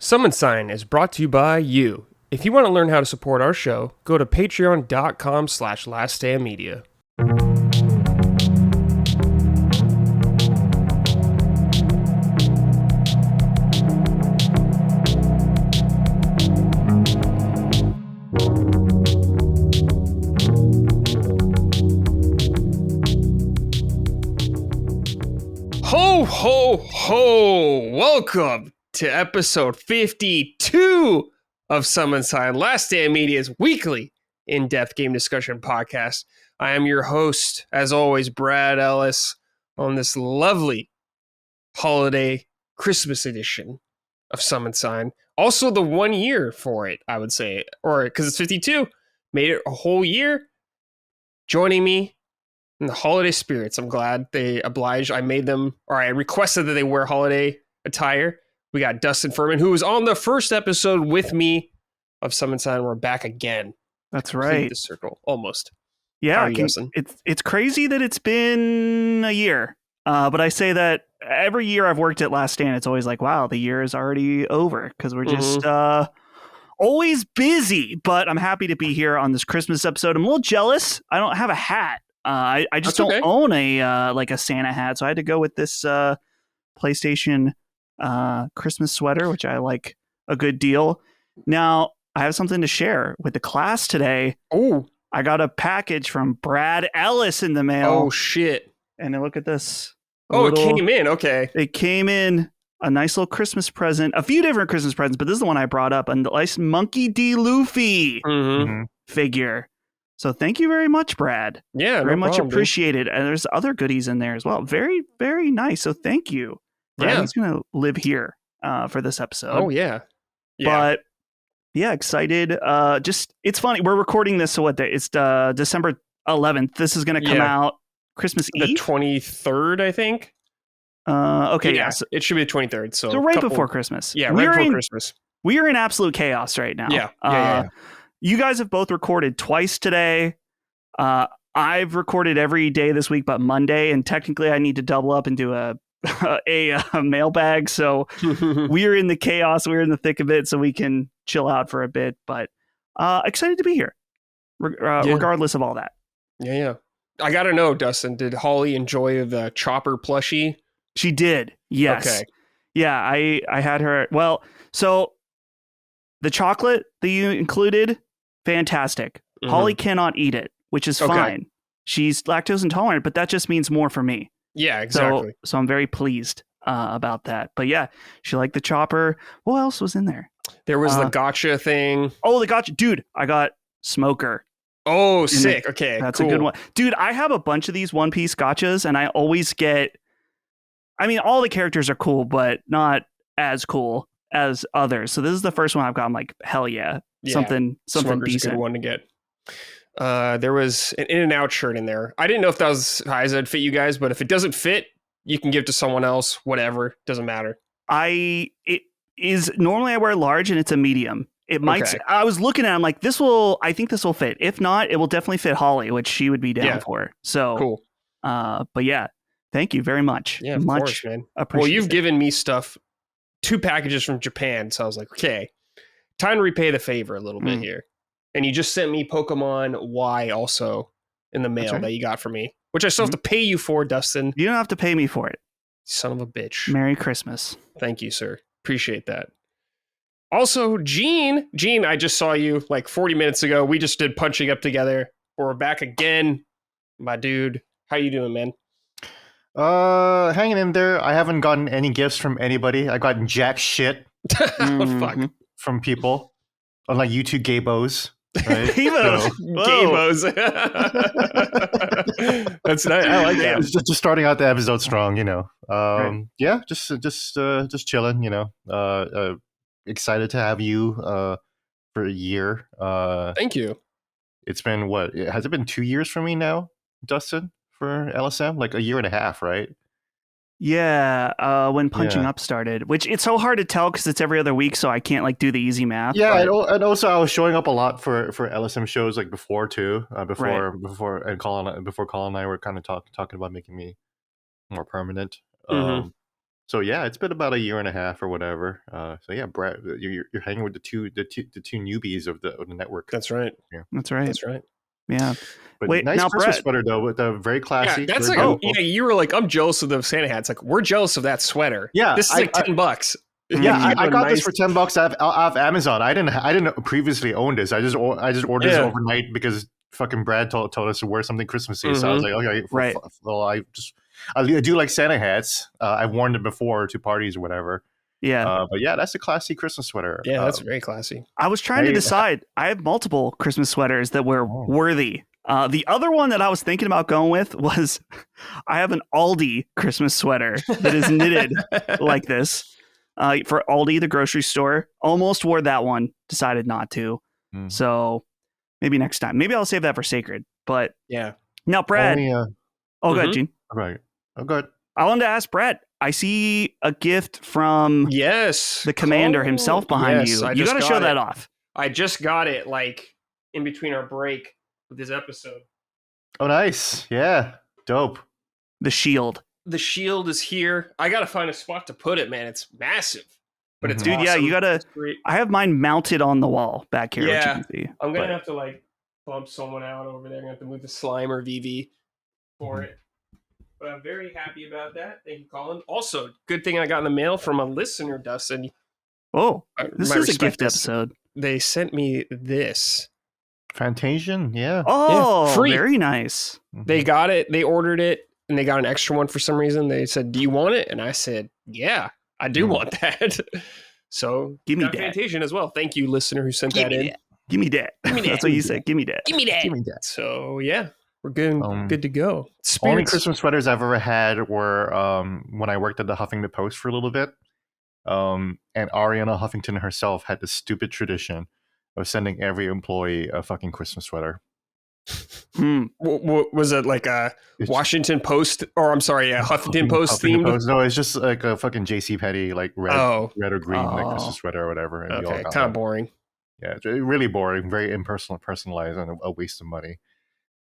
Summon Sign is brought to you by you. If you want to learn how to support our show, go to patreon.com/laststandmedia. Ho, ho, ho! Welcome to episode 52 of Summon Sign, Last Stand Media's weekly in-depth game discussion podcast. I am your host, as always, Brad Ellis, on this lovely holiday Christmas edition of Summon Sign. Also the 1 year for it, I would say, or because it's 52, made it a whole year. Joining me in the holiday spirits, I'm glad they obliged. I made them, or I requested that they wear holiday attire. We got Dustin Furman, who was on the first episode with me of Summon Sign. We're back again. That's Complete right. The circle, almost. Yeah, you, Dustin? it's crazy that it's been a year. But I say that every year I've worked at Last Stand, it's always like, wow, the year is already over because we're just always busy. But I'm happy to be here on this Christmas episode. I'm a little jealous. I don't have a hat. I just don't own a like a Santa hat, so I had to go with this PlayStation Christmas sweater, which I like a good deal. Now I have something to share with the class today. Oh, I got a package from Brad Ellis in the mail. Oh shit! And look at this. It came in. Okay, it came in a nice little Christmas present. A few different Christmas presents, but this is the one I brought up. A nice Monkey D. Luffy figure. So thank you very much, Brad. Yeah, very much problem, appreciated. And there's other goodies in there as well. Very, very nice. So thank you. Brad, he's going to live here for this episode. Oh, yeah. But yeah, excited. It's funny. We're recording this. So what day? It's December 11th. This is going to come out Christmas Eve. The 23rd, I think. Okay. Yeah. So it should be the 23rd. So right before Christmas. Yeah, right before Christmas. We are in absolute chaos right now. Yeah. You guys have both recorded twice today. I've recorded every day this week but Monday, and technically I need to double up and do a mailbag. So we're in the chaos. We're in the thick of it, so we can chill out for a bit. But excited to be here, regardless of all that. Yeah. I got to know, Dustin, did Holly enjoy the Chopper plushie? She did. Yes. Okay. Yeah, I had her. Well, so the chocolate that you included, fantastic. Holly cannot eat it, which is fine. She's lactose intolerant, but that just means more for me. Yeah, exactly. So I'm very pleased about that. But yeah, she liked the chopper. What else was in there? There was the gotcha thing. Oh, the gotcha. Dude, I got Smoker. Oh, sick. Okay, that's cool. a good one. Dude, I have a bunch of these One Piece gotchas, and I always get... I mean, all the characters are cool, but not as cool as others. So this is the first one I've got. I'm like, hell yeah. Something Smoker's decent. A good one to get. There was an In-N-Out shirt in there. I didn't know if that was size that'd fit you guys, but if it doesn't fit, you can give it to someone else. Whatever, doesn't matter. Normally I wear large and it's a medium. It might. Okay. I was looking at it, I'm like, I think this will fit. If not, it will definitely fit Holly, which she would be down for. So cool. But yeah, thank you very much. Yeah, of course, man. Well, you've given me stuff, 2 packages from Japan, so I was like, okay, time to repay the favor a little bit here. And you just sent me Pokemon Y also in the mail that you got for me, which I still have to pay you for, Dustin. You don't have to pay me for it. Son of a bitch. Merry Christmas. Thank you, sir. Appreciate that. Also, Gene, I just saw you like 40 minutes ago. We just did Punching Up together. We're back again. My dude. How you doing, man? Hanging in there. I haven't gotten any gifts from anybody. I gotten jack shit fuck. From people. Unlike you two gaybos. Right? Gaybos. That's nice. I like that. Just starting out the episode strong, you know. Yeah, just chilling, you know. Excited to have you for a year. Thank you. It's been has it been 2 years for me now, Dustin, for LSM? Like a year and a half, right? Yeah, when Punching Up started, which it's so hard to tell because it's every other week, so I can't like do the easy math. Yeah, and also I was showing up a lot for LSM shows like before too. Before Colin and I were kind of talking about making me more permanent. So yeah, it's been about a year and a half or whatever. So yeah, Brad, you're hanging with the two newbies of the network. That's right. Yeah, That's right. That's right. Yeah. but Wait, nice now, Christmas Brett. sweater though, with a very classy. Yeah, that's very like beautiful. you were like, I'm jealous of the Santa hats. Like, we're jealous of that sweater. Yeah, this is like $10. Yeah, I got nice... this for $10 off Amazon. I didn't previously own this. I just ordered this overnight because fucking Brad told us to wear something Christmassy. So I was like, okay, right. Well, I do like Santa hats. I've worn them before to parties or whatever. Yeah. But yeah, that's a classy Christmas sweater. Yeah, that's very classy. I was trying to decide. I have multiple Christmas sweaters that were worthy. The other one that I was thinking about going with was I have an Aldi Christmas sweater that is knitted like this. For Aldi, the grocery store. Almost wore that one. Decided not to. So maybe next time. Maybe I'll save that for Sacred. But yeah. Now, Brad. Go ahead, Gene. Right. Oh, good. I wanted to ask Brad. I see a gift from the commander himself behind you. You got to show that off. I just got it like in between our break with this episode. Oh, nice. Yeah. Dope. The shield. The shield is here. I gotta find a spot to put it, man. It's massive, but it's awesome. Yeah, you gotta. I have mine mounted on the wall back here. Yeah, which you can see, I'm gonna have to like bump someone out over there. I'm gonna have to move the slime or VV for it. But I'm very happy about that. Thank you, Colin. Also, good thing I got in the mail from a listener, Dustin. Oh, this is a gift episode. They sent me this. Fantasian, yeah. Oh, yeah, free. Very nice. They got it. They ordered it. And they got an extra one for some reason. They said, "Do you want it?" And I said, "Yeah, I do want that." So give me that. Fantasian as well. Thank you, listener, who sent that in. Give me that. That's what you said. Give me that. Give me that. Give me that. So yeah, we're good to go. Spirits. Only Christmas sweaters I've ever had were when I worked at the Huffington Post for a little bit. And Ariana Huffington herself had this stupid tradition of sending every employee a fucking Christmas sweater. Was it like a Washington Post, or I'm sorry, a Huffington Post themed? Post. No, it's just like a fucking JCPenney, like red or green, like Christmas sweater or whatever. And okay, kind of boring. Yeah, it's really boring, very impersonal, personalized, and a waste of money.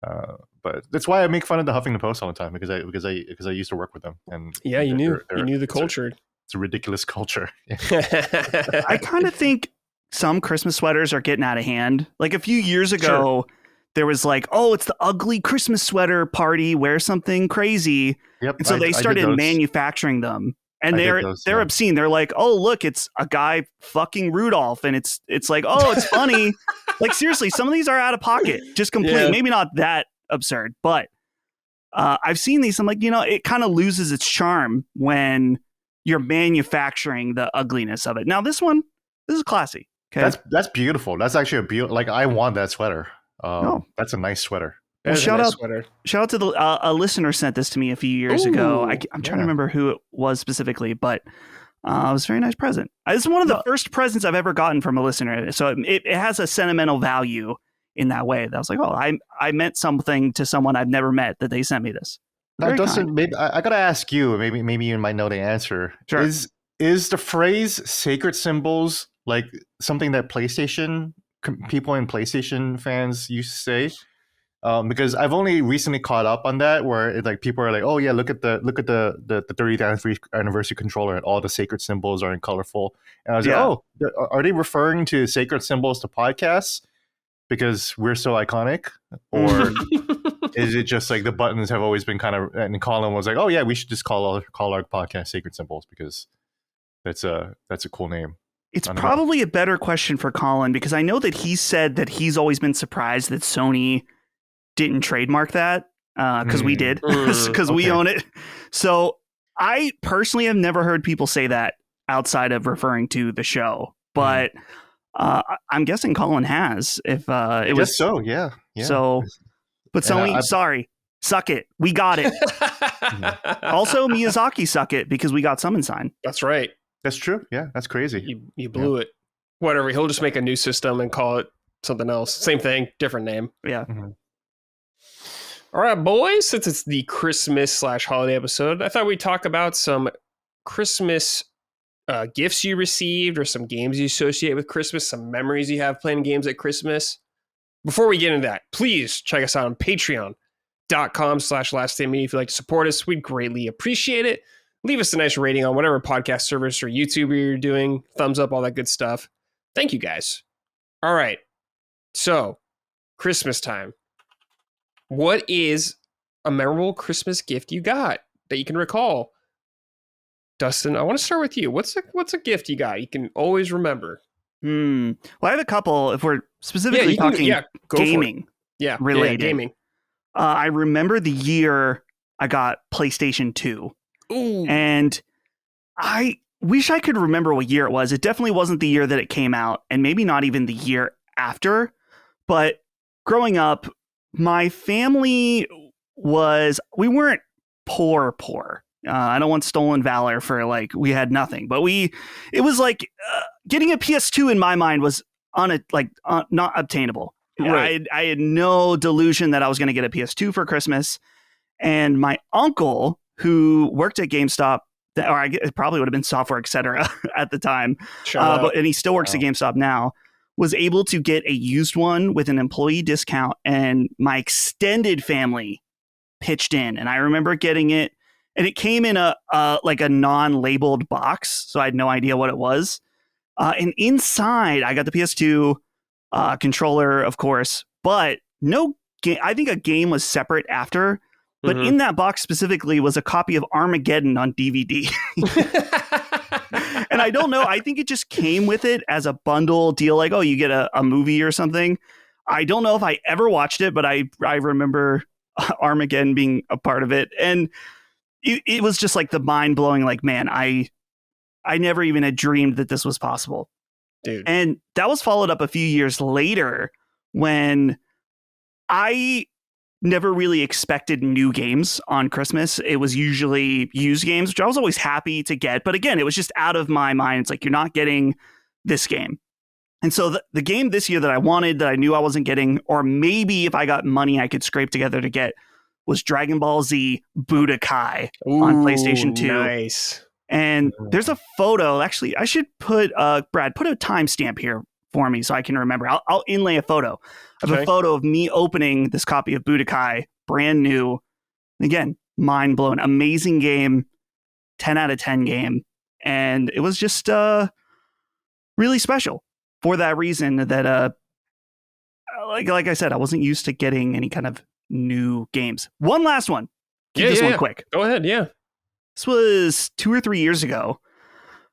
But that's why I make fun of the Huffington Post all the time because I used to work with them. And yeah, you knew the culture. It's a ridiculous culture. I kind of think some Christmas sweaters are getting out of hand. Like a few years ago. Sure. There was like, oh, it's the ugly Christmas sweater party. Wear something crazy. Yep, and so they started manufacturing them, and they're obscene. They're like, oh, look, it's a guy fucking Rudolph, and it's like, oh, it's funny. Like seriously, some of these are out of pocket, just completely. Yeah. Maybe not that absurd, but I've seen these. I'm like, it kind of loses its charm when you're manufacturing the ugliness of it. Now this is classy. Okay, that's beautiful. That's actually a beautiful. Like I want that sweater. That's a nice sweater. Well, shout out to the a listener sent this to me a few years ago. I'm trying to remember who it was specifically, but it was a very nice present. This is one of the first presents I've ever gotten from a listener, so it has a sentimental value in that way. That was like, oh, I meant something to someone I've never met that they sent me this. Now, Dustin, maybe I gotta ask you. Maybe you might know the answer. Sure. Is the phrase "sacred symbols" like something that PlayStation people and PlayStation fans used to say? Because I've only recently caught up on that, where it's like people are like, "Oh yeah, look at the 30th anniversary controller, and all the sacred symbols are in colorful." And I was like, "Oh, are they referring to sacred symbols to podcasts because we're so iconic, or is it just like the buttons have always been kind of?" And Colin was like, "Oh yeah, we should just call our podcast sacred symbols because that's a cool name." It's probably a better question for Colin, because I know that he said that he's always been surprised that Sony didn't trademark that because we did, because we own it. So I personally have never heard people say that outside of referring to the show, but I'm guessing Colin has. If it was so, yeah. So, but Sony, sorry, suck it. We got it. Also, Miyazaki, suck it, because we got Summon Sign. That's right. That's true. Yeah, that's crazy. You blew it. Whatever. He'll just make a new system and call it something else. Same thing, different name. Yeah. Mm-hmm. All right, boys. Since it's the Christmas/holiday episode, I thought we'd talk about some Christmas gifts you received, or some games you associate with Christmas, some memories you have playing games at Christmas. Before we get into that, please check us out on patreon.com/laststandmedia if you'd like to support us. We'd greatly appreciate it. Leave us a nice rating on whatever podcast service or YouTube you're doing. Thumbs up, all that good stuff. Thank you guys. All right. So, Christmas time. What is a memorable Christmas gift you got that you can recall? Dustin, I want to start with you. What's a gift you got you can always remember? Well, I have a couple. If we're specifically talking gaming, related. Gaming. I remember the year I got PlayStation 2. Ooh. And I wish I could remember what year it was. It definitely wasn't the year that it came out, and maybe not even the year after. But growing up, my family we weren't poor. I don't want stolen valor for we had nothing, but it was getting a PS2 in my mind was not obtainable. Right. I had no delusion that I was going to get a PS2 for Christmas. And my uncle, who worked at GameStop, it probably would have been Software Etc. at the time, and he still works at GameStop now, was able to get a used one with an employee discount, and my extended family pitched in. And I remember getting it, and it came in a non-labeled box, so I had no idea what it was. And inside, I got the PS2 controller, of course, but no game. I think a game was separate after. But in that box specifically was a copy of Armageddon on DVD. And I don't know. I think it just came with it as a bundle deal. You get a movie or something. I don't know if I ever watched it, but I remember Armageddon being a part of it. And it was just the mind blowing, man, I never even had dreamed that this was possible. Dude. And that was followed up a few years later when I never really expected new games on Christmas. It was usually used games, which I was always happy to get. But again, it was just out of my mind. It's you're not getting this game. And so the game this year that I wanted, that I knew I wasn't getting, or maybe if I got money I could scrape together to get, was Dragon Ball Z Budokai on PlayStation 2. Nice. And there's a photo. Actually, I should put, Brad, put a timestamp here for me so I can remember. I'll inlay a photo of a photo of me opening this copy of Budokai, brand new. Again, mind blown, amazing game, 10 out of 10 game. And it was just really special for that reason that, like I said, I wasn't used to getting any kind of new games. One last one. Keep this one quick. Go ahead. Yeah. This was 2 or 3 years ago.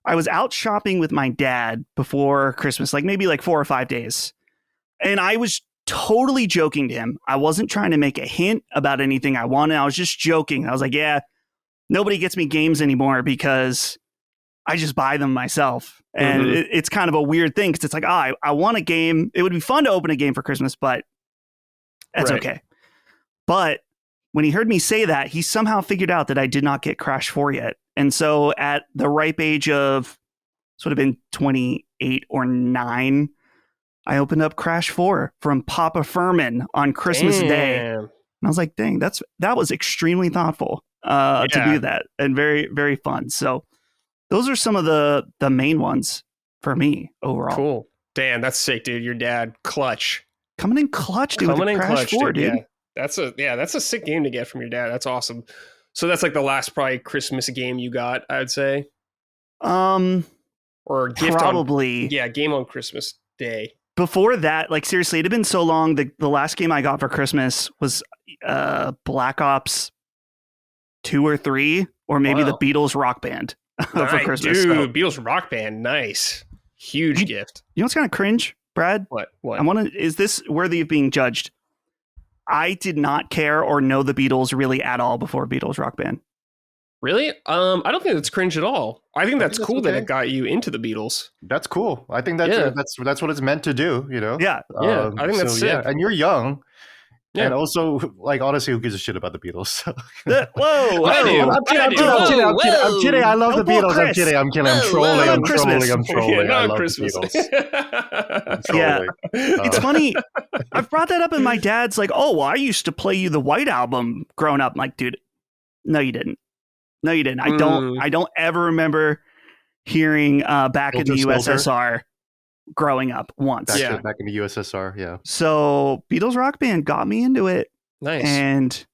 I was out shopping with my dad before Christmas, maybe 4 or 5 days. And I was totally joking to him. I wasn't trying to make a hint about anything I wanted. I was just joking. I was yeah, nobody gets me games anymore because I just buy them myself. And it's kind of a weird thing because it's I want a game. It would be fun to open a game for Christmas, but that's okay. But when he heard me say that, he somehow figured out that I did not get Crash 4 yet. And so at the ripe age of, this would have been 28 or 9, I opened up Crash 4 from Papa Furman on Christmas Day. And I was dang, that was extremely thoughtful to do that, and very, very fun. So those are some of the main ones for me overall. Cool. Dan, that's sick, dude. Your dad, clutch. Coming in clutch, dude. Coming in Crash 4, dude. Yeah. That's a sick game to get from your dad. That's awesome. So that's the last probably Christmas game you got, I would say. Or gift probably. Game on Christmas Day. Before that, seriously, it had been so long. The last game I got for Christmas was Black Ops 2 or 3, or maybe the Beatles Rock Band for Christmas. Dude, Beatles Rock Band, nice. Huge gift. You know what's kind of cringe, Brad? What? Is this worthy of being judged? I did not care or know the Beatles really at all before Beatles Rock Band. Really? I don't think that's cringe at all. I think that's cool that it got you into the Beatles. That's cool. I think that's what it's meant to do, you know? Yeah. I think that's sick. Yeah. And you're young. Yeah. And also, honestly, who gives a shit about the Beatles? So. Whoa! I'm kidding. I love the Beatles. I'm kidding. I'm trolling. I'm trolling. I love Christmas. The Beatles. Yeah. It's funny. I've brought that up, and my dad's I used to play you the White Album growing up. I'm like, dude, no, you didn't. No, you didn't. I don't ever remember hearing back in the USSR growing up once. Back in the USSR, yeah. So Beatles Rock Band got me into it. Nice. And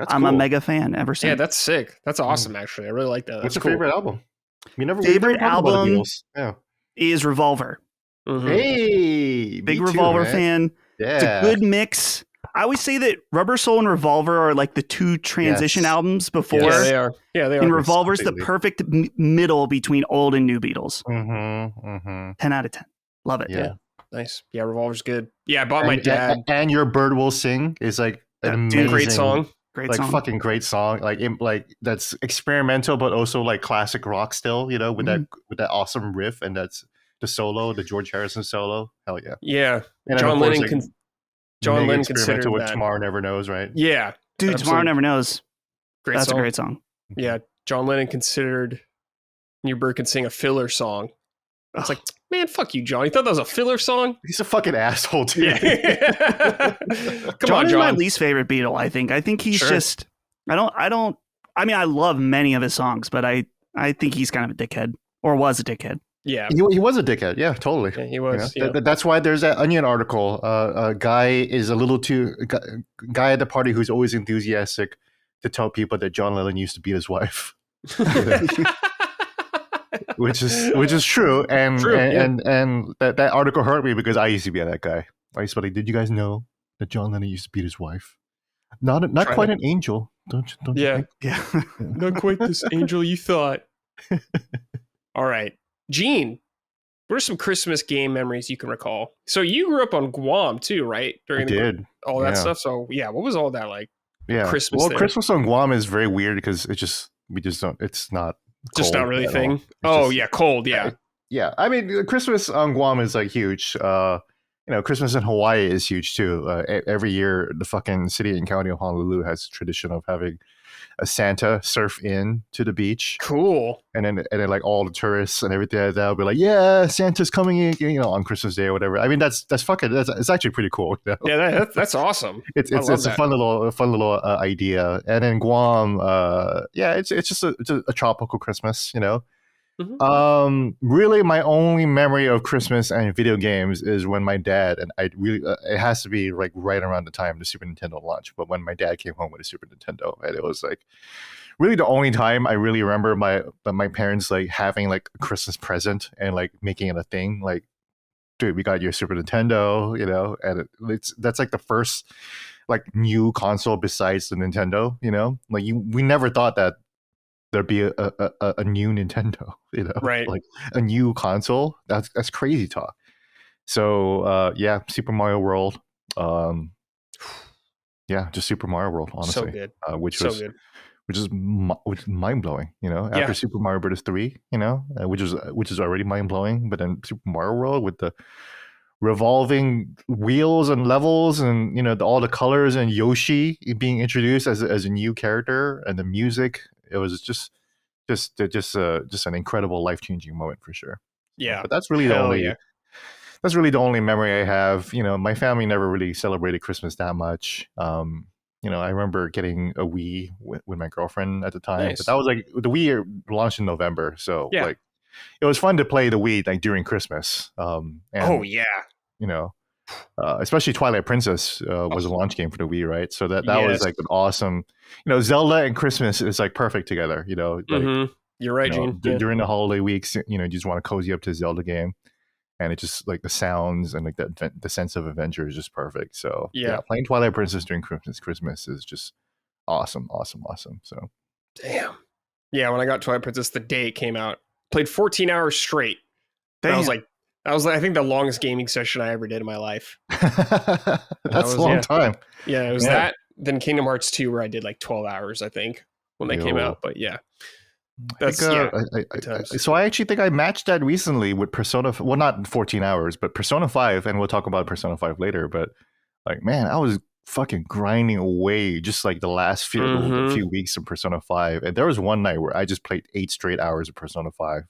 I'm a mega fan ever since. Yeah, that's sick. That's awesome. Actually, I really like that. What's That's your cool. favorite album? We never Favorite talked about the album Beatles. Yeah. is Revolver. Mhm. Hey, Big me Revolver too, man. fan. Yeah, It's a good mix. I always say that Rubber Soul and Revolver are like the two transition Yes. albums before. Yeah, they are. Yeah, they And are. Revolver's the completely. perfect middle between old and new Beatles. Mm-hmm. 10 out of 10. Love it. Yeah. Nice. Yeah, Revolver's good. Yeah, I bought my dad. And Your Bird Will Sing is like an amazing, Great song. Great like song. fucking great song. Like that's experimental, but also like classic rock still. You know, with that awesome riff and that's the solo, the George Harrison solo. Hell yeah. Yeah, And John then, of course, Lennon. like, John mega Lennon experimental considered with that. Tomorrow Never Knows, right? Yeah, Dude, absolutely. Tomorrow Never Knows. Great That's song. a great song. Yeah, John Lennon considered New Bird could sing a filler song. It's like, man, fuck you, John. You thought that was a filler song? He's a fucking asshole, dude. Yeah. Come John on, is my John. least favorite Beatle, I think. I think he's Sure. just I mean, I love many of his songs, but I think he's kind of a dickhead. Or was a dickhead. Yeah, He was a dickhead. Yeah, totally. yeah, he was. You know? Yeah. That's why there's that Onion article. A guy is a little too guy at the party who's always enthusiastic to tell people that John Lennon used to beat his wife, which is true. And True, and that article hurt me because I used to be that guy. I used to be like, did you guys know that John Lennon used to beat his wife? Not Try quite to- an angel, don't you Yeah. think? Yeah. Not quite this angel you thought. All right. Gene, what are some Christmas game memories you can recall? So you grew up on Guam too, right? I During did. all that yeah. stuff. So yeah, what was all that like? Yeah. Christmas Well, there. Christmas on Guam is very weird because we just don't. It's not. Just cold not really a at all. thing. It's Oh just- yeah, cold. Yeah. Yeah, I mean, Christmas on Guam is like huge. Christmas in Hawaii is huge too. Every year, the fucking city and county of Honolulu has a tradition of having a Santa surf in to the beach, Cool. and then like all the tourists and everything like that will be like, "Yeah, Santa's coming in," on Christmas Day or whatever. I mean, it's actually pretty cool. You know? Yeah, that's awesome. It's I love a that. fun little idea. And in Guam, it's just a tropical Christmas, you know. Mhm. Really, my only memory of Christmas and video games is when my dad and I really it has to be like right around the time the Super Nintendo launch. But when my dad came home with a Super Nintendo, and it was like really the only time I really remember my parents like having like a Christmas present and like making it a thing. Like, dude, we got your Super Nintendo, you know, and that's like the first like new console besides the Nintendo, you know. Like we never thought that there'd be a new Nintendo, you know, Right. like a new console. That's crazy talk. So yeah, Super Mario World. Yeah, just Super Mario World, honestly, So good. which So was good. which is mind blowing. You know, after Yeah. Super Mario Bros. 3, you know, which is already mind blowing, but then Super Mario World with the revolving wheels and levels and all the colors and Yoshi being introduced as a new character and the music, it was just an incredible life-changing moment for sure. Yeah. But that's really Hell yeah. that's really the only memory I have. My family never really celebrated Christmas that much. I remember getting a Wii with my girlfriend at the time, Nice. but that was like the Wii launched in November, so Yeah. like it was fun to play the Wii like during Christmas. And, Oh yeah. especially Twilight Princess was a launch game for the Wii, right? So that Yes. was like an awesome, Zelda and Christmas is like perfect together, like Mhm. You're right, Gene. Yeah. during the holiday weeks, you just want to cozy up to a Zelda game, and it just like the sounds and like the sense of adventure is just perfect. So Yeah. playing Twilight Princess during Christmas is just awesome. So Damn. Yeah, when I got Twilight Princess the day it came out, played 14 hours straight. That was Damn. I think the longest gaming session I ever did in my life. that's was- a long yeah. time. Yeah, it was Yeah. that. Then Kingdom Hearts 2, where I did like 12 hours, I think, when they came Yo. out. But yeah, I that's think, good times. so I actually think I matched that recently with Persona. Well, not 14 hours, but Persona 5, and we'll talk about Persona 5 later. But like, man, I was fucking grinding away just like the last Mhm. few weeks of Persona 5, and there was one night where I just played 8 straight hours of Persona 5.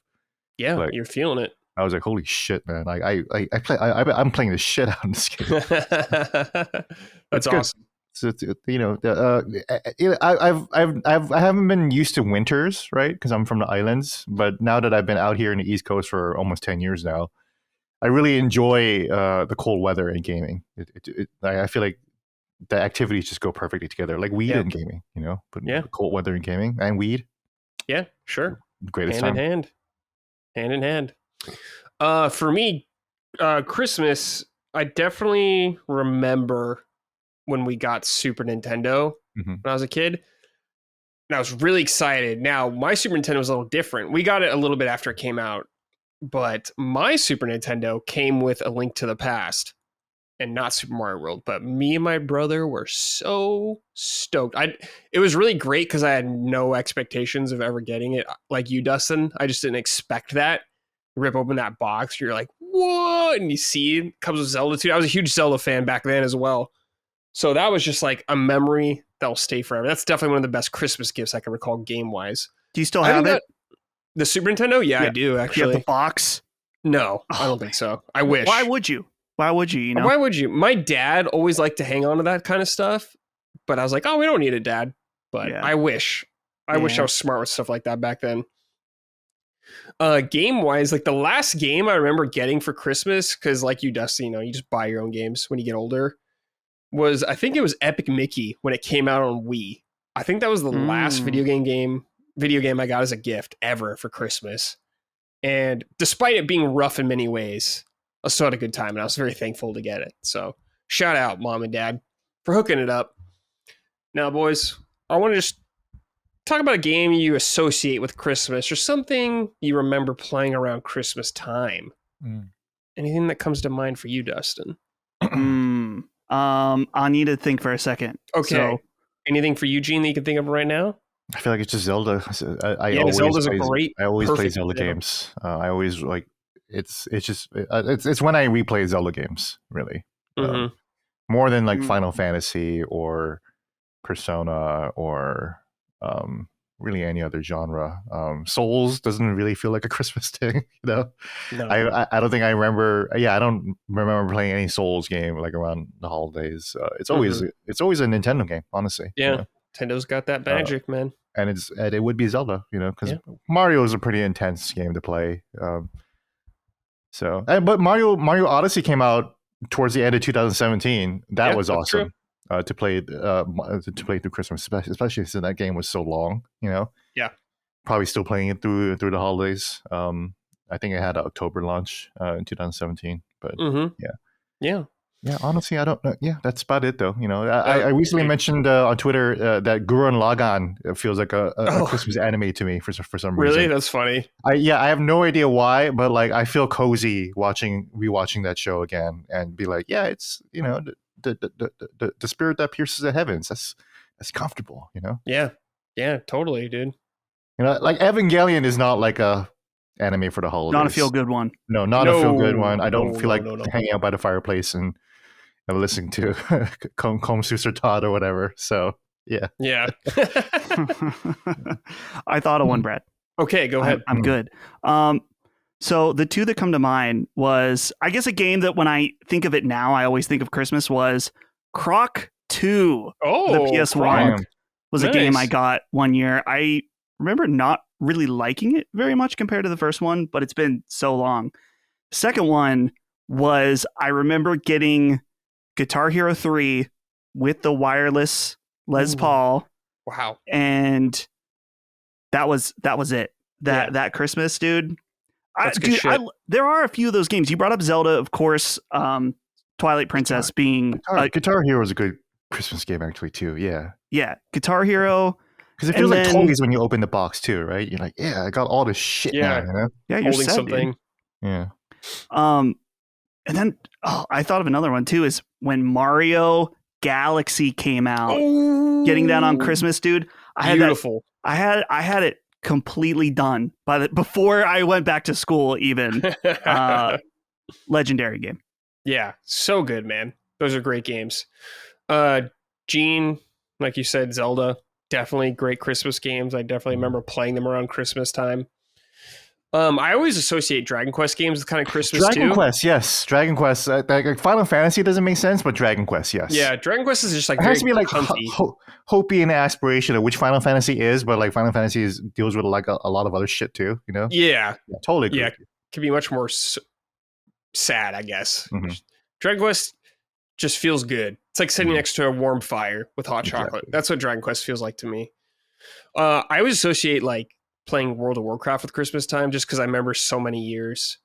Yeah, like- you're feeling it. I was like, holy shit, man! I'm playing the shit out of this game. That's good. awesome. So I haven't been used to winters, right? Because I'm from the islands. But now that I've been out here in the East Coast for almost 10 years now, I really enjoy the cold weather in gaming. I feel like the activities just go perfectly together, like weed and gaming. But cold weather and gaming and weed. Yeah, sure. Greatest hand time. Hand in hand. For me, Christmas, I definitely remember when we got Super Nintendo when I was a kid. And I was really excited. Now, my Super Nintendo was a little different. We got it a little bit after it came out. But my Super Nintendo came with A Link to the Past and not Super Mario World. But me and my brother were so stoked. It was really great because I had no expectations of ever getting it. Like you, Dustin, I just didn't expect that. Rip open that box, you're like, what? And you see it comes with Zelda too. I was a huge Zelda fan back then as well. So that was just like a memory that will stay forever. That's definitely one of the best Christmas gifts I can recall game-wise. Do you still have it? The Super Nintendo? Yeah, I do, actually. You have the box? No, I don't think so. I wish. Why would you? Why would you, Why would you? My dad always liked to hang on to that kind of stuff. But I was like, oh, we don't need it, Dad. But I wish. I wish I was smart with stuff like that back then. Game-wise, like the last game I remember getting for Christmas, because like you, Dustin, you just buy your own games when you get older, I think it was Epic Mickey when it came out on Wii. I think that was the last video game I got as a gift ever for Christmas. And despite it being rough in many ways, I still had a good time and I was very thankful to get it. So shout out Mom and Dad for hooking it up. Now, boys, I want to just talk about a game you associate with Christmas or something you remember playing around Christmas time. Anything that comes to mind for you, Dustin? I need to think for a second. Okay. So, anything for you, Gene, that you can think of right now? I feel like it's just Zelda. Zelda's a great. I always play Zelda games. I always like it's when I replay Zelda games, really. More than like Final Fantasy or Persona or really any other genre. Souls doesn't really feel like a Christmas thing, No. I don't think I remember. I don't remember playing any Souls game like around the holidays. It's always a Nintendo game, honestly. Yeah, Nintendo's got that magic, man. And it would be Zelda, because Mario is a pretty intense game to play. But Mario Odyssey came out towards the end of 2017. That was awesome. To play through Christmas, especially since that game was so long, Yeah. Probably still playing it through the holidays. I think it had an October launch in 2017, but yeah. Honestly, I don't know. Yeah, that's about it, though. I recently mentioned on Twitter that Gurren Lagann feels like a Christmas anime to me for some reason. Really, that's funny. I have no idea why, but like I feel cozy rewatching that show again and be like, yeah, it's the spirit that pierces the heavens. That's comfortable, Yeah, totally, dude. Like Evangelion is not like a anime for the holidays. Not a feel good one. No, not a feel good one. I don't feel like hanging out by the fireplace and listening to Komsu Todd or whatever. So yeah. I thought of one, Brad. Okay, go ahead. I'm good. So the two that come to mind was, I guess, a game that when I think of it now, I always think of Christmas was Croc 2. Oh, the PS1 was nice. A game I got one year. I remember not really liking it very much compared to the first one, but it's been so long. Second one was, I remember getting Guitar Hero 3 with the wireless Les Paul. Wow. And that was it. That Christmas, dude. There are a few of those games. You brought up Zelda, of course. Twilight Princess being Guitar Hero is a good Christmas game actually too. Yeah, Guitar Hero. Because it feels like toys when you open the box too, right? You're like, yeah, I got all this shit now. Yeah, you're holding set, something. Dude. Yeah. And then I thought of another one too. Is when Mario Galaxy came out. Getting that on Christmas, dude. Beautiful. I had it completely done before I went back to school. Even legendary game. Yeah, so good, man. Those are great games. Gene, like you said, Zelda, definitely great Christmas games. I definitely remember playing them around Christmas time. I always associate Dragon Quest games with kind of Christmas too. Dragon Quest, yes. Dragon Quest. Like Final Fantasy doesn't make sense, but Dragon Quest, yes. Yeah, Dragon Quest is just like it has to be like comfy. Hopey and aspirational, which Final Fantasy is, but like Final Fantasy deals with like a lot of other shit too, Yeah, totally agree. Yeah, can be much more sad, I guess. Mm-hmm. Dragon Quest, just feels good. It's like sitting Mhm. next to a warm fire with hot chocolate. Exactly. That's what Dragon Quest feels like to me. I always associate like playing World of Warcraft with Christmas time just because I remember so many years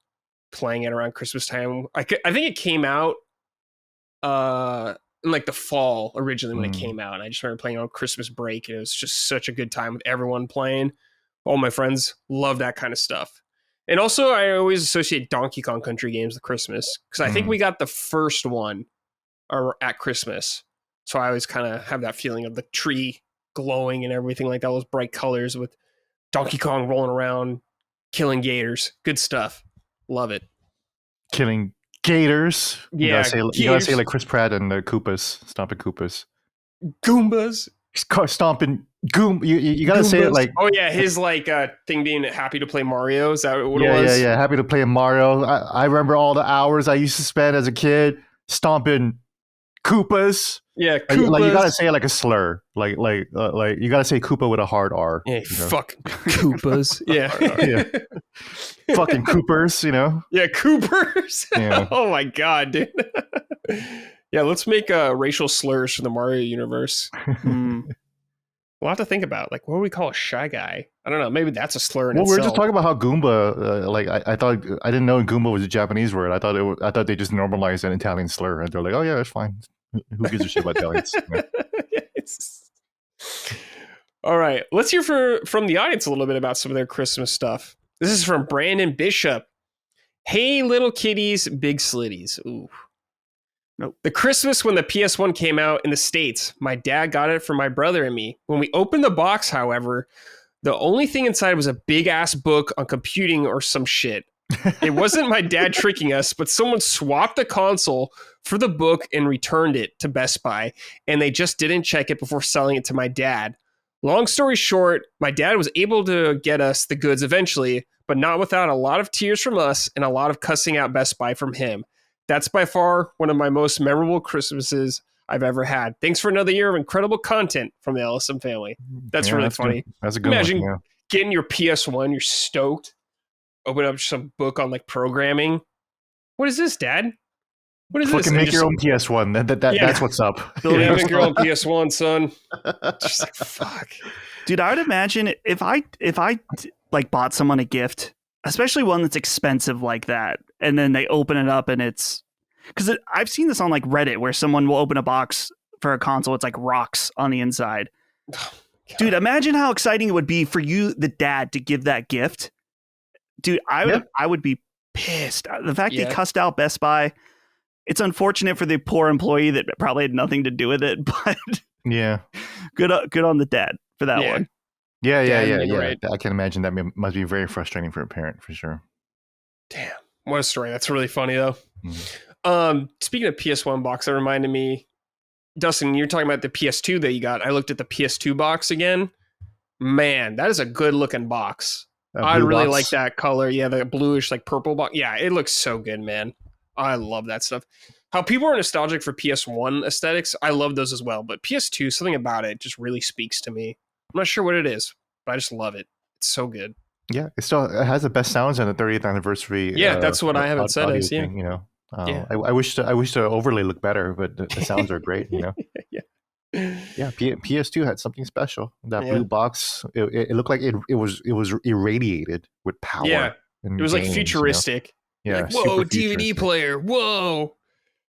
playing it around Christmas time. I think it came out in like the fall originally when it came out. And I just remember playing on Christmas break, and it was just such a good time with everyone playing. All my friends love that kind of stuff. And also, I always associate Donkey Kong Country games with Christmas because I think we got the first one at Christmas. So I always kind of have that feeling of the tree glowing and everything like that, those bright colors with Donkey Kong rolling around, killing gators. Good stuff. Love it. Killing gators. Yeah, you gotta say like Chris Pratt and the Koopas, stomping Koopas, Goombas. Stomping Goom. You gotta say it like. Oh yeah, his like thing being happy to play Mario. Is that what it was? Yeah. Happy to play Mario. I remember all the hours I used to spend as a kid stomping Koopas. Yeah, Koopas. Like you gotta say it like a slur. Like you gotta say Koopa with a hard R. Yeah, fuck Koopas. Yeah. Yeah. Fucking Coopers, Yeah, Coopers. Yeah. Oh my god, dude. Yeah, let's make racial slurs for the Mario universe. We'll have to think about like what would we call a shy guy? I don't know. Maybe that's a slur in Well, itself. we were just talking about how Goomba. I thought I didn't know Goomba was a Japanese word. I thought they just normalized an Italian slur, and they're like, oh yeah, it's fine. Who gives a shit about Italians? All right, let's hear from the audience a little bit about some of their Christmas stuff. This is from Brandon Bishop. Hey, little kitties, big slitties. Ooh. Nope. The Christmas when the PS1 came out in the States, my dad got it for my brother and me. When we opened the box, however, the only thing inside was a big-ass book on computing or some shit. It wasn't my dad tricking us, but someone swapped the console for the book and returned it to Best Buy, and they just didn't check it before selling it to my dad. Long story short, my dad was able to get us the goods eventually, but not without a lot of tears from us and a lot of cussing out Best Buy from him. That's by far one of my most memorable Christmases I've ever had. Thanks for another year of incredible content from the Ellison family. That's really funny. That's a good Imagine one. Yeah. getting your PS1, you're stoked, open up some book on like programming. What is this, Dad? What is this? Fucking make your own PS1. That's what's up. Yeah, make your own PS1, son. Just like, fuck. Dude, I would imagine if I like bought someone a gift, especially one that's expensive like that, and then they open it up and it's because I've seen this on like Reddit where someone will open a box for a console, it's like rocks on the inside. Dude, imagine how exciting it would be for you, the dad, to give that gift. Dude, I would be pissed. The fact he cussed out Best Buy. It's unfortunate for the poor employee that probably had nothing to do with it, but yeah, good on the dad for that one. Yeah. Right. I can imagine that must be very frustrating for a parent, for sure. Damn, what a story. That's really funny, though. Speaking of PS1 box, that reminded me, Dustin, you're talking about the PS2 that you got. I looked at the PS2 box again. Man, that is a good-looking box. I really like that color. Yeah, the bluish, like purple box. Yeah, it looks so good, man. I love that stuff. How people are nostalgic for PS1 aesthetics, I love those as well. But PS2, something about it just really speaks to me. I'm not sure what it is, but I just love it. It's so good. Yeah, it has the best sounds on the 30th anniversary. Yeah, that's what I haven't said is, yeah. Thing, I wish the overlay looked better, but the sounds are great, Yeah, PS2 had something special. That blue box, it looked like it was irradiated with power. Yeah, it was like futuristic. Yeah, like, whoa, DVD player, whoa.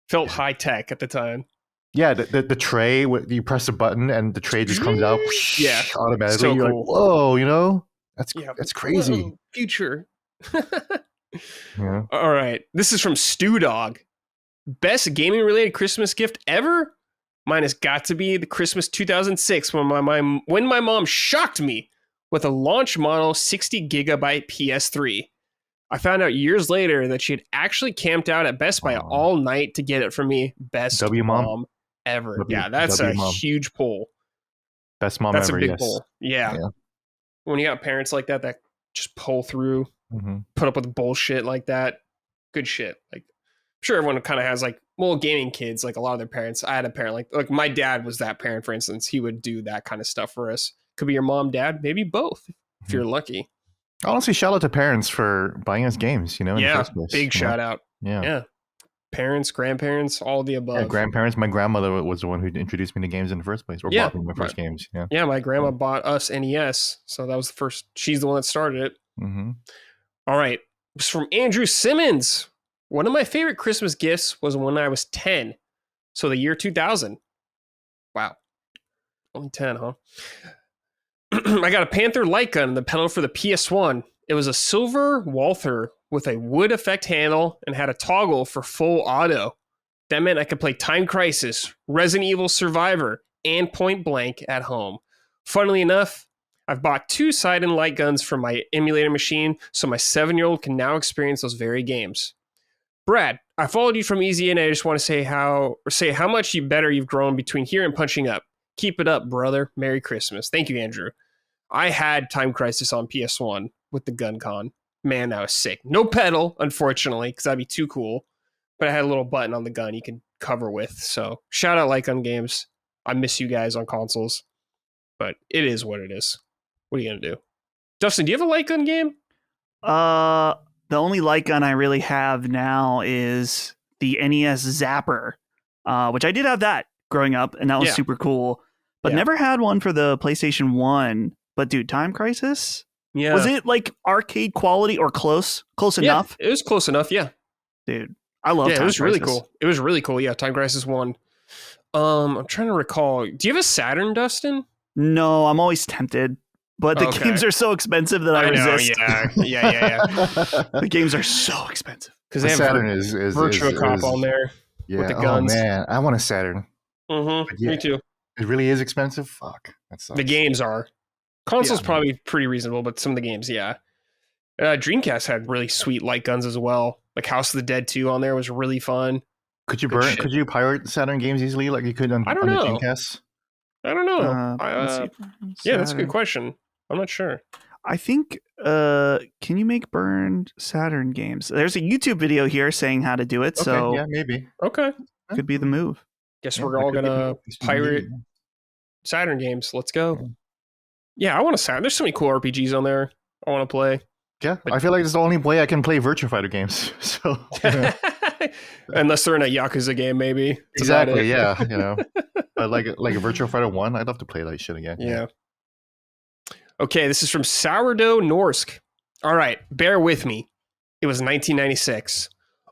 Felt high tech at the time. Yeah, the tray, you press a button and the tray just comes out automatically. So You're cool. like, whoa, that's crazy. Whoa, future. Yeah. All right. This is from Stew Dog. Best gaming related Christmas gift ever? Mine has got to be the Christmas 2006 when my mom shocked me with a launch model 60 gigabyte PS3. I found out years later that she had actually camped out at Best Buy all night to get it for me. Best mom ever. That's a huge pull. Best mom that's ever. That's a big pull. Yeah. When you got parents like that just pull through, put up with bullshit like that, good shit. Like, I'm sure everyone kind of has like, well, gaming kids, like a lot of their parents. I had a parent like my dad was that parent, for instance. He would do that kind of stuff for us. Could be your mom, dad, maybe both, if you're lucky. Honestly, shout out to parents for buying us games, in the first place, big shout out. Yeah. parents, grandparents, all the above. Yeah, grandparents. My grandmother was the one who introduced me to games in the first place, or bought me my first games. Yeah. Yeah, my grandma bought us NES, so that was the first. She's the one that started it. Mm-hmm. All right. It's from Andrew Simmons. One of my favorite Christmas gifts was when I was 10. So the year 2000. Wow. Only 10, huh? I got a Panther light gun and the pedal for the PS1. It was a silver Walther with a wood effect handle and had a toggle for full auto. That meant I could play Time Crisis, Resident Evil Survivor, and Point Blank at home. Funnily enough, I've bought 2 side and light guns for my emulator machine, so my 7-year-old can now experience those very games. Brad, I followed you from Easy, and I just want to say how much better you've grown between here and punching up. Keep it up, brother. Merry Christmas. Thank you, Andrew. I had Time Crisis on PS1 with the gun con. Man, that was sick. No pedal, unfortunately, because that'd be too cool. But I had a little button on the gun you could cover with. So shout out Light Gun Games. I miss you guys on consoles. But it is what it is. What are you going to do? Dustin, do you have a light gun game? The only light gun I really have now is the NES Zapper, which I did have that growing up, and that was super cool. But never had one for the PlayStation 1. But dude, Time Crisis? Yeah. Was it like arcade quality or close enough? It was close enough, yeah. Dude, I love Time Crisis. It was really cool. It was really cool, yeah. Time Crisis 1. I'm trying to recall. Do you have a Saturn, Dustin? No, I'm always tempted. But the games are so expensive that I resist. Yeah. The games are so expensive. Because they have Saturn is Virtua Cop on there with the guns. Oh, man. I want a Saturn. Mm-hmm. Me too. It really is expensive? Fuck. That sucks. The games are. Console's probably pretty reasonable, but some of the games, yeah. Dreamcast had really sweet light guns as well. Like House of the Dead 2 on there was really fun. Could you pirate Saturn games easily like you could on the Dreamcast? I don't know. Yeah, that's a good question. I'm not sure. I think, can you make burned Saturn games? There's a YouTube video here saying how to do it. So yeah, maybe. Okay. Could be the move. Guess we're all going to pirate Saturn games. Let's go. Yeah, I want to Saturn. There's so many cool RPGs on there I want to play. Yeah, I feel like it's the only way I can play Virtua Fighter games. So, unless they're in a Yakuza game, maybe. Exactly. Yeah, but like a Virtua Fighter 1, I'd love to play that shit again. Yeah. Okay, this is from Sourdough Norsk. All right, bear with me. It was 1996.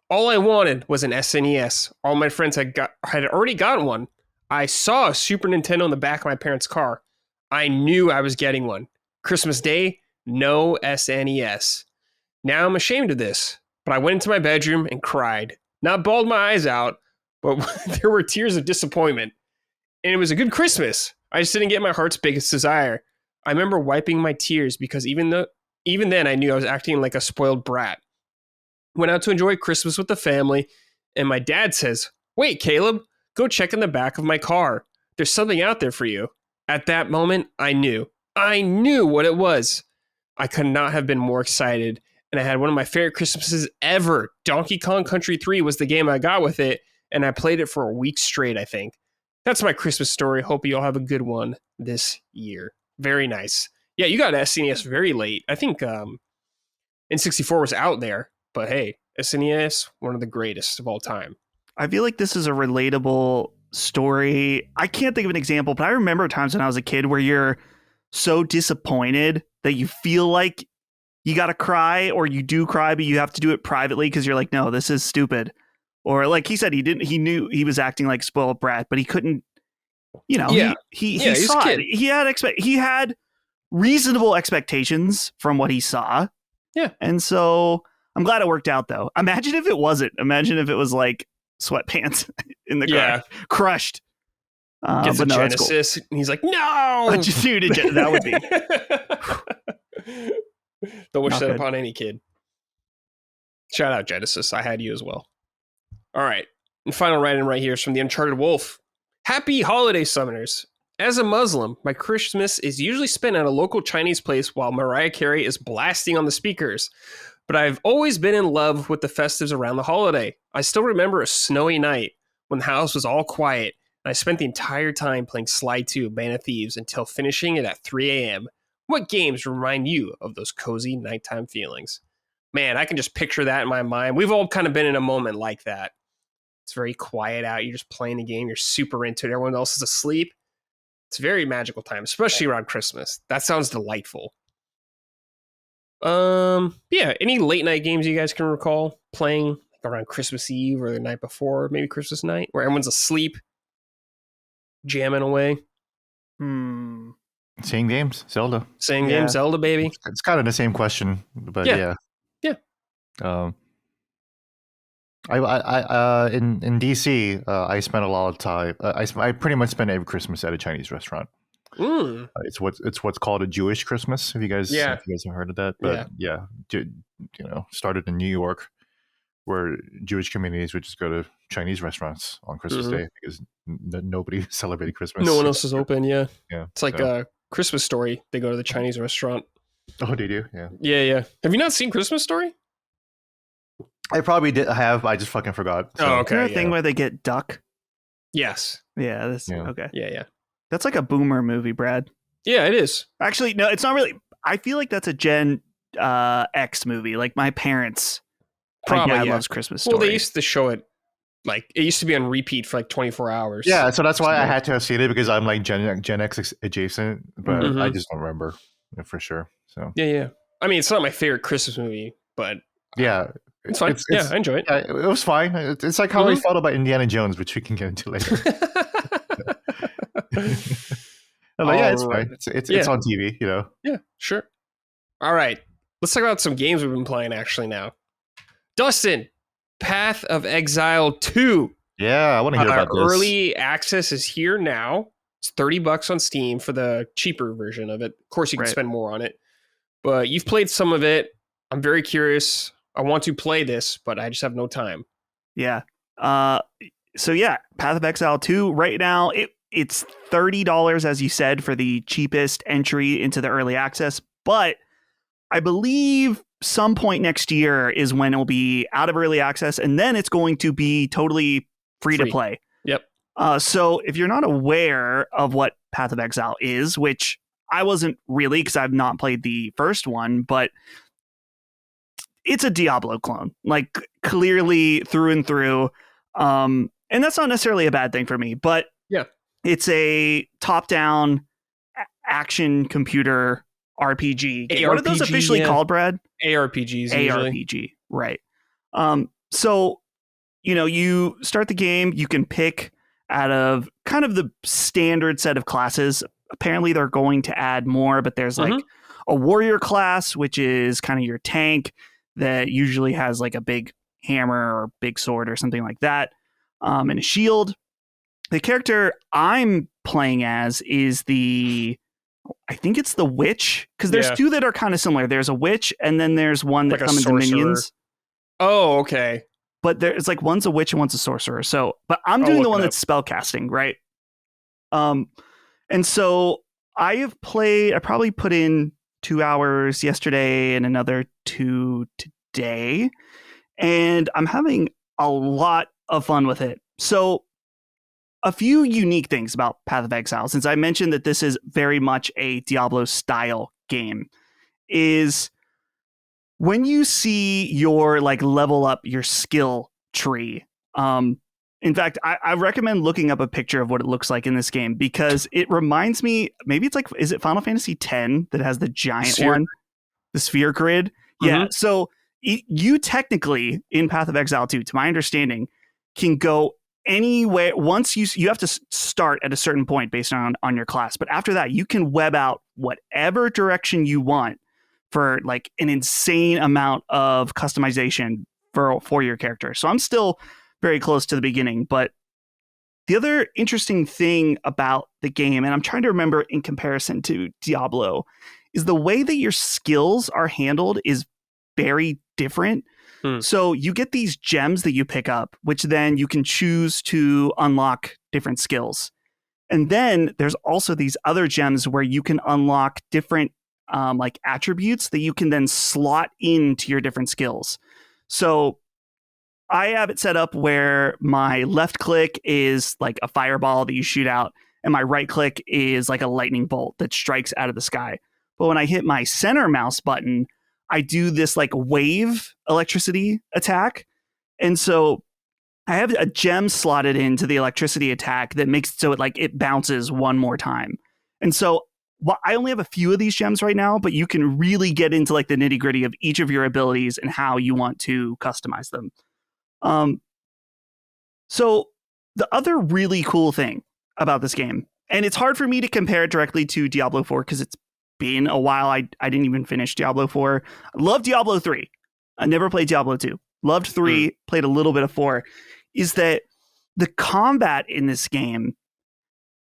All I wanted was an SNES. All my friends had already gotten one. I saw a Super Nintendo in the back of my parents' car. I knew I was getting one. Christmas Day, no SNES. Now I'm ashamed of this, but I went into my bedroom and cried. Not bawled my eyes out, but there were tears of disappointment. And it was a good Christmas. I just didn't get my heart's biggest desire. I remember wiping my tears because even then I knew I was acting like a spoiled brat. Went out to enjoy Christmas with the family, and my dad says, "Wait, Caleb, go check in the back of my car. There's something out there for you." At that moment, I knew what it was. I could not have been more excited, and I had one of my favorite Christmases ever. Donkey Kong Country 3 was the game I got with it, and I played it for a week straight, I think. That's my Christmas story. Hope you all have a good one this year. Very nice. Yeah, you got SNES very late. I think N64 was out there, but hey, SNES, one of the greatest of all time. I feel like this is a relatable story. I can't think of an example, but I remember times when I was a kid where you're so disappointed that you feel like you got to cry, or you do cry, but you have to do it privately because you're like, no, this is stupid. Or like he said, he knew he was acting like a spoiled brat, but he couldn't, he saw it. He had reasonable expectations from what he saw. Yeah. And so I'm glad it worked out though. Imagine if it wasn't. Imagine if it was like sweatpants in the car, crushed. Gets a Genesis, and he's like, "No, dude, that would be." Don't wish that upon any kid. Shout out Genesis. I had you as well. All right, and final write-in right here is from the Uncharted Wolf. Happy holiday, summoners. As a Muslim, my Christmas is usually spent at a local Chinese place while Mariah Carey is blasting on the speakers. But I've always been in love with the festives around the holiday. I still remember a snowy night when the house was all quiet, and I spent the entire time playing Sly 2 Band of Thieves until finishing it at 3 a.m. What games remind you of those cozy nighttime feelings? Man, I can just picture that in my mind. We've all kind of been in a moment like that. It's very quiet out. You're just playing the game. You're super into it. Everyone else is asleep. It's a very magical time, especially around Christmas. That sounds delightful. Yeah. Any late night games you guys can recall playing around Christmas Eve or the night before, maybe Christmas night, where everyone's asleep, jamming away? Same games, Zelda. Same game, Zelda, baby. It's kind of the same question, but Yeah. I in DC, I spent a lot of time. I pretty much spend every Christmas at a Chinese restaurant. It's what's called a Jewish Christmas. If you guys have heard of that, but started in New York, where Jewish communities would just go to Chinese restaurants on Christmas Day because nobody celebrated Christmas. No one else is open. Yeah. It's like so. a Christmas Story. They go to the Chinese restaurant. Oh, they do? Yeah. Yeah. Have you not seen Christmas Story? I probably did have. I just fucking forgot. So. Oh, okay. Is there a thing where they get duck? Yes. Yeah. Okay. Yeah. That's like a boomer movie, Brad. Yeah, it is. Actually, no, it's not really. I feel like that's a Gen X movie. Like my parents. Probably. My dad loves Christmas Story. Well, they used to show it. Like it used to be on repeat for like 24 hours. Yeah, so that's why I had to have seen it because I'm like Gen X adjacent, but I just don't remember for sure. So yeah. I mean, it's not my favorite Christmas movie, but yeah. It's fine. I enjoy it. It was fine. It's like how I felt about Indiana Jones, which we can get into later. It's fine. It's on TV, you know. Yeah, sure. All right. Let's talk about some games we've been playing actually now. Dustin, Path of Exile 2. Yeah, I want to hear about this. Early access is here now. It's $30 on Steam for the cheaper version of it. Of course, you can spend more on it. But you've played some of it. I'm very curious. I want to play this, but I just have no time. Yeah. So yeah, Path of Exile 2 right now, it's $30, as you said, for the cheapest entry into the early access. But I believe some point next year is when it'll be out of early access, and then it's going to be totally free to play. Yep. So if you're not aware of what Path of Exile is, which I wasn't really because I've not played the first one, but it's a Diablo clone, like clearly through and through. And that's not necessarily a bad thing for me, but it's a top-down action computer RPG. ARPG, what are those officially called, Brad? ARPGs. ARPG, right. So, you start the game, you can pick out of kind of the standard set of classes. Apparently they're going to add more, but there's like a warrior class, which is kind of your tank that usually has like a big hammer or big sword or something like that, and a shield. The character I'm playing as is I think it's the witch, because there's two that are kind of similar. There's a witch, and then there's one that comes in minions. Oh, okay. But it's like one's a witch and one's a sorcerer. So, but I'm doing the one that's spellcasting, right? And so I probably put in 2 hours yesterday and another 2 today, and I'm having a lot of fun with it. So a few unique things about Path of Exile, since I mentioned that this is very much a Diablo style game, is when you see your like level up your skill tree. In fact, I recommend looking up a picture of what it looks like in this game, because it reminds me, maybe it's like, is it Final Fantasy X that has the giant one? The sphere grid? Yeah. So you technically in Path of Exile 2, to my understanding, can go anywhere. Once you have to start at a certain point based on your class, but after that you can web out whatever direction you want for like an insane amount of customization for your character. So I'm still very close to the beginning, but the other interesting thing about the game, and I'm trying to remember in comparison to Diablo, is the way that your skills are handled is very different. So you get these gems that you pick up, which then you can choose to unlock different skills. And then there's also these other gems where you can unlock different like attributes that you can then slot into your different skills. So I have it set up where my left click is like a fireball that you shoot out, and my right click is like a lightning bolt that strikes out of the sky. But when I hit my center mouse button, I do this like wave electricity attack. And so I have a gem slotted into the electricity attack that makes it so it bounces one more time. And so I only have a few of these gems right now, but you can really get into like the nitty gritty of each of your abilities and how you want to customize them. So the other really cool thing about this game, and it's hard for me to compare it directly to Diablo 4 because it's been a while. I didn't even finish Diablo 4. I love Diablo 3. I never played Diablo 2. Loved 3, played a little bit of 4. Is that the combat in this game,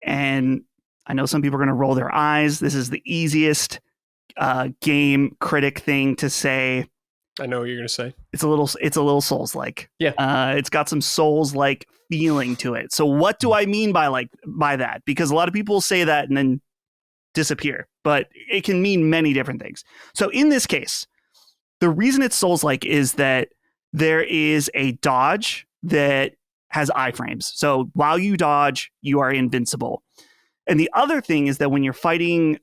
and I know some people are going to roll their eyes. This is the easiest game critic thing to say. I know what you're going to say. It's a little Souls-like. Yeah. It's got some Souls-like feeling to it. So what do I mean by that? Because a lot of people say that and then disappear, but it can mean many different things. So in this case, the reason it's Souls-like is that there is a dodge that has iframes. So while you dodge, you are invincible. And the other thing is that when you're fighting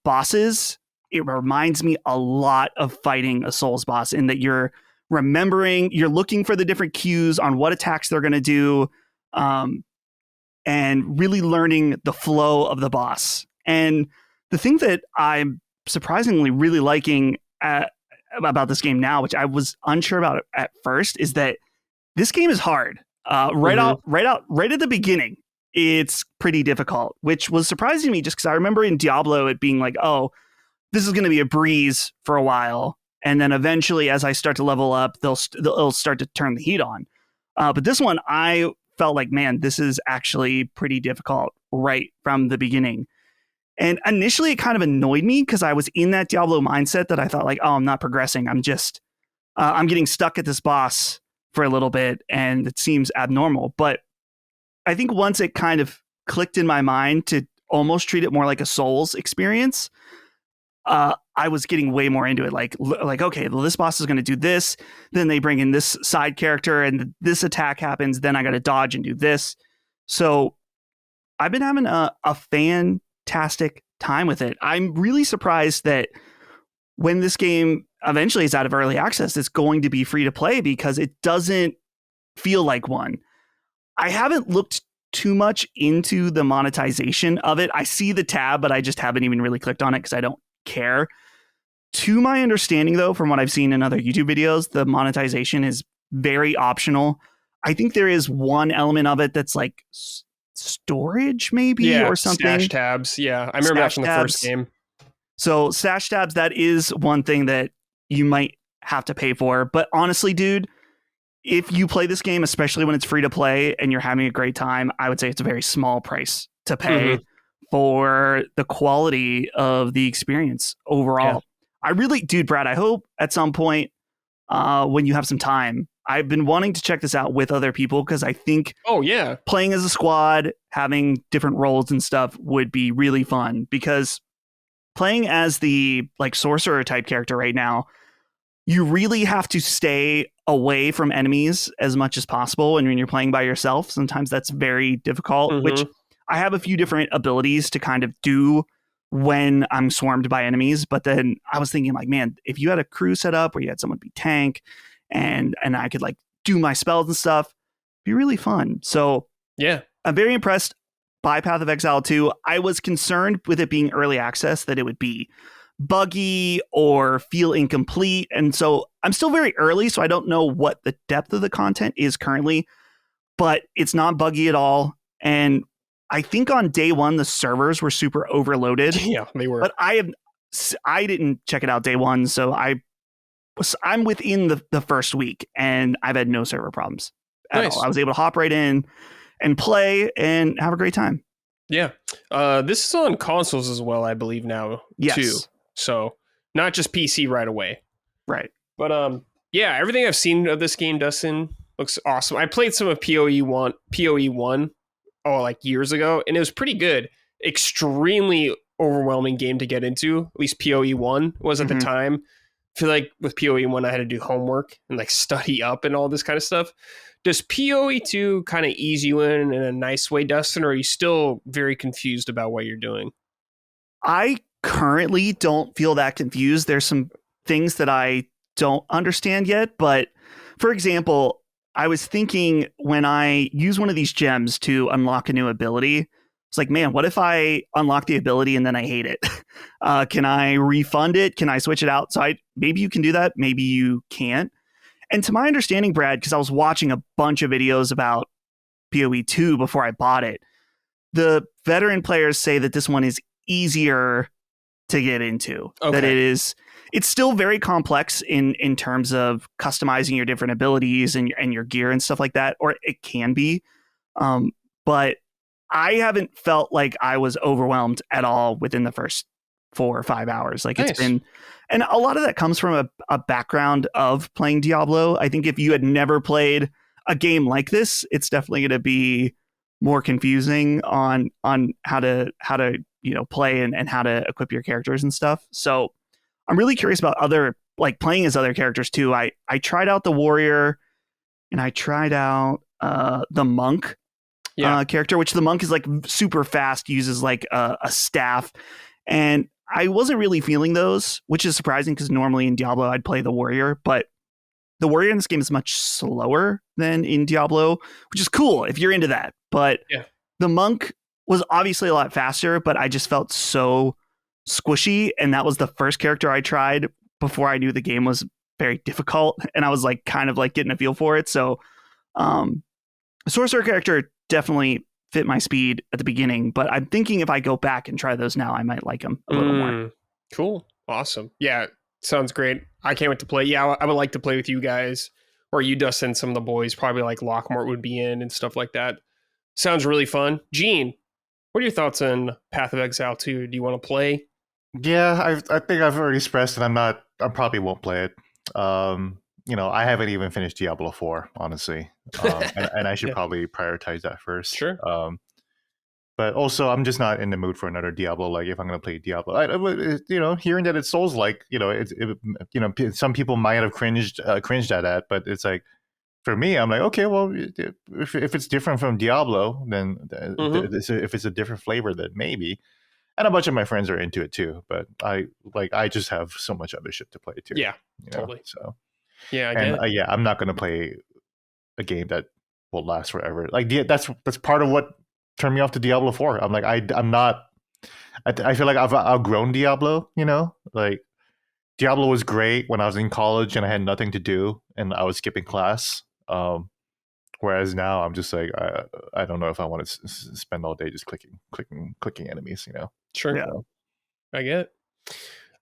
bosses, it reminds me a lot of fighting a Souls boss in that you're looking for the different cues on what attacks they're going to do, and really learning the flow of the boss. And the thing that I'm surprisingly really liking about this game now, which I was unsure about at first, is that this game is hard. Right at the beginning, it's pretty difficult, which was surprising to me just because I remember in Diablo it being like, oh, this is going to be a breeze for a while. And then eventually, as I start to level up, they'll start to turn the heat on. But this one, I felt like, man, this is actually pretty difficult right from the beginning. And initially, it kind of annoyed me because I was in that Diablo mindset that I thought like, oh, I'm not progressing. I'm getting stuck at this boss for a little bit, and it seems abnormal. But I think once it kind of clicked in my mind to almost treat it more like a Souls experience, I was getting way more into it. Like, okay, well, this boss is going to do this. Then they bring in this side character and this attack happens. Then I got to dodge and do this. So I've been having a fantastic time with it. I'm really surprised that when this game eventually is out of early access, it's going to be free to play because it doesn't feel like one. I haven't looked too much into the monetization of it. I see the tab, but I just haven't even really clicked on it because I don't care. To my understanding, though, from what I've seen in other YouTube videos, the monetization is very optional. I think there is one element of it that's like storage, maybe, or something. Stash tabs. Yeah, I remember that from the first game. So stash tabs, that is one thing that you might have to pay for. But honestly, dude, if you play this game, especially when it's free to play and you're having a great time, I would say it's a very small price to pay for the quality of the experience overall. Yeah. I really, dude, Brad, I hope at some point when you have some time, I've been wanting to check this out with other people because I think playing as a squad, having different roles and stuff would be really fun, because playing as the like sorcerer type character right now, you really have to stay away from enemies as much as possible. And when you're playing by yourself, sometimes that's very difficult, which I have a few different abilities to kind of do when I'm swarmed by enemies. But then I was thinking like, man, if you had a crew set up where you had someone be tank and I could like do my spells and stuff, it'd be really fun. So yeah, I'm very impressed by Path of Exile 2. I was concerned with it being early access that it would be buggy or feel incomplete. And so I'm still very early, so I don't know what the depth of the content is currently, but it's not buggy at all. And I think on day one, the servers were super overloaded. Yeah, they were. But I didn't check it out day one, so I'm within the first week, and I've had no server problems at all. I was able to hop right in and play and have a great time. Yeah. This is on consoles as well, I believe now, too. So not just PC right away. Right. But yeah, everything I've seen of this game, Dustin, looks awesome. I played some of PoE 1 like years ago, and it was pretty good. Extremely overwhelming game to get into. At least PoE 1 was at the time. I feel like with PoE 1 I had to do homework and like study up and all this kind of stuff. Does PoE 2 kind of ease you in a nice way, Dustin, or are you still very confused about what you're doing? I currently don't feel that confused. There's some things that I don't understand yet, but for example, I was thinking when I use one of these gems to unlock a new ability, it's like, man, what if I unlock the ability and then I hate it? Can I refund it? Can I switch it out? So maybe you can do that. Maybe you can't. And to my understanding, Brad, because I was watching a bunch of videos about PoE 2 before I bought it, the veteran players say that this one is easier to get into. Okay. That it's still very complex in terms of customizing your different abilities and your gear and stuff like that, or it can be. But I haven't felt like I was overwhelmed at all within the first 4 or 5 hours. Like, nice. It's been, and a lot of that comes from a background of playing Diablo. I think if you had never played a game like this, it's definitely going to be more confusing on how to play and how to equip your characters and stuff. So I'm really curious about playing as other characters too. I tried out the warrior and I tried out the monk character, which the monk is like super fast, uses like a staff, and I wasn't really feeling those, which is surprising because normally in Diablo I'd play the warrior, but the warrior in this game is much slower than in Diablo, which is cool if you're into that. But the monk was obviously a lot faster, but I just felt so squishy, and that was the first character I tried before I knew the game was very difficult, and I was like kind of like getting a feel for it. So sorcerer character definitely fit my speed at the beginning, but I'm thinking if I go back and try those now, I might like them a little more. Cool. Awesome. Yeah, sounds great. I can't wait to play. Yeah, I would like to play with you guys, or you, Dustin, some of the boys, probably like Lockmort would be in and stuff like that. Sounds really fun. Gene, what are your thoughts on Path of Exile 2? Do you want to play? Yeah, I think I've already expressed that I probably won't play it. I haven't even finished Diablo 4, honestly. And I should probably prioritize that first. Sure. But also, I'm just not in the mood for another Diablo. Like, if I'm going to play Diablo, hearing that it's Souls-like, some people might have cringed at that, but it's like, for me, I'm like, okay, well, if it's different from Diablo, then if it's a different flavor, then maybe. And a bunch of my friends are into it too, but I just have so much other shit to play too. Yeah, totally. So yeah, I get it. I'm not going to play a game that will last forever. Like, that's part of what turned me off to Diablo 4. I'm like, I'm not. I feel like I've outgrown Diablo. Like, Diablo was great when I was in college and I had nothing to do and I was skipping class. Whereas now I'm just like, I don't know if I want to spend all day just clicking enemies. Sure. Yeah. I get it.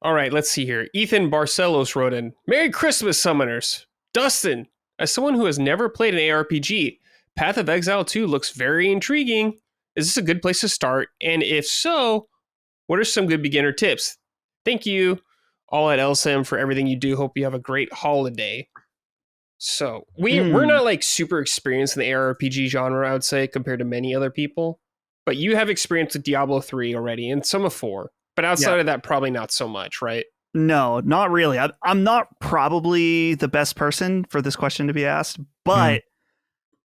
All right, let's see here. Ethan Barcelos wrote in, Merry Christmas, Summoners. Dustin, as someone who has never played an ARPG, Path of Exile 2 looks very intriguing. Is this a good place to start? And if so, what are some good beginner tips? Thank you all at LSM for everything you do. Hope you have a great holiday. So we're not like super experienced in the ARPG genre, I would say, compared to many other people. But you have experience with Diablo 3 already and some of 4. But outside of that, probably not so much, right? No, not really. I'm not probably the best person for this question to be asked. But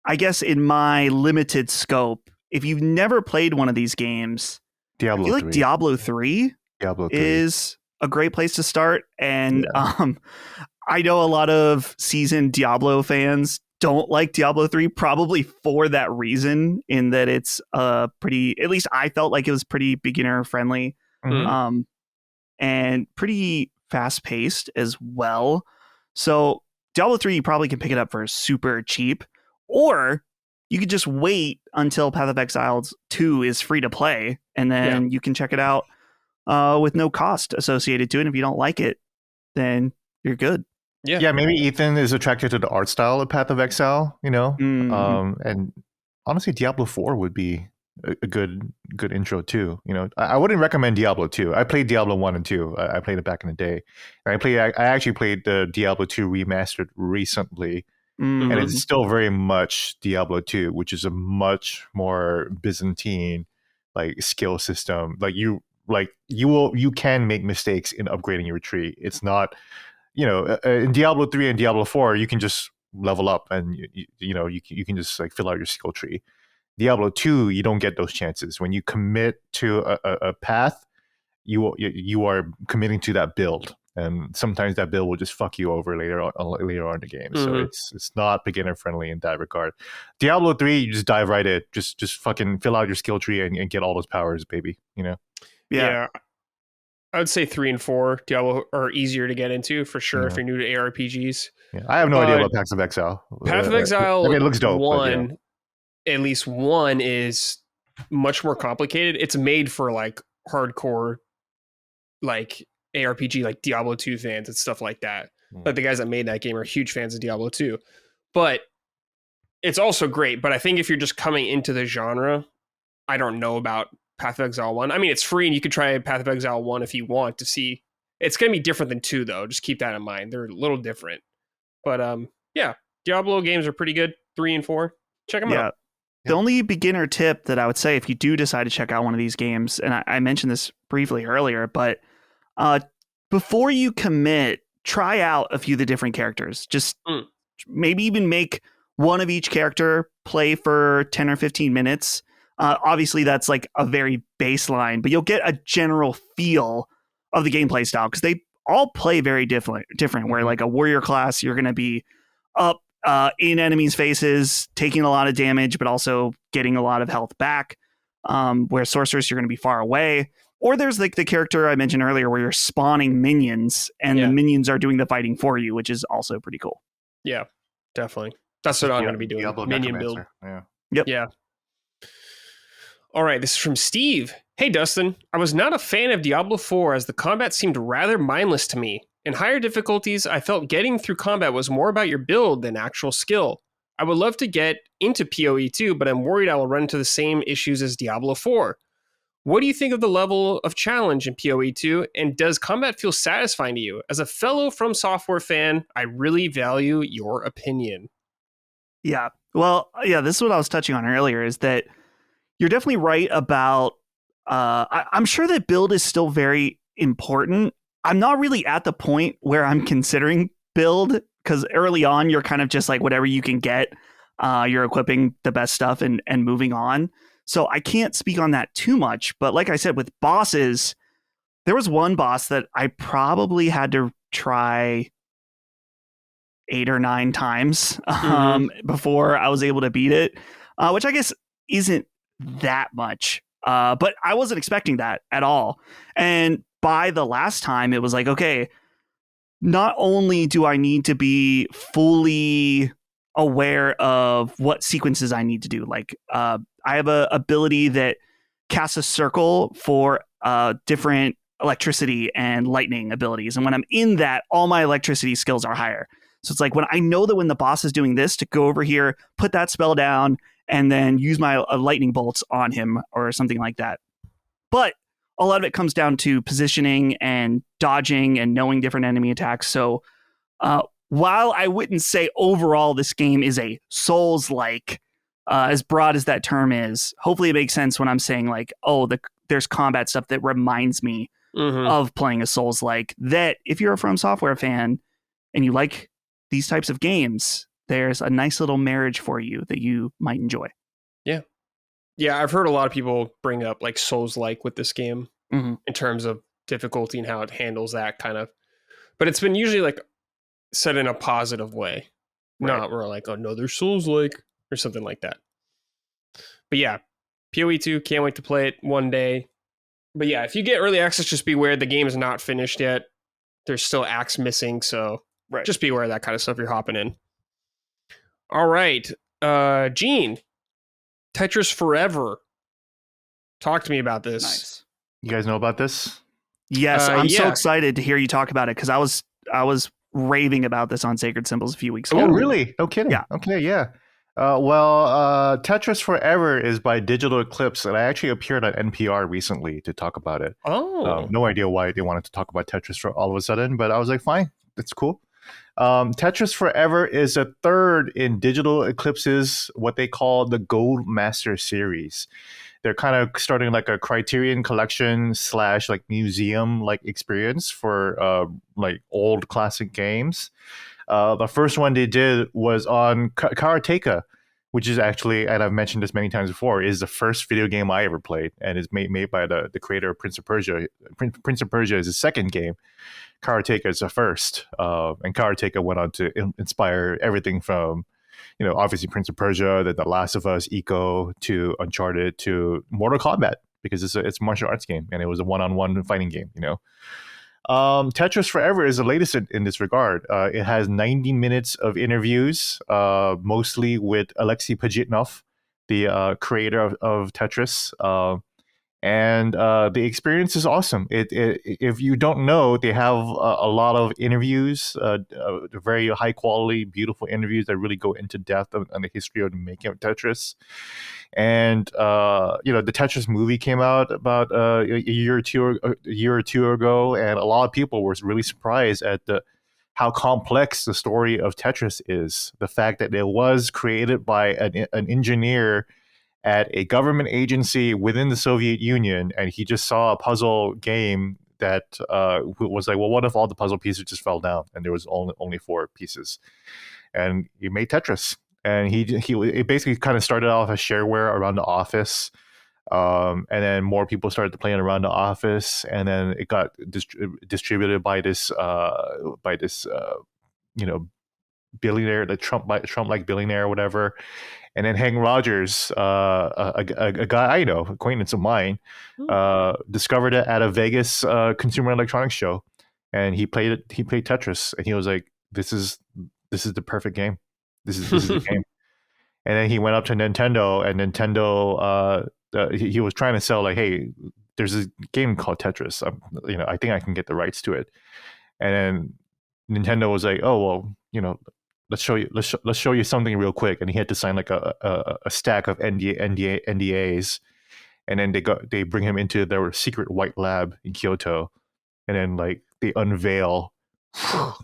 I guess in my limited scope, if you've never played one of these games, I feel like Diablo 3 is a great place to start. And I know a lot of seasoned Diablo fans don't like Diablo 3, probably for that reason, in that it's pretty, at least I felt like it was pretty beginner friendly, and pretty fast paced as well. So Diablo 3, you probably can pick it up for super cheap, or you could just wait until Path of Exile 2 is free to play, and then you can check it out with no cost associated to it. And if you don't like it, then you're good. Yeah, maybe Ethan is attracted to the art style of Path of Exile, and honestly, Diablo 4 would be a good intro too. I wouldn't recommend Diablo 2. I played Diablo 1 and 2. I played it back in the day. I actually played the Diablo 2 remastered recently, and it's still very much Diablo 2, which is a much more Byzantine like skill system. You can make mistakes in upgrading your tree. It's not, in Diablo 3 and Diablo 4, you can just level up and you can just like fill out your skill tree. Diablo 2, you don't get those chances. When you commit to a path, you are committing to that build, and sometimes that build will just fuck you over later on in the game. So it's not beginner friendly in that regard. Diablo 3, you just dive right in, just fucking fill out your skill tree and get all those powers, baby. Yeah. I would say 3 and 4 Diablo are easier to get into for sure if you're new to ARPGs. Yeah, I have no idea about Paths of Exile. Path of Exile, I mean, it looks dope. At least one is much more complicated. It's made for like hardcore, like ARPG, like Diablo 2 fans and stuff like that. Like the guys that made that game are huge fans of Diablo 2. But it's also great. But I think if you're just coming into the genre, I don't know about Path of Exile 1. I mean, it's free and you could try Path of Exile 1 if you want to see. It's going to be different than 2, though. Just keep that in mind. They're a little different. But yeah, Diablo games are pretty good. 3 and 4. Check them out. The only beginner tip that I would say if you do decide to check out one of these games, and I mentioned this briefly earlier, but before you commit, try out a few of the different characters. Just maybe even make one of each character play for 10 or 15 minutes. Obviously, that's like a very baseline, but you'll get a general feel of the gameplay style because they all play very different. Where like a warrior class, you're going to be up in enemies' faces, taking a lot of damage, but also getting a lot of health back. Where sorceress, you're going to be far away. Or there's like the character I mentioned earlier where you're spawning minions and the minions are doing the fighting for you, which is also pretty cool. Yeah, definitely. That's what I'm going to be doing. Diablo Minion build. Yeah. Yep. Yeah. All right, this is from Steve. Hey, Dustin. I was not a fan of Diablo 4 as the combat seemed rather mindless to me. In higher difficulties, I felt getting through combat was more about your build than actual skill. I would love to get into PoE 2, but I'm worried I will run into the same issues as Diablo 4. What do you think of the level of challenge in PoE 2, and does combat feel satisfying to you? As a fellow From Software fan, I really value your opinion. Yeah. Well, yeah, this is what I was touching on earlier, is that you're definitely right about, I'm sure that build is still very important. I'm not really at the point where I'm considering build, because early on, you're kind of just like whatever you can get. You're equipping the best stuff and moving on. So I can't speak on that too much. But like I said, with bosses, there was one boss that I probably had to try 8 or 9 times before I was able to beat it, which I guess isn't that much. But I wasn't expecting that at all. And by the last time, it was like, okay, not only do I need to be fully aware of what sequences I need to do, like I have a ability that casts a circle for different electricity and lightning abilities. And when I'm in that, all my electricity skills are higher. So it's like when I know that when the boss is doing this, to go over here, put that spell down, and then use my lightning bolts on him or something like that. But a lot of it comes down to positioning and dodging and knowing different enemy attacks. So while I wouldn't say overall this game is a Souls-like, as broad as that term is, hopefully it makes sense when I'm saying like, oh, there's combat stuff that reminds me of playing a Souls-like, that if you're a From Software fan and you like these types of games, there's a nice little marriage for you that you might enjoy. Yeah, I've heard a lot of people bring up like Souls-like with this game in terms of difficulty and how it handles that kind of. But it's been usually like said in a positive way, not where like, oh no, they're Souls-like or something like that. But yeah, PoE 2, can't wait to play it one day. But yeah, if you get early access, just beware the game is not finished yet. There's still acts missing, so just be aware of that kind of stuff you're hopping in. All right, Gene. Tetris Forever. Talk to me about this. Nice. You guys know about this? Yes, I'm so excited to hear you talk about it because I was raving about this on Sacred Symbols a few weeks ago. Oh, really? No kidding. Yeah. Okay, yeah. Tetris Forever is by Digital Eclipse, and I actually appeared on NPR recently to talk about it. Oh. No idea why they wanted to talk about Tetris for all of a sudden, but I was like, fine, that's cool. Tetris Forever is a third in Digital Eclipse's what they call the Gold Master series. They're kind of starting like a Criterion collection / like museum like experience for like old classic games. The first one they did was on Karateka, which is actually, and I've mentioned this many times before, is the first video game I ever played, and is made by the creator of Prince of Persia. Prince of Persia is his second game. Karateka is the first, and Karateka went on to inspire everything from, obviously Prince of Persia, The Last of Us, Eco, to Uncharted, to Mortal Kombat, because it's a martial arts game, and it was a one-on-one fighting game. Tetris Forever is the latest in this regard. It has 90 minutes of interviews, mostly with Alexei Pajitnov, the creator of Tetris. And the experience is awesome. If you don't know, they have a lot of interviews, very high quality, beautiful interviews that really go into depth on the history of the making of Tetris. And the Tetris movie came out about a year or two ago, and a lot of people were really surprised at how complex the story of Tetris is. The fact that it was created by an engineer at a government agency within the Soviet Union, and he just saw a puzzle game that was like, well, what if all the puzzle pieces just fell down and there was only 4 pieces? And he made Tetris, and it basically kind of started off as shareware around the office, and then more people started to play it around the office, and then it got distributed by this billionaire, the Trump-like billionaire or whatever. And then Hank Rogers, a guy I know, acquaintance of mine, discovered it at a Vegas consumer electronics show, and he played Tetris, and he was like, "This is the perfect game. This is the game." And then he went up to Nintendo, and Nintendo, he was trying to sell like, "Hey, there's a game called Tetris. I think I can get the rights to it." And then Nintendo was like, "Oh well, let's show you something real quick," and he had to sign like a stack of NDAs, and then they bring him into their secret white lab in Kyoto, and then like they unveil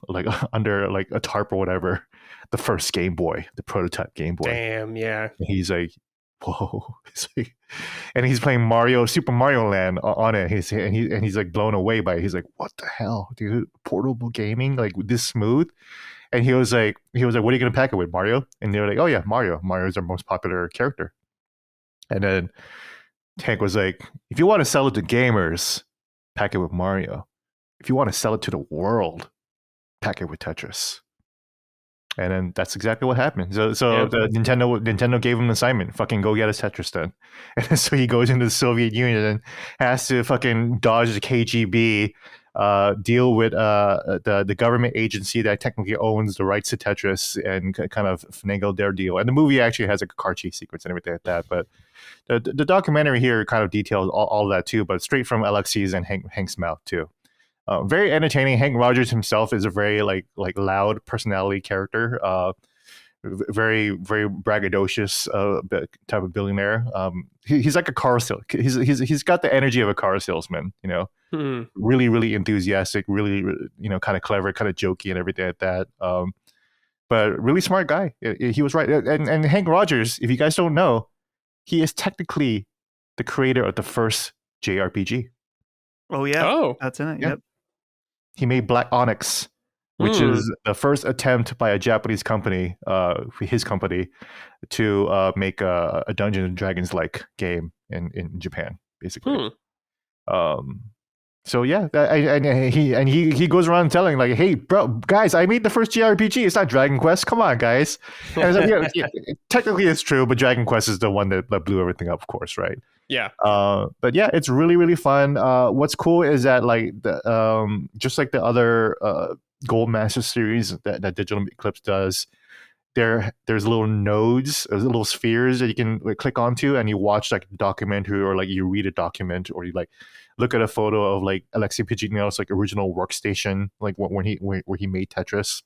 like under like a tarp or whatever the first Game Boy, the prototype Game Boy. Damn, yeah. And he's like, whoa. And he's playing Super Mario Land on it. He's like blown away by it. He's like, what the hell, dude? Portable gaming like this smooth? And he was like, what are you gonna pack it with, Mario? And they were like, oh yeah, Mario. Mario's our most popular character. And then Hank was like, if you want to sell it to gamers, pack it with Mario. If you want to sell it to the world, pack it with Tetris. And then that's exactly what happened. So the Nintendo gave him an assignment: fucking go get his Tetris then. And so he goes into the Soviet Union and has to fucking dodge the KGB, deal with the government agency that technically owns the rights to Tetris, and kind of finagle their deal. And the movie actually has like a car chase sequence and everything like that. But the documentary here kind of details all that too, but straight from Alexei's and Hank's mouth too. Very entertaining. Hank Rogers himself is a very like loud personality character. Very very braggadocious type of billionaire. He's like a car salesman. He's got the energy of a car salesman. Really really enthusiastic. Really kind of clever, kind of jokey, and everything like that. But really smart guy. He was right. And Hank Rogers, if you guys don't know, he is technically the creator of the first JRPG. Oh yeah. Oh, that's in it. Yeah. Yep. He made Black Onyx, which is the first attempt by a Japanese company, his company, to make a Dungeons and Dragons like game in Japan, basically. So yeah, and he goes around telling like, "Hey, bro, guys, I made the first JRPG. It's not Dragon Quest. Come on, guys." And it's like, yeah, technically it's true, but Dragon Quest is the one that blew everything up, of course, right? Yeah. But yeah, it's really really fun. What's cool is that like just like the other Gold Master series that Digital Eclipse does, there's little nodes, there's little spheres that you can like, click onto, and you watch like a documentary, or like you read a document, or you like look at a photo of like Alexei Pajitnov's like original workstation, like where he made Tetris.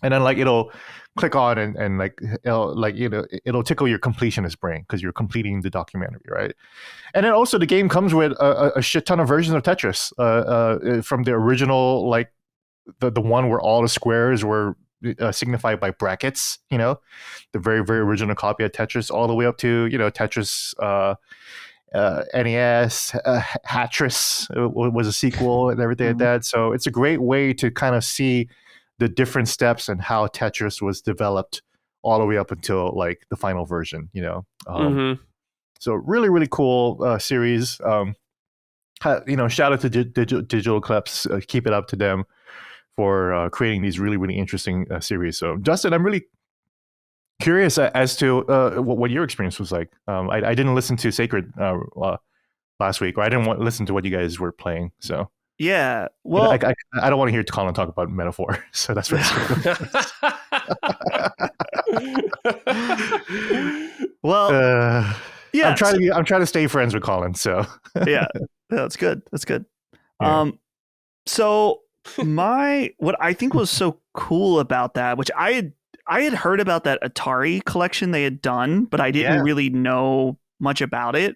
And then like it'll click on and like it'll tickle your completionist brain because you're completing the documentary, right? And then also the game comes with a shit ton of versions of Tetris, from the original, like the one where all the squares were signified by brackets, the very very original copy of Tetris, all the way up to Tetris NES, Hatris was a sequel, and everything like that. So it's a great way to kind of see the different steps and how Tetris was developed all the way up until like the final version. Mm-hmm. So really, really cool series. Shout out to Digital Kleps. Keep it up to them for creating these really, really interesting series. So, Dustin, I'm really curious as to what your experience was like. I didn't listen to Sacred last week, or I didn't listen to what you guys were playing. So, Yeah. Well, I don't want to hear Colin talk about Metaphor. So that's what well, yeah. I'm trying to stay friends with Colin. So yeah, that's good. That's good. Yeah. So what I think was so cool about that, which I had heard about that Atari collection they had done, but I didn't really know much about it.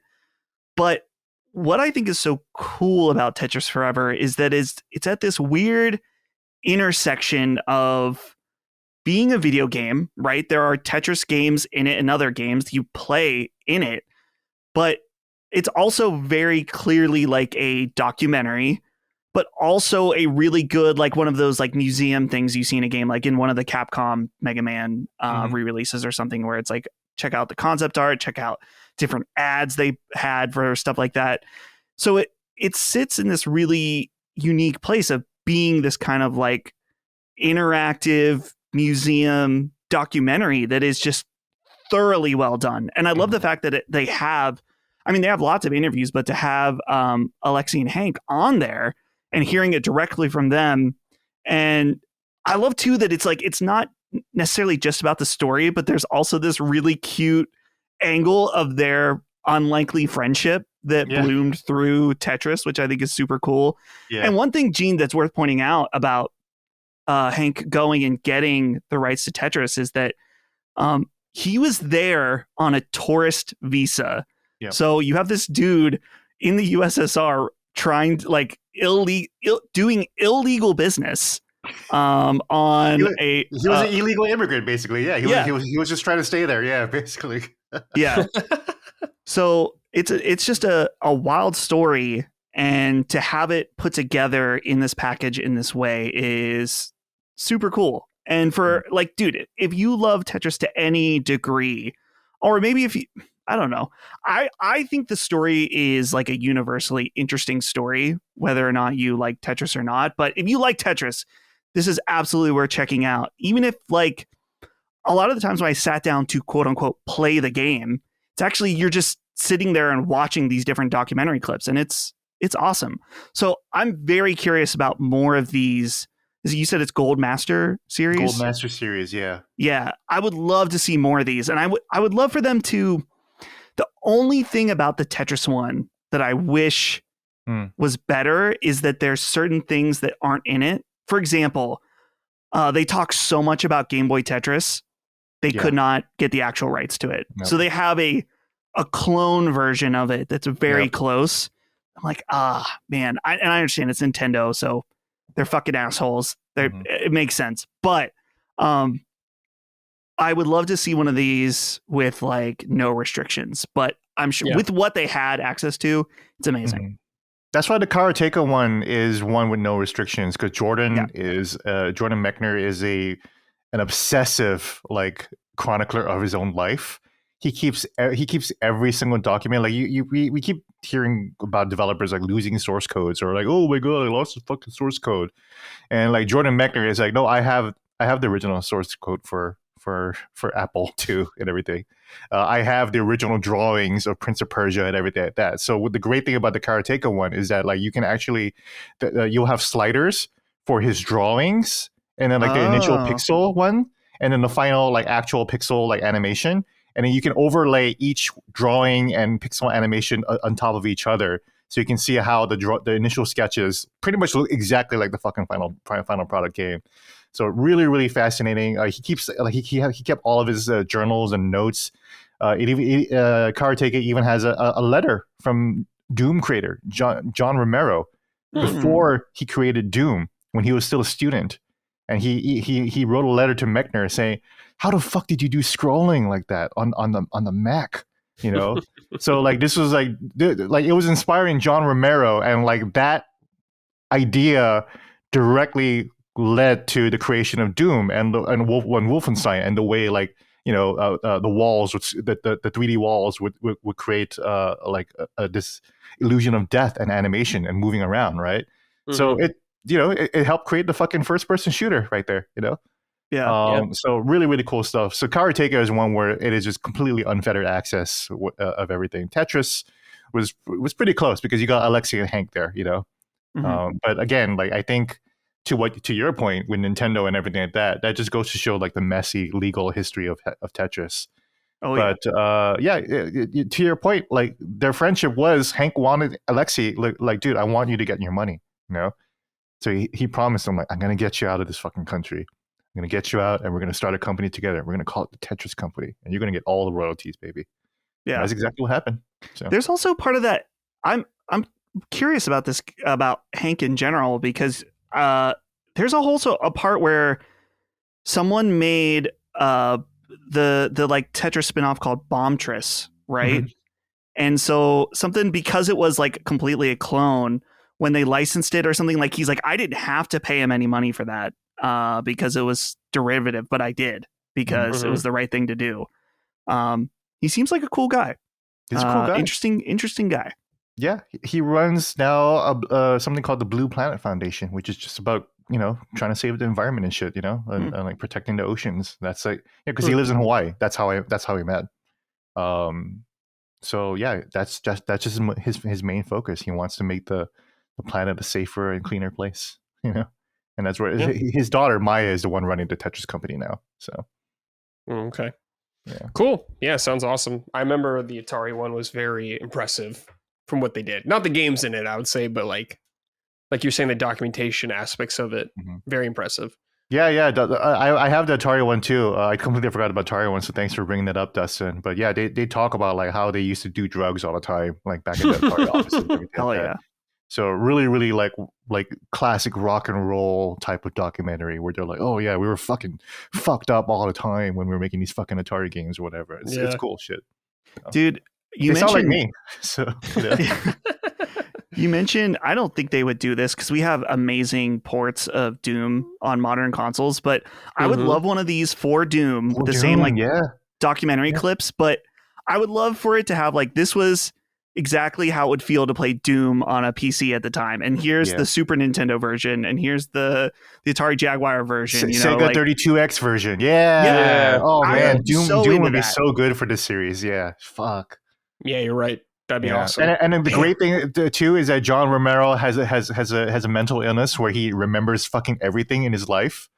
But what I think is so cool about Tetris Forever is that it's at this weird intersection of being a video game, right? There are Tetris games in it and other games you play in it, but it's also very clearly like a documentary, but also a really good, like one of those like museum things you see in a game, like in one of the Capcom Mega Man re-releases or something, where it's like, check out the concept art, check out different ads they had for stuff like that. So it sits in this really unique place of being this kind of like interactive museum documentary that is just thoroughly well done. And I love the fact that they have lots of interviews, but to have Alexi and Hank on there and hearing it directly from them. And I love too that it's not necessarily just about the story, but there's also this really cute angle of their unlikely friendship that bloomed through Tetris, which I think is super cool. Yeah. And one thing, Gene, that's worth pointing out about Hank going and getting the rights to Tetris is that he was there on a tourist visa. Yep. So you have this dude in the USSR trying to like doing illegal business he was an illegal immigrant, basically. He was just trying to stay there. Yeah, basically. Yeah. So it's just a wild story, and to have it put together in this package in this way is super cool. And for like, dude, if you love Tetris to any degree, or maybe if you, I don't know, I think the story is like a universally interesting story, whether or not you like Tetris or not. But if you like Tetris, this is absolutely worth checking out. Even if like a lot of the times when I sat down to quote unquote play the game, it's actually you're just sitting there and watching these different documentary clips, and it's awesome. So I'm very curious about more of these. You said it's Gold Master series? Gold Master series, yeah. Yeah, I would love to see more of these. And I would love for them to... The only thing about the Tetris one that I wish was better is that there's certain things that aren't in it. For example, they talk so much about Game Boy Tetris, they could not get the actual rights to it. Nope. So they have a clone version of it that's very close. I'm like, man. I understand it's Nintendo, so... They're fucking assholes. It makes sense. But I would love to see one of these with like no restrictions. But I'm sure with what they had access to, it's amazing. Mm-hmm. That's why the Karateka one is one with no restrictions, because Jordan Mechner is an obsessive like chronicler of his own life. He keeps every single document. Like we keep hearing about developers like losing source codes, or like, oh my god, I lost the fucking source code. And like Jordan Mechner is like, no, I have the original source code for Apple too and everything. I have the original drawings of Prince of Persia and everything like that. So the great thing about the Karateka one is that like you can actually you'll have sliders for his drawings, and then like the initial pixel one, and then the final like actual pixel like animation. And then you can overlay each drawing and pixel animation on top of each other, so you can see how the initial sketches pretty much look exactly like the fucking final product game. So really, really fascinating. He kept all of his journals and notes. Karateka even has a letter from Doom creator John Romero before he created Doom, when he was still a student, and he wrote a letter to Mechner saying, how the fuck did you do scrolling like that on the Mac? You know, so like this was like it was inspiring John Romero, and like that idea directly led to the creation of Doom and Wolfenstein, and the way like the walls, the 3D walls would create this illusion of death and animation and moving around, right? So it helped create the fucking first person shooter right there, Yeah. So really, really cool stuff. So Karateka is one where it is just completely unfettered access of everything. Tetris was pretty close because you got Alexei and Hank there, But again, like I think to your point with Nintendo and everything like that just goes to show like the messy legal history of Tetris. Oh, but to your point, like their friendship was Hank wanted Alexei like dude, I want you to get your money, So he promised him like, I'm gonna get you out of this fucking country. I'm going to get you out and we're going to start a company together. We're going to call it the Tetris Company and you're going to get all the royalties, baby. Yeah. And that's exactly what happened. So. There's also part of that. I'm curious about this, about Hank in general, because there's also a part where someone made the like Tetris spinoff called Bombtris, right? And so something, because it was like completely a clone, when they licensed it or something, like he's like, I didn't have to pay him any money for that. Because it was derivative, but I did because it was the right thing to do. He seems like a cool guy. He's a cool guy. Interesting guy. Yeah, he runs now something called the Blue Planet Foundation, which is just about trying to save the environment and shit, and like protecting the oceans. That's like because he lives in Hawaii. That's how we met. So yeah, that's just his main focus. He wants to make the planet a safer and cleaner place. And that's where his daughter Maya is the one running the Tetris company now. So, okay, yeah, cool. Yeah, sounds awesome. I remember the Atari one was very impressive from what they did. Not the games in it, I would say, but like you're saying, the documentation aspects of it, very impressive. Yeah. I have the Atari one too. I completely forgot about Atari one, so thanks for bringing that up, Dustin. But yeah, they talk about like how they used to do drugs all the time, like back in the Atari office. And everything Hell like yeah. That. So really, really like classic rock and roll type of documentary where they're like, oh yeah, we were fucking fucked up all the time when we were making these fucking Atari games or whatever. It's cool shit. Dude, you sound like mentioned me. So you mentioned, I don't think they would do this because we have amazing ports of Doom on modern consoles, but I would love one of these for Doom with the same like documentary clips, but I would love for it to have like, this was exactly how it would feel to play Doom on a PC at the time. And here's the Super Nintendo version, and here's the Atari Jaguar version. Sega like, 32X version. Yeah. Oh man, Doom would be so good for this series. Yeah. Fuck. Yeah, you're right. That'd be awesome. And then the great thing too is that John Romero has a mental illness where he remembers fucking everything in his life.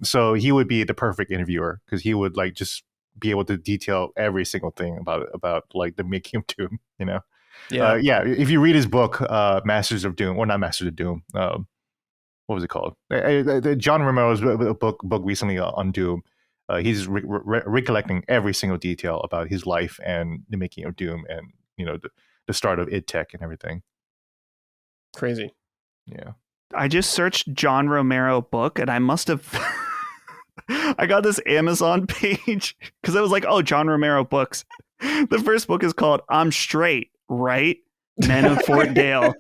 So he would be the perfect interviewer because he would like just be able to detail every single thing about like the making of Doom, if you read his book, Masters of Doom, or not Masters of Doom, what was it called? John Romero's book recently on Doom. He's recollecting every single detail about his life and the making of Doom, and the start of id Tech and everything. Crazy. Yeah. I just searched John Romero book, and I must have. I got this Amazon page because I was like, oh, John Romero books. The first book is called I'm Straight, Right? Men of Fort Dale.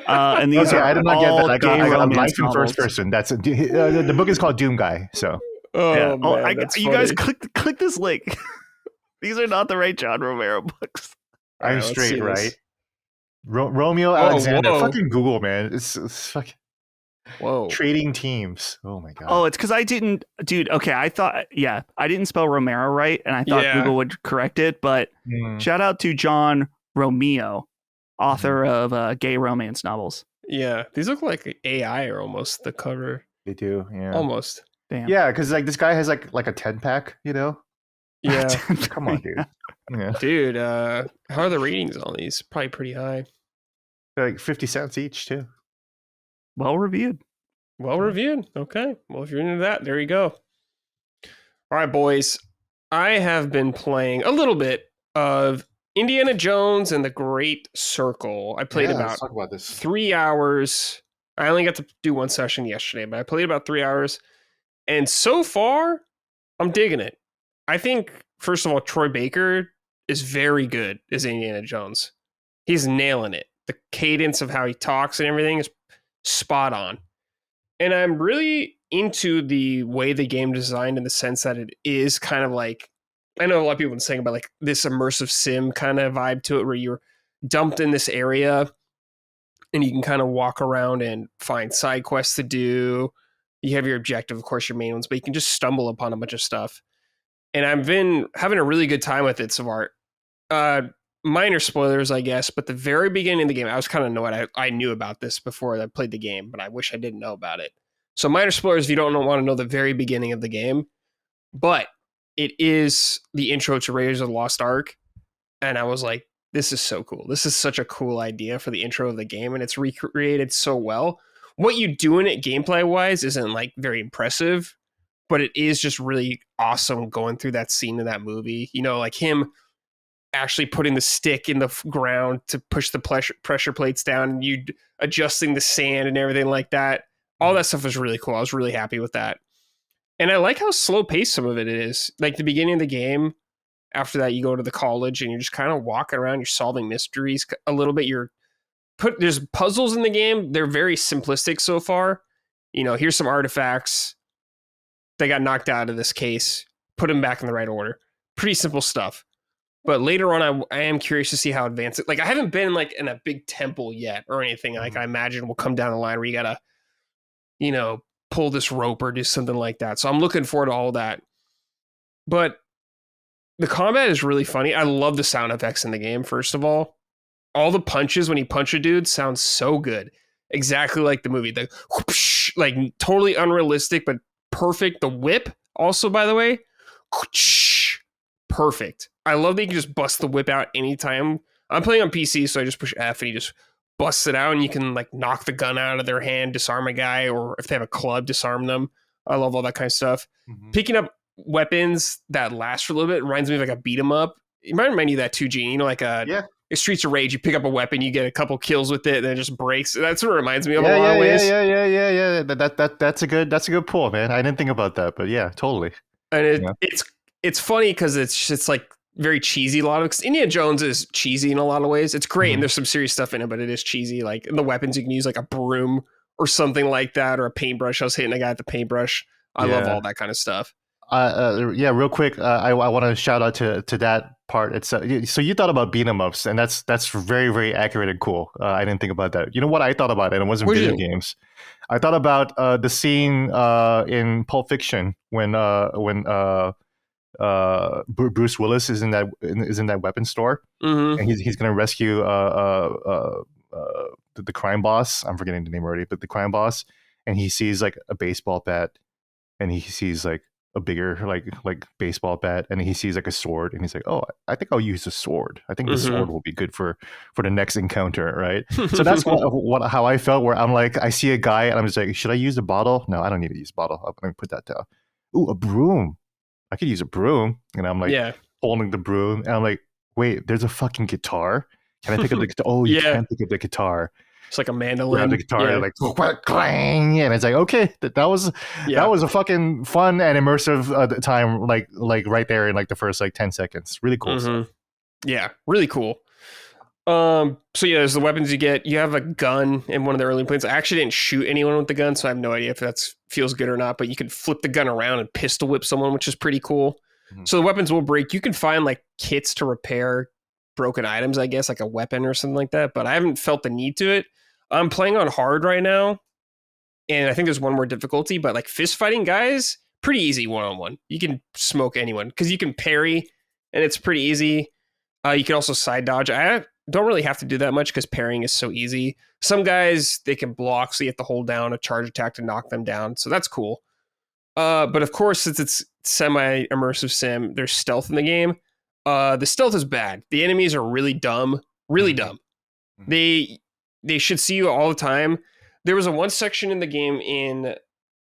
And these are I did not all get that. I got life in novels. first person. That's the book is called Doom Guy. So you guys click this link. These are not the right John Romero books. I'm Straight, Right? Romeo Alexander. Fucking Google, man. It's fucking. Whoa. Trading teams. Oh my god. Oh, it's because I didn't, dude. Okay, I thought, I didn't spell Romero right, and I thought Google would correct it. But shout out to John Romeo, author of gay romance novels. Yeah, these look like AI or almost the cover. They do, yeah. Almost. Damn. Yeah, because like this guy has like a 10-pack, Yeah. Come on, dude. Yeah. Dude, how are the ratings on these? Probably pretty high. They're like 50 cents each too. Well reviewed. Okay. Well, if you're into that, there you go. All right, boys. I have been playing a little bit of Indiana Jones and the Great Circle. I played about 3 hours. I only got to do one session yesterday, but I played about 3 hours. And so far, I'm digging it. I think, first of all, Troy Baker is very good as Indiana Jones. He's nailing it. The cadence of how he talks and everything is spot on. And I'm really into the way the game designed in the sense that it is kind of like, I know a lot of people have been saying about like this immersive sim kind of vibe to it where you're dumped in this area and you can kind of walk around and find side quests to do. You have your objective, of course, your main ones, but you can just stumble upon a bunch of stuff. And I've been having a really good time with it so far. Minor spoilers, I guess, but the very beginning of the game, I was kind of annoyed. I knew about this before I played the game, but I wish I didn't know about it. So minor spoilers if you don't want to know the very beginning of the game, but it is the intro to Raiders of the Lost Ark. And I was like, this is so cool. This is such a cool idea for the intro of the game, and it's recreated so well. What you do in it gameplay-wise isn't like very impressive, but it is just really awesome going through that scene in that movie. You know, like him actually putting the stick in the ground to push the pressure plates down and you adjusting the sand and everything like that. All that stuff was really cool. I was really happy with that. And I like how slow paced some of it is. Like the beginning of the game, after that you go to the college and you're just kind of walking around, you're solving mysteries a little bit. There's puzzles in the game. They're very simplistic so far. You know, here's some artifacts. They got knocked out of this case. Put them back in the right order. Pretty simple stuff. But later on, I am curious to see how advanced it. Like I haven't been like in a big temple yet or anything. Like I imagine will come down the line where you gotta, you know, pull this rope or do something like that. So I'm looking forward to all that. But the combat is really funny. I love the sound effects in the game. First of all the punches when you punch a dude sounds so good, exactly like the movie. The whoosh, like totally unrealistic but perfect. The whip also, by the way, whoosh, perfect. I love that you can just bust the whip out anytime. I'm playing on PC, so I just push F and you just bust it out and you can like knock the gun out of their hand, disarm a guy, or if they have a club, disarm them. I love all that kind of stuff. Picking up weapons that last for a little bit reminds me of like a beat 'em up. It might remind you of that too, Gene. You know, like a Streets of Rage, you pick up a weapon, you get a couple kills with it, and it just breaks. That's what it reminds me of a lot of ways. Yeah. That's a good pull, man. I didn't think about that, but yeah, totally. And it's funny because it's like very cheesy. A lot of because Indiana Jones is cheesy in a lot of ways. It's great, and there's some serious stuff in it, but it is cheesy. Like the weapons you can use, like a broom or something like that, or a paintbrush. I was hitting a guy with the paintbrush. I love all that kind of stuff. Real quick, I want to shout out to that part. It's so you thought about beat 'em ups, and that's very, very accurate and cool. I didn't think about that. You know what I thought about it? It wasn't video games. I thought about the scene in Pulp Fiction when Bruce Willis is in that weapon store, and he's gonna rescue the crime boss. I'm forgetting the name already, but the crime boss, and he sees like a baseball bat, and he sees like a bigger like baseball bat, and he sees like a sword, and he's like, oh, I think I'll use a sword. I think the sword will be good for the next encounter, right? So that's how I felt, where I'm like, I see a guy and I'm just like, should I use a bottle? No, I don't need to use a bottle. I'm gonna put that down. Ooh, a broom. I could use a broom. And I'm like holding the broom, and I'm like, wait, there's a fucking guitar. Can I pick up the guitar? Oh, you can't pick up the guitar. It's like a mandolin. Grab the guitar, like clang, and it's like, okay, that was a fucking fun and immersive time, like right there in like the first like 10 seconds. Really cool stuff. Yeah, really cool. So yeah, there's the weapons you get. You have a gun in one of the early points. I actually didn't shoot anyone with the gun, so I have no idea if that feels good or not. But you can flip the gun around and pistol whip someone, which is pretty cool. So the weapons will break. You can find like kits to repair broken items, I guess, like a weapon or something like that. But I haven't felt the need to it. I'm playing on hard right now, and I think there's one more difficulty. But like fist fighting guys, pretty easy one-on-one. You can smoke anyone because you can parry, and it's pretty easy. You can also side dodge. I don't really have to do that much because parrying is so easy. Some guys, they can block, so you have to hold down a charge attack to knock them down. So that's cool. But of course, since it's semi-immersive sim, there's stealth in the game. The stealth is bad. The enemies are really dumb. Really dumb. They should see you all the time. There was one section in the game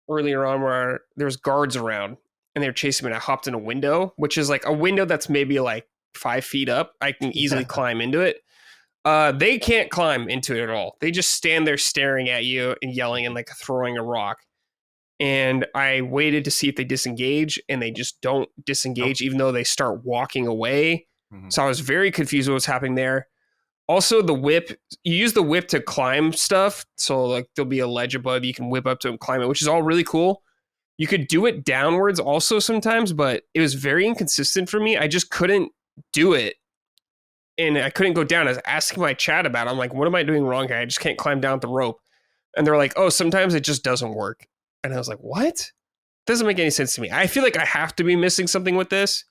earlier on where there was guards around, and they were chasing me, and I hopped in a window, which is like a window that's maybe like 5 feet up. I can easily climb into it. They can't climb into it at all. They just stand there staring at you and yelling and like throwing a rock. And I waited to see if they disengage, and they just don't disengage, even though they start walking away. So I was very confused with what's happening there. Also, the whip, you use the whip to climb stuff. So like there'll be a ledge above, you can whip up to and climb it, which is all really cool. You could do it downwards also sometimes, but it was very inconsistent for me. I just couldn't do it. And I couldn't go down. I was asking my chat about it. I'm like, what am I doing wrong here? I just can't climb down the rope. And they're like, oh, sometimes it just doesn't work. And I was like, what? Doesn't make any sense to me. I feel like I have to be missing something with this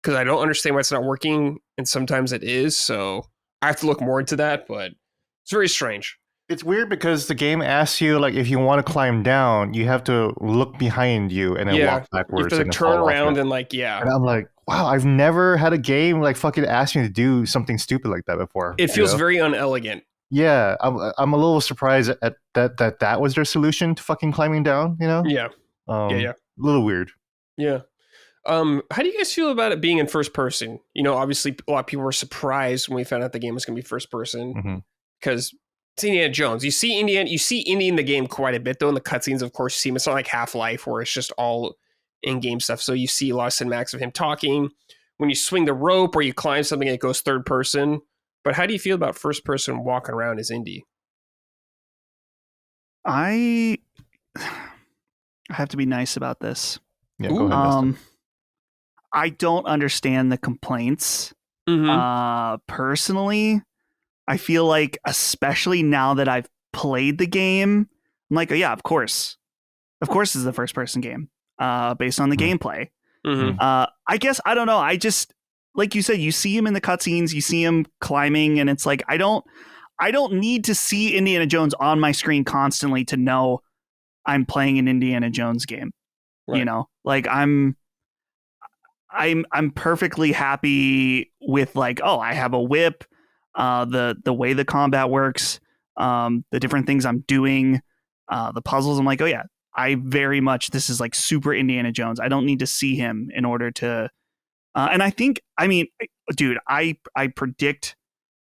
because I don't understand why it's not working. And sometimes it is. So I have to look more into that, but it's very strange. It's weird because the game asks you, like, if you want to climb down, you have to look behind you and then walk backwards. You have to and turn fall around off and like, yeah. And I'm like, wow, I've never had a game like fucking ask me to do something stupid like that before. It feels very unelegant. Yeah, I'm a little surprised at that was their solution to fucking climbing down, you know? Yeah. A little weird. Yeah. How do you guys feel about it being in first person? You know, obviously a lot of people were surprised when we found out the game was going to be first person because it's Indiana Jones. You see Indy in the game quite a bit, though. In the cutscenes, of course, you see him. It's not like Half-Life where it's just all in-game stuff. So you see a lot of cinematics of him talking. When you swing the rope or you climb something, it goes third person. But how do you feel about first person walking around as Indy? I have to be nice about this. Yeah, go ahead, Dustin. I don't understand the complaints. Personally, I feel like, especially now that I've played the game, I'm like, oh yeah, of course this is a first person game, based on the gameplay. I guess, I don't know. I just, like you said, you see him in the cutscenes, you see him climbing, and it's like, I don't need to see Indiana Jones on my screen constantly to know I'm playing an Indiana Jones game. Right. You know, like I'm perfectly happy with, like, oh, I have a whip. The way the combat works, the different things I'm doing, the puzzles. I'm like, oh yeah, I very much, this is like super Indiana Jones. I don't need to see him in order to, and I mean, dude, I predict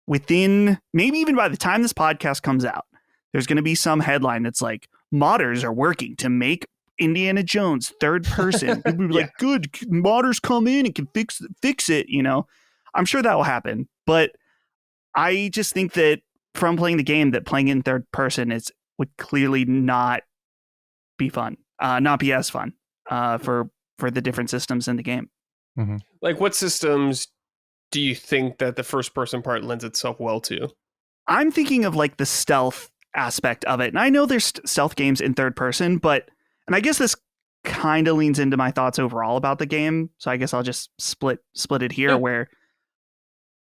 within, maybe even by the time this podcast comes out, there's going to be some headline that's like, modders are working to make Indiana Jones third person. People will be like, good, modders come in and can fix it, you know. I'm sure that will happen, but I just think that from playing the game, that playing in third person would clearly not be fun, not be as fun for the different systems in the game. Like, what systems do you think that the first person part lends itself well to? I'm thinking of like the stealth aspect of it, and I know there's stealth games in third person, and I guess this kind of leans into my thoughts overall about the game. So I guess I'll just split it here, where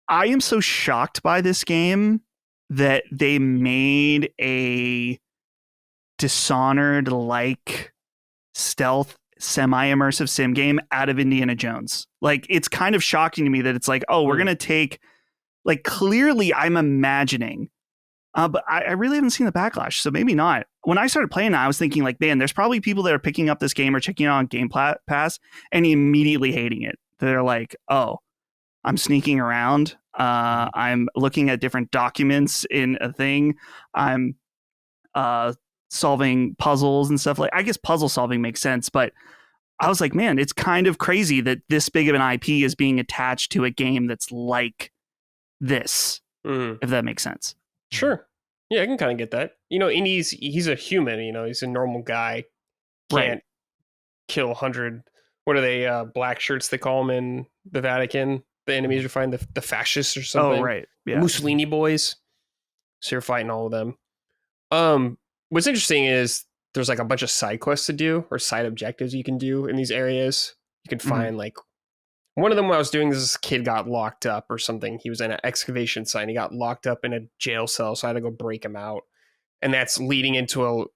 I am so shocked by this game that they made a Dishonored-like stealth semi-immersive sim game out of Indiana Jones. Like, it's kind of shocking to me that it's like, oh, we're going to take, like, clearly I'm imagining, but I really haven't seen the backlash, so maybe not. When I started playing, I was thinking, like, man, there's probably people that are picking up this game or checking it out on Game Pass and immediately hating it. They're like, oh, I'm sneaking around. I'm looking at different documents in a thing. I'm solving puzzles and stuff. Like, I guess puzzle solving makes sense, but I was like, man, it's kind of crazy that this big of an IP is being attached to a game that's like this, if that makes sense. Sure. Yeah, I can kind of get that. You know, Indy's, he's a human, you know, he's a normal guy. Can't kill 100, what are they, black shirts they call them in the Vatican? The enemies you find, the fascists or something. Oh, right. Yeah. Mussolini boys. So you're fighting all of them. What's interesting is there's like a bunch of side quests to do or side objectives you can do in these areas. You can find like one of them when I was doing this kid got locked up or something. He was in an excavation site and he got locked up in a jail cell. So I had to go break him out. And that's leading into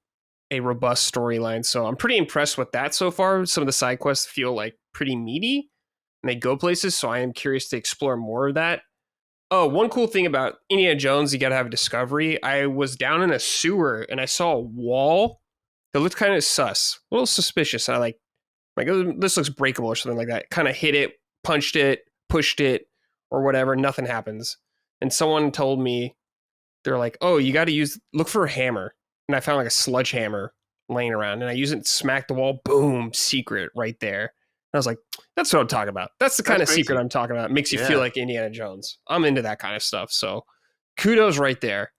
a robust storyline. So I'm pretty impressed with that so far. Some of the side quests feel like pretty meaty and they go places. So I am curious to explore more of that. Oh, one cool thing about Indiana Jones, you got to have a discovery. I was down in a sewer and I saw a wall that looked kind of sus, a little suspicious. I like, oh, this looks breakable or something like that. Kind of hit it, punched it, pushed it, or whatever. Nothing happens. And someone told me, they're like, oh, you got to look for a hammer. And I found like a sledgehammer laying around and I used it and smacked the wall. Boom, secret right there. I was like, that's what I'm talking about. That's the kind of secret I'm talking about. It makes you feel like Indiana Jones. I'm into that kind of stuff. So kudos right there.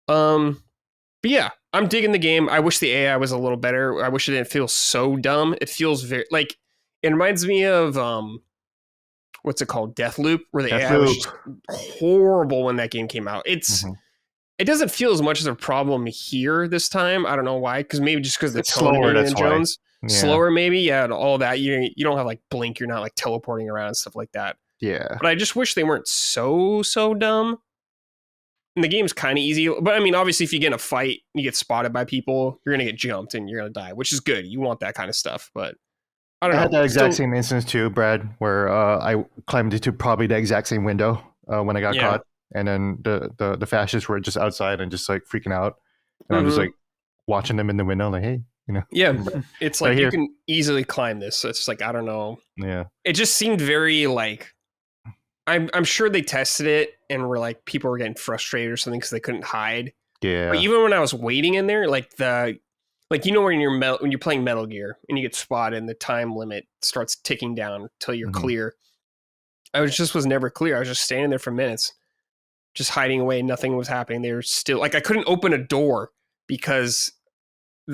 But yeah, I'm digging the game. I wish the AI was a little better. I wish it didn't feel so dumb. It feels very like it reminds me of what's it called? Deathloop, where the AI was Deathloop. just horrible when that game came out. Mhm. It doesn't feel as much as a problem here this time. I don't know why, because maybe just because the It's tone slower, in that's Indiana why. Jones Yeah. slower, maybe, yeah, and all that. You don't have like blink. You're not like teleporting around and stuff like that. Yeah. But I just wish they weren't so dumb. And the game's kind of easy, but I mean, obviously, if you get in a fight, you get spotted by people, you're gonna get jumped and you're gonna die, which is good. You want that kind of stuff, but I don't I know. had that exact Still, same instance too, Brad, where I climbed into probably the exact same window when I got Yeah. caught, and then the fascists were just outside and just like freaking out, and I'm just Mhm. like watching them in the window, like, hey, Yeah, I'm it's right like you here. can easily climb this. So it's just like I don't know. Yeah, It just seemed very like I'm sure they tested it and were like people were getting frustrated or something because they couldn't hide. yeah. But even when I was waiting in there, like when you're playing Metal Gear and you get spotted and the time limit starts ticking down until you're Mhm. clear. I was never clear. I was just standing there for minutes, just hiding away. Nothing was happening. They were still like I couldn't open a door because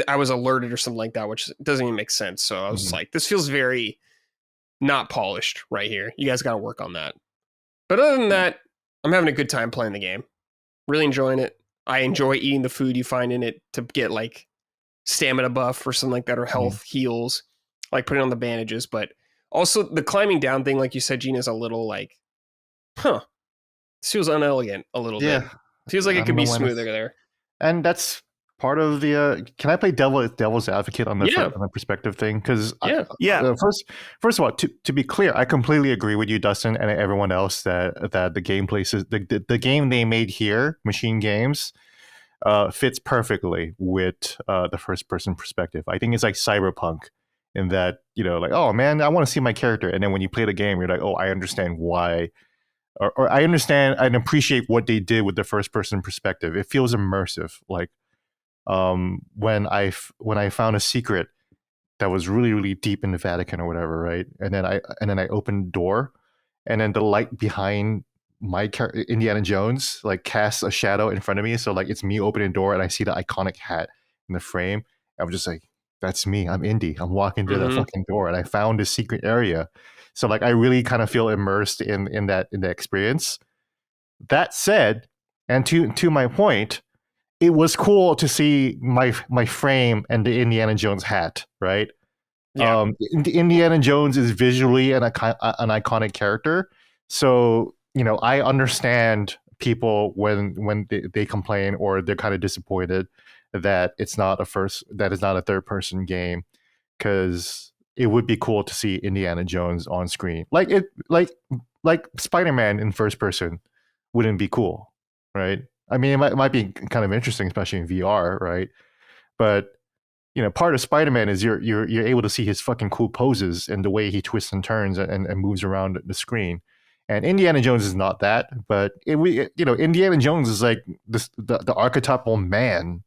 I was alerted or something like that, which doesn't even make sense. So I was just Mhm. like, this feels very not polished right here. You guys got to work on that. But other than that, I'm having a good time playing the game. Really enjoying it. I enjoy eating the food you find in it to get like stamina buff or something like that, or health heals, like putting on the bandages. But also the climbing down thing, like you said, Gina, is a little like, this feels unelegant a little bit. Yeah, Feels like I it could don't know be when smoother there. and that's part of the. Can I play devil's advocate on the Yeah. on the perspective thing? Because Yeah. Yeah. first of all, to be clear, I completely agree with you, Dustin, and everyone else that the gameplay the game they made here, Machine Games, fits perfectly with the first person perspective. I think it's like Cyberpunk in that, like, oh man, I want to see my character, and then when you play the game, you're like, oh, I understand why. Or I understand and appreciate what they did with the first person perspective. It feels immersive. Like when I found a secret that was really really deep in the Vatican or whatever, right? And then I opened the door, and then the light behind my Indiana Jones like casts a shadow in front of me. So like it's me opening the door, and I see the iconic hat in the frame. I was just like, that's me. I'm Indy. I'm walking through the Mhm. fucking door, and I found this secret area. So like I really kind of feel immersed in that experience. That said, and to my point, it was cool to see my frame and the Indiana Jones hat, right? Yeah. Indiana Jones is visually an iconic character, so I understand people when they complain or they're kind of disappointed that it's not a third person game, because it would be cool to see Indiana Jones on screen, like Spider-Man in first person wouldn't be cool, right? I mean, it might be kind of interesting, especially in VR, right? But part of Spider-Man is you're able to see his fucking cool poses and the way he twists and turns and moves around the screen. And Indiana Jones is not that, but Indiana Jones is like the archetypal man,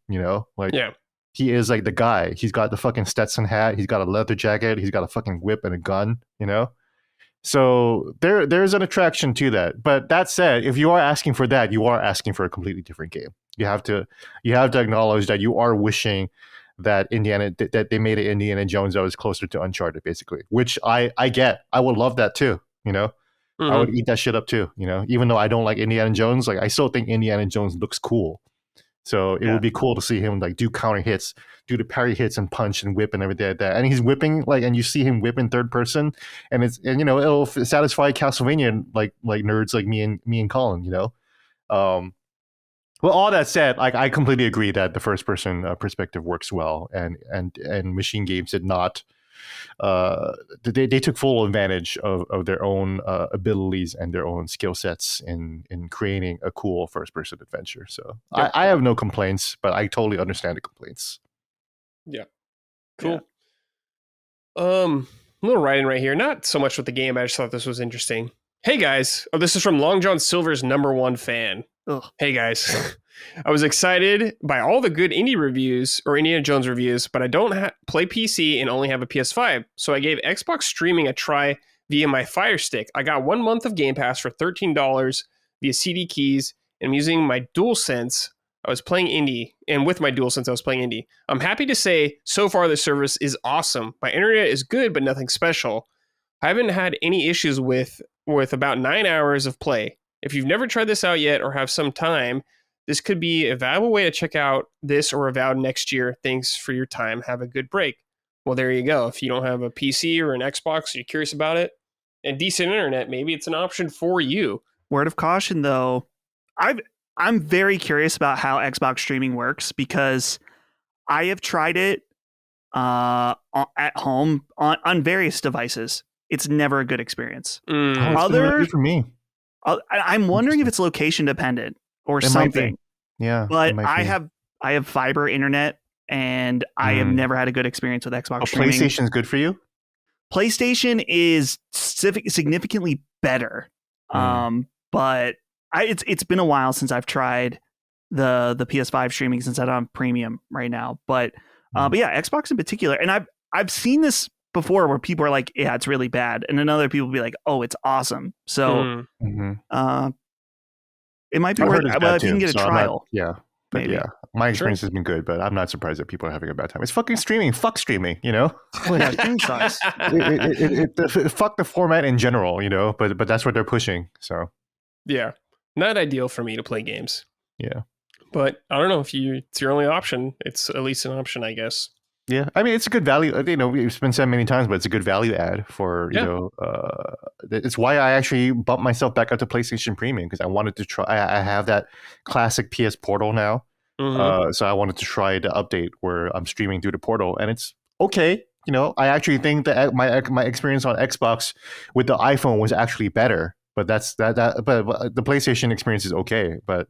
like Yeah. he is like the guy. He's got the fucking Stetson hat, he's got a leather jacket, he's got a fucking whip and a gun, So there's an attraction to that. But that said, if you are asking for that, you are asking for a completely different game. You have to acknowledge that you are wishing that that they made it Indiana Jones that was closer to Uncharted, basically. Which I get. I would love that too. I would Mhm. eat that shit up too. Even though I don't like Indiana Jones, like I still think Indiana Jones looks cool. So it would be cool to see him like do counter hits, do the parry hits and punch and whip and everything like that. And he's whipping and you see him whip in third person, and it'll satisfy Castlevania like nerds like me and Colin. Well, all that said, like I completely agree that the first person perspective works well, and Machine Games did not. They took full advantage of their own abilities and their own skill sets in creating a cool first person adventure. So Yep. I have no complaints, but I totally understand the complaints. Yeah. Cool. A little writing right here. Not so much with the game. I just thought this was interesting. Hey guys. Oh, this is from Long John Silver's #1 fan. Ugh. Hey guys. I was excited by all the good indie reviews or Indiana Jones reviews, but I don't play PC and only have a PS5. So I gave Xbox streaming a try via my Fire Stick. I got 1 month of Game Pass for $13 via CD keys, and I'm using my DualSense I was playing indie, and with my DualSense, I was playing indie. I'm happy to say, so far the service is awesome. My internet is good, but nothing special. I haven't had any issues with about 9 hours of play. If you've never tried this out yet or have some time, this could be a valuable way to check out this or Avowed next year. Thanks for your time. Have a good break. Well, there you go. If you don't have a PC or an Xbox, you're curious about it, and decent internet, maybe it's an option for you. Word of caution, though, I'm very curious about how Xbox streaming works because I have tried it at home on various devices. It's never a good experience. It's been really good for me. I'm wondering if it's location dependent or something. Yeah, but I have fiber internet, and I have never had a good experience with Xbox streaming. PlayStation's good for you? PlayStation is significantly better, but it's been a while since I've tried the PS5 streaming since I'm on premium right now. But yeah, Xbox in particular, and I've seen this before where people are like, yeah, it's really bad, and then other people will be like, oh, it's awesome. So it might be worth it. Well, if you can get a trial. But maybe. Yeah, my experience has been good, but I'm not surprised that people are having a bad time. It's fucking streaming. Fuck streaming, you know? Yeah, streaming sucks. Fuck the format in general, you know? But that's what they're pushing, so. Yeah, not ideal for me to play games. Yeah. But I don't know if it's your only option. It's at least an option, I guess. Yeah, I mean, it's a good value. You know, it's been said many times, but it's a good value add for, you know, it's why I actually bumped myself back up to PlayStation Premium because I wanted to try. I have that classic PS Portal now. So I wanted to try the update where I'm streaming through the Portal, and it's okay. You know, I actually think that my experience on Xbox with the iPhone was actually better, but but the PlayStation experience is okay. But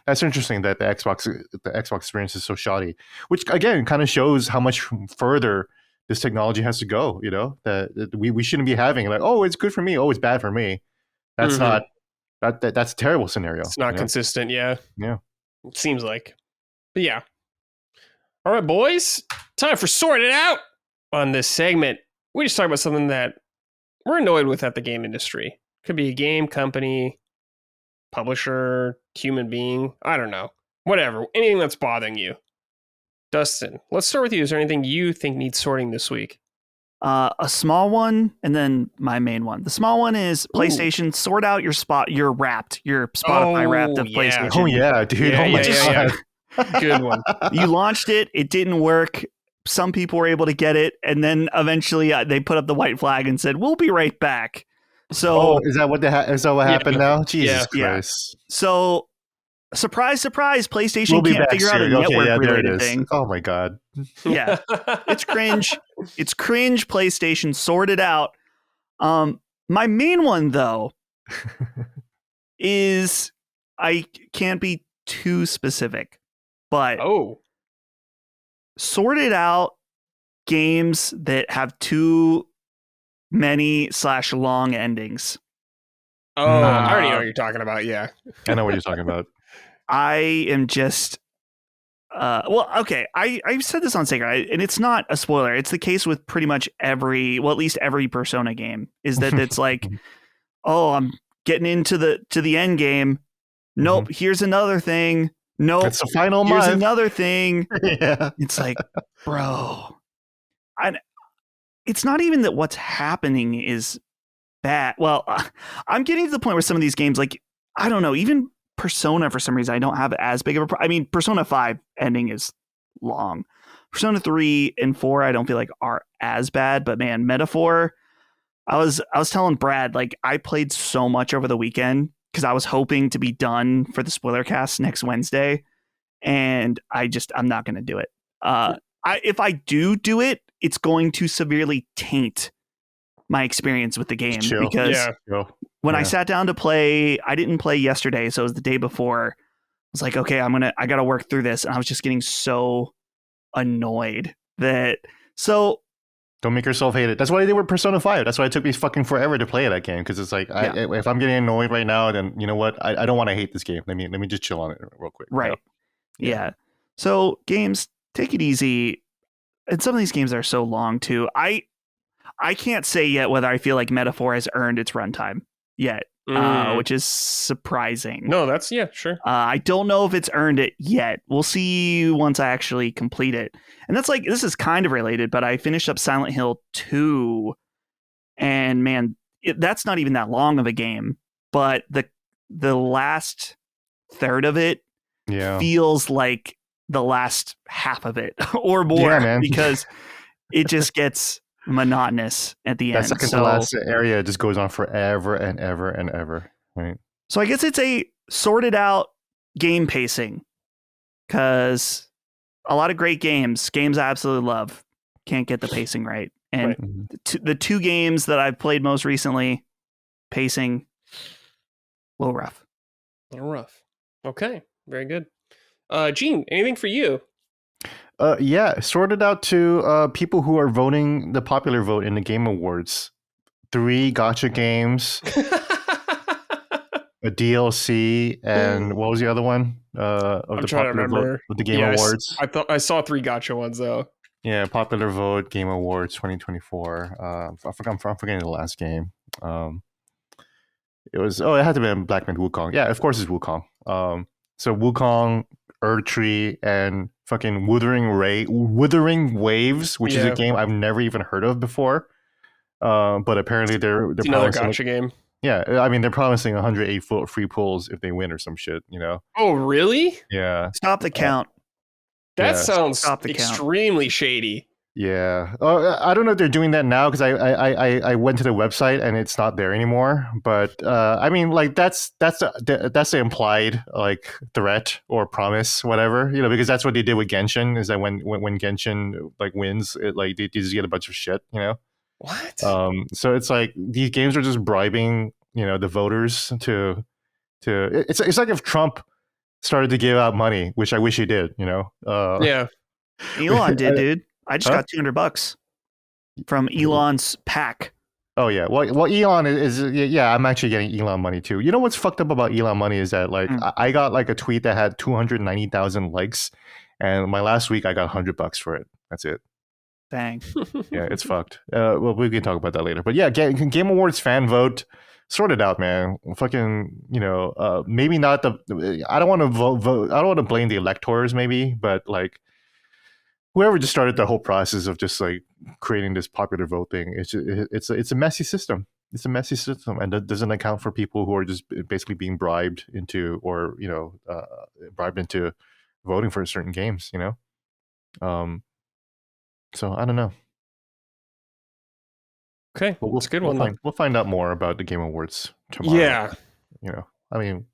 that's interesting that the Xbox experience is so shoddy, which again kind of shows how much further this technology has to go. You know, that we shouldn't be having like, oh, it's good for me, oh, it's bad for me. That's not that's a terrible scenario. It's not consistent. Yeah. It seems like. But yeah. All right, boys. Time for Sort It Out. On this segment, we just talk about something that we're annoyed with at the game industry. Could be a game company, publisher, human being. I don't know. Whatever. Anything that's bothering you. Dustin, let's start with you. Is there anything you think needs sorting this week? A small one, and then my main one. The small one is PlayStation. Sort out your Wrapped, your Spotify Wrapped of PlayStation. Oh yeah, dude. Yeah. Good one. You launched it. It didn't work. Some people were able to get it, and then eventually they put up the white flag and said, "We'll be right back." So, is that what happened now? Jesus Christ! So, surprise, surprise! PlayStation can't figure out a network-related thing. Oh my god! Yeah, it's cringe. It's cringe. PlayStation, sort it out. My main one though is I can't be too specific, but sorted out games that have too many / long endings. Oh, I already know what you're talking about. Yeah, I know what you're talking about. I am just okay. I've said this on Sacred, and it's not a spoiler. It's the case with pretty much at least every Persona game. Is that it's like, oh, I'm getting into the end game. Nope, here's another thing. Nope, it's the final here's month. another thing. Yeah, it's like, bro, it's not even that what's happening is bad. Well, I'm getting to the point where some of these games, like, I don't know, even Persona, for some reason, I don't have as big of a. I mean, Persona 5 ending is long. Persona 3 and 4, I don't feel like are as bad. But man, Metaphor, I was telling Brad, like, I played so much over the weekend because I was hoping to be done for the spoiler cast next Wednesday, and I'm not going to do it. If I do it, it's going to severely taint my experience with the game because when I sat down to play, I didn't play yesterday, so it was the day before. I was like, okay, I got to work through this, and I was just getting so annoyed that. So don't make yourself hate it. That's what I did with Persona 5. That's why it took me fucking forever to play that game, because it's like, if I'm getting annoyed right now, then you know what? I don't want to hate this game. Let me just chill on it real quick. Right. Yeah. So games, take it easy. And some of these games are so long too. I can't say yet whether I feel like Metaphor has earned its runtime yet. which is surprising. No, that's sure. I don't know if it's earned it yet. We'll see once I actually complete it. And this is kind of related, but I finished up Silent Hill 2, and man, that's not even that long of a game, but the last third of it feels like the last half of it or more, because it just gets monotonous at the end. That second to last area just goes on forever and ever and ever. Right. So I guess it's a sorted out game pacing, because a lot of great games I absolutely love, can't get the pacing right. And the two games that I've played most recently, pacing, a little rough. Okay, very good. Gene, anything for you? Sorted out to people who are voting the popular vote in the Game Awards. 3 gacha games, a DLC, and what was the other one? I'm trying to remember. With the Game Awards. I saw 3 gacha ones though. Yeah, popular vote, Game Awards 2024. I'm forgetting the last game. It had to be Black Myth Wukong. Yeah, of course it's Wukong. So Wukong, Erdtree, and fucking Wuthering Waves, which is a game I've never even heard of before. But apparently they're another gacha game. Yeah, I mean they're promising 108 free pulls if they win or some shit, you know. Oh really? Yeah. Stop the count. That sounds extremely shady. Yeah. I don't know if they're doing that now, because I went to the website and it's not there anymore. But I mean, like that's the implied like threat or promise, whatever, you know, because that's what they did with Genshin. Is that when Genshin like wins, it like they just get a bunch of shit, you know. What? So it's like these games are just bribing, you know, the voters to. It's like if Trump started to give out money, which I wish he did, you know. Elon did, dude. I just got $200 from Elon's PAC. Oh yeah, well, Elon is I'm actually getting Elon money too. You know what's fucked up about Elon money is that like I got like a tweet that had 290,000 likes, and my last week I got $100 for it. That's it. Dang. Yeah, it's fucked. Well, we can talk about that later. But yeah, Game Awards fan vote. Sort it out, man. Fucking, you know, maybe not the. I don't want to vote. I don't want to blame the electors, maybe, but like, whoever just started the whole process of just like creating this popular vote thing, it's a messy system. It's a messy system, and that doesn't account for people who are just basically being bribed into, or you know, bribed into voting for certain games. You know, so I don't know. Okay, well, that's a good one. We'll find out more about the Game Awards tomorrow. Yeah, you know, I mean,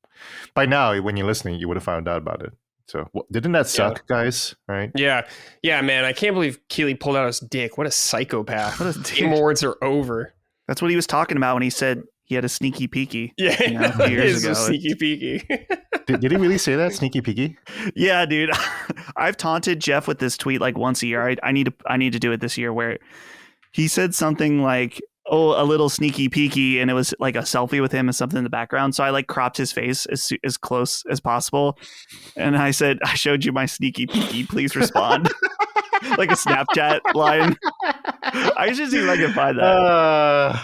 by now when you're listening, you would have found out about it. So didn't that suck, guys? Right? Yeah, man. I can't believe Keely pulled out his dick. What a psychopath! Game Awards are over. That's what he was talking about when he said he had a sneaky peeky. Yeah, you know, a few years ago. Sneaky peeky. Did he really say that? Sneaky peeky? Yeah, dude. I've taunted Jeff with this tweet like once a year. I need to do it this year, where he said something like, "Oh, a little sneaky peeky," and it was like a selfie with him and something in the background. So I like cropped his face as close as possible, and I said, "I showed you my sneaky peeky. Please respond." Like a Snapchat line. I should see if I can find that.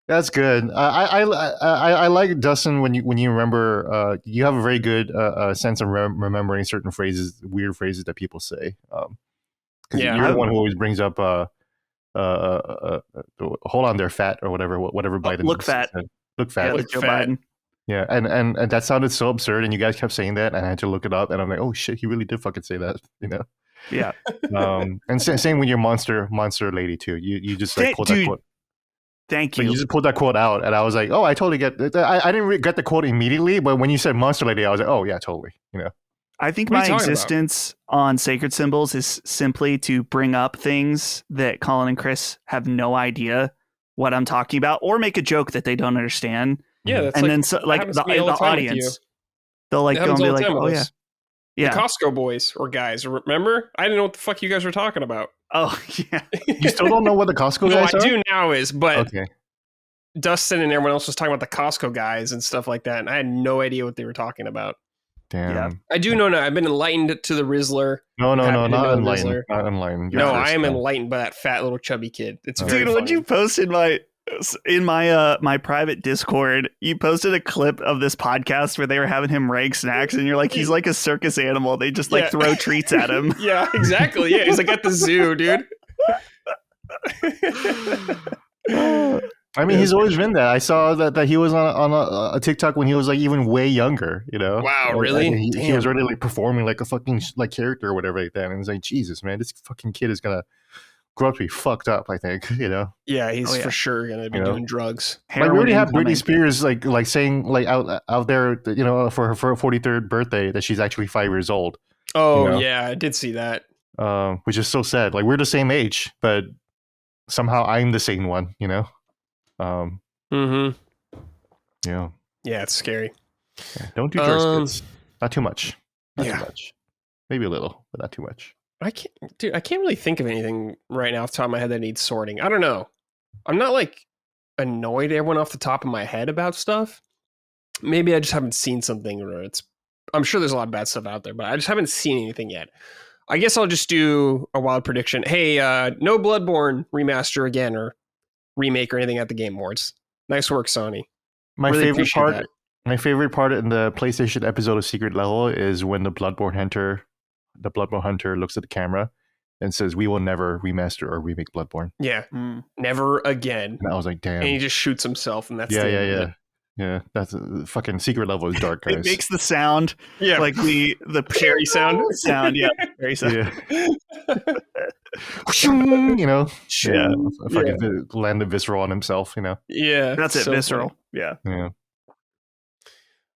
That's good. I like Dustin when you remember. You have a very good sense of remembering certain phrases, weird phrases that people say. You're the one who always brings up. Hold on there, fat or whatever Biden look fat. Said. Look fat. Yeah, like Joe Biden. Yeah, and that sounded so absurd, and you guys kept saying that, and I had to look it up, and I'm like, oh shit, he really did fucking say that, you know? Yeah. And same with your monster lady too. You just like pulled that quote. Thank you. You just pulled that quote out, and I was like, oh, I totally get it. I didn't get the quote immediately, but when you said monster lady, I was like, oh yeah, totally, you know? I think my existence on Sacred Symbols is simply to bring up things that Colin and Chris have no idea what I'm talking about, or make a joke that they don't understand. Yeah, that's and then so, like the audience, they'll like go and be like, "Oh yeah, the Costco boys or guys." Remember, I didn't know what the fuck you guys were talking about. Oh yeah, you still don't know what the Costco guys are? I do now, but okay. Dustin and everyone else was talking about the Costco guys and stuff like that, and I had no idea what they were talking about. Damn. Yeah. I do know now. I've been enlightened to the Rizzler. No, not enlightened. Not enlightened. No, I am enlightened by that fat little chubby kid. It's very dude. What'd you post in my In my private Discord, you posted a clip of this podcast where they were having him rank snacks, and you're like, he's like a circus animal. They just like throw treats at him. Yeah, exactly. Yeah, he's like at the zoo, dude. I mean, he's always been that. I saw that he was on a TikTok when he was like even way younger, you know? Wow, Like, really? he was already like performing like a fucking like character or whatever like that. And it's like, Jesus, man, this fucking kid is gonna grow up to be fucked up, I think, you know? Yeah, he's for sure gonna be doing drugs. Like we already have Britney Spears like saying like out there, you know, for her 43rd birthday that she's actually 5 years old. Oh, you know? yeah, I did see that. Which is so sad. Like we're the same age, but somehow I'm the sane one, you know? Mm-hmm. Yeah. Yeah, it's scary. Yeah. Don't do drugs, kids. Not too much. Not Yeah. too much. Maybe a little, but not too much. I can't really think of anything right now off the top of my head that needs sorting. I don't know. I'm not like annoyed at everyone off the top of my head about stuff. Maybe I just haven't seen something where I'm sure there's a lot of bad stuff out there, but I just haven't seen anything yet. I guess I'll just do a wild prediction. Hey, no Bloodborne remaster again or remake or anything at the Game Awards. Nice work, Sony. My Really favorite appreciate part. that. My favorite part in the PlayStation episode of Secret Level is when the Bloodborne Hunter looks at the camera and says, "We will never remaster or remake Bloodborne." Yeah, never again. And I was like, "Damn!" And he just shoots himself, and that's yeah. That's fucking Secret Level is dark, guys. It makes the sound, Yeah, like the cherry sound. Yeah, cherry sound. Yeah. You know, yeah, fucking landed visceral on himself. You know, Yeah, that's it. so Visceral. funny. yeah.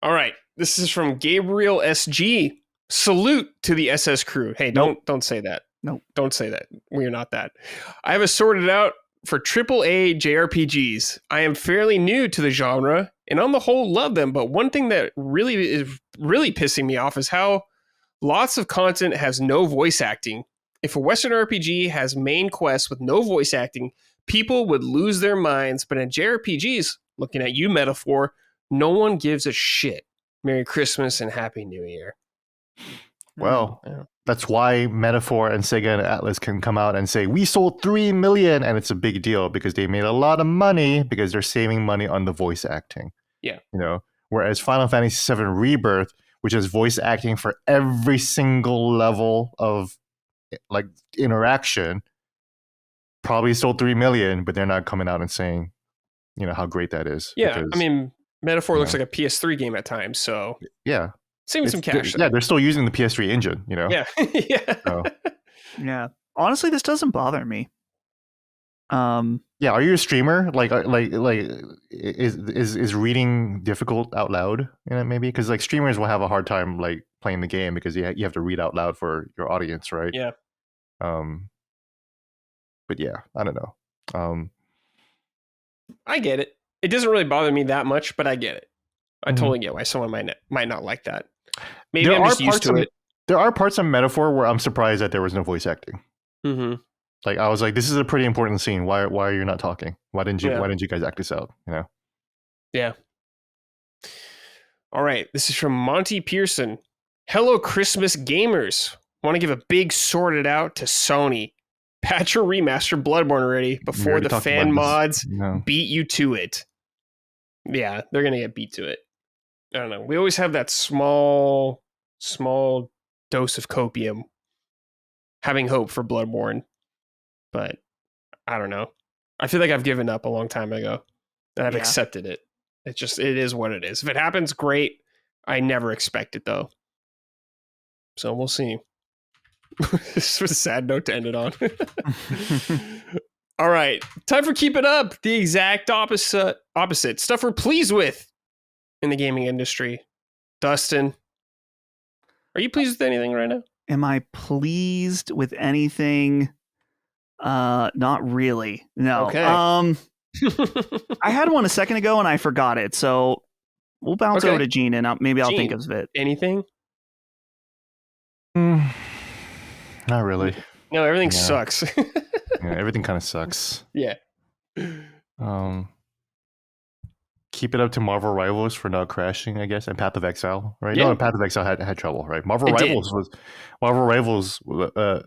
All right, this is from Gabriel SG. Salute to the SS crew. Hey, don't say that. Nope. Don't say that. We are not that. I have a sorted out for AAA JRPGs. I am fairly new to the genre, and on the whole, love them. But one thing that really is really pissing me off is how lots of content has no voice acting. If a Western RPG has main quests with no voice acting, people would lose their minds. But in JRPGs, looking at you, Metaphor, no one gives a shit. Merry Christmas and Happy New Year. Well, that's why Metaphor and Sega and Atlas can come out and say, we sold 3 million, and it's a big deal because they made a lot of money because they're saving money on the voice acting. Yeah. You know, whereas Final Fantasy VII Rebirth, which is voice acting for every single level of like interaction, probably sold 3 million, but they're not coming out and saying, you know, how great that is. Yeah, because, I mean, Metaphor looks like a PS3 game at times, so yeah. saving some cash. Yeah, they're still using the PS3 engine, you know? Yeah. Yeah. So, Yeah. Honestly, this doesn't bother me. yeah, are you a streamer? Like is reading difficult out loud in it maybe? Because like streamers will have a hard time like playing the game because you have to read out loud for your audience, right? Yeah. But yeah, I don't know. I get it. It doesn't really bother me that much, but I get it. I totally get why someone might not like that. Maybe I'm just used to it. There are parts of Metaphor where I'm surprised that there was no voice acting. Mm-hmm. Like I was like, this is a pretty important scene. Why are you not talking? Why didn't you guys act this out? You know? Yeah. All right. This is from Monty Pearson. Hello, Christmas gamers. Want to give a big sorted out to Sony. Patch or remaster Bloodborne already before the fan mods beat you to it. Yeah, they're going to get beat to it. I don't know. We always have that small dose of copium having hope for Bloodborne. But I don't know. I feel like I've given up a long time ago. And I've accepted it. It is what it is. If it happens, great. I never expect it, though. So we'll see. This was a sad note to end it on. All right. Time for Keep It Up. The exact opposite. Stuff we're pleased with in the gaming industry. Dustin, are you pleased with anything right now? Am I pleased with anything? Not really. No. Okay. I had one a second ago and I forgot it. So we'll bounce over to Gene and maybe I'll think of it. Anything? Not really. No, everything sucks. Yeah, everything kind of sucks. Yeah. Keep it up to Marvel Rivals for not crashing, I guess, and Path of Exile, right? Yeah. No, Path of Exile had trouble, right? Marvel Rivals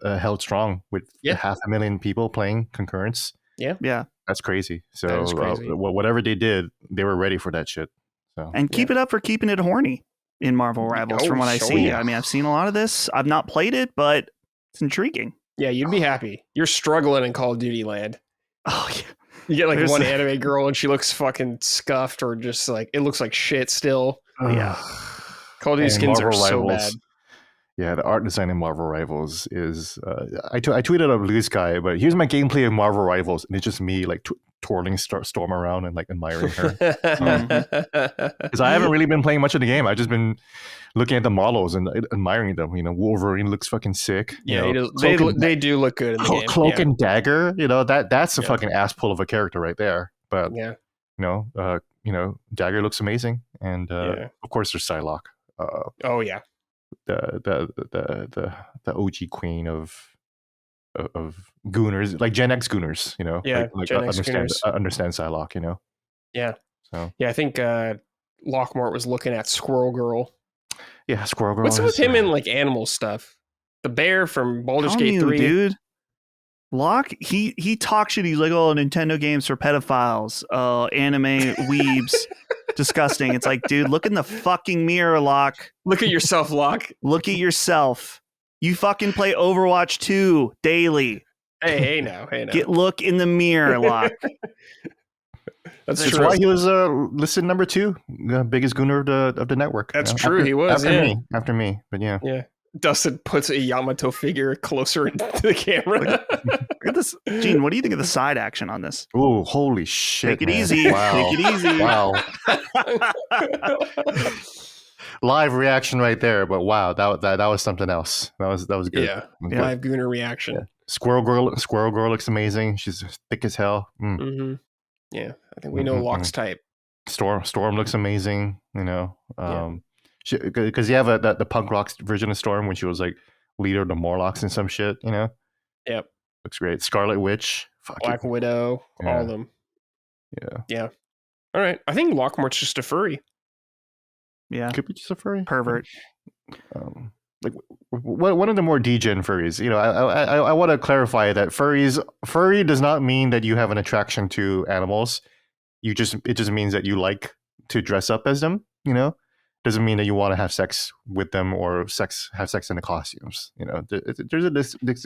held strong with 500,000 people playing concurrence. Yeah. Yeah. That's crazy. So That is crazy. whatever they did, they were ready for that shit. So And keep it up for keeping it horny in Marvel Rivals. From what I see, yeah. I mean, I've seen a lot of this. I've not played it, but it's intriguing. Yeah, you'd be happy. You're struggling in Call of Duty land. Oh yeah. You get like There's one anime girl and she looks fucking scuffed or just like it looks like shit still. Yeah. Call of Duty And skins are Marvel so Rivals, bad. Yeah, the art design in Marvel Rivals is. I tweeted at Blue Sky, but here's my gameplay of Marvel Rivals, and it's just me like twirling Storm around and like admiring her. Because I haven't really been playing much of the game. I've just been looking at the models and admiring them. You know, Wolverine looks fucking sick. Yeah, you know, they do look good in the game. Cloak Yeah. and Dagger. You know that's a fucking ass pull of a character right there. But Yeah. Dagger looks amazing, and Yeah. of course there's Psylocke. Oh yeah. The OG queen of Gooners, like Gen X Gooners, you know. Yeah, like Gen X Gooners. understand Psylocke, you know. Yeah. So Yeah, I think Lockmort was looking at Squirrel Girl. yeah, Squirrel Girl. What's up with him in like animal stuff? The bear from Baldur's Gate 3. Dude. Locke, he talks shit. He's like, oh, Nintendo games for pedophiles, anime weebs, disgusting. It's like, dude, look in the fucking mirror, Locke. Look at yourself, Locke. Look at yourself. You fucking play Overwatch 2 daily. Hey now. Look in the mirror, Locke. That's true. Why he was listed number 2, biggest Gooner of the network. That's true. He was after me. But yeah. Yeah. Dustin puts a Yamato figure closer into the camera. Look at this. Gene, what do you think of the side action on this? Oh, holy shit. Take it easy. Wow. Take it easy. Wow. Live reaction right there, but wow, that was something else. That was good. Yeah. Live Gooner reaction. Yeah. Squirrel Girl looks amazing. She's thick as hell. Mm-hmm. Yeah, I think we know Locke's type. Storm looks amazing. You know, because you have the punk rock version of Storm when she was like leader of the Morlocks and some shit. You know. Yep. Looks great. Scarlet Witch. Black Widow. Yeah. All of them. Yeah. Yeah. All right. I think Lockmore's just a furry. Yeah. Could be just a furry. Pervert. Like one of the more degen furries. You know, I want to clarify that furry does not mean that you have an attraction to animals. It just means that you like to dress up as them. You know, doesn't mean that you want to have sex with them or have sex in the costumes. You know, there's a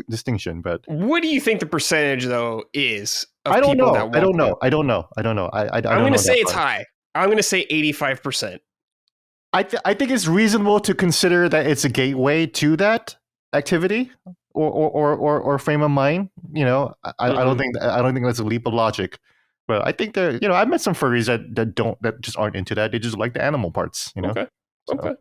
distinction. But what do you think the percentage though is? Of I don't people know. That I don't know. I don't know. I'm going to say it's high. I'm going to say 85%. I think it's reasonable to consider that it's a gateway to that activity or frame of mind. You know, I don't think that's a leap of logic. But I think I've met some furries that just aren't into that. They just like the animal parts. You know. Okay.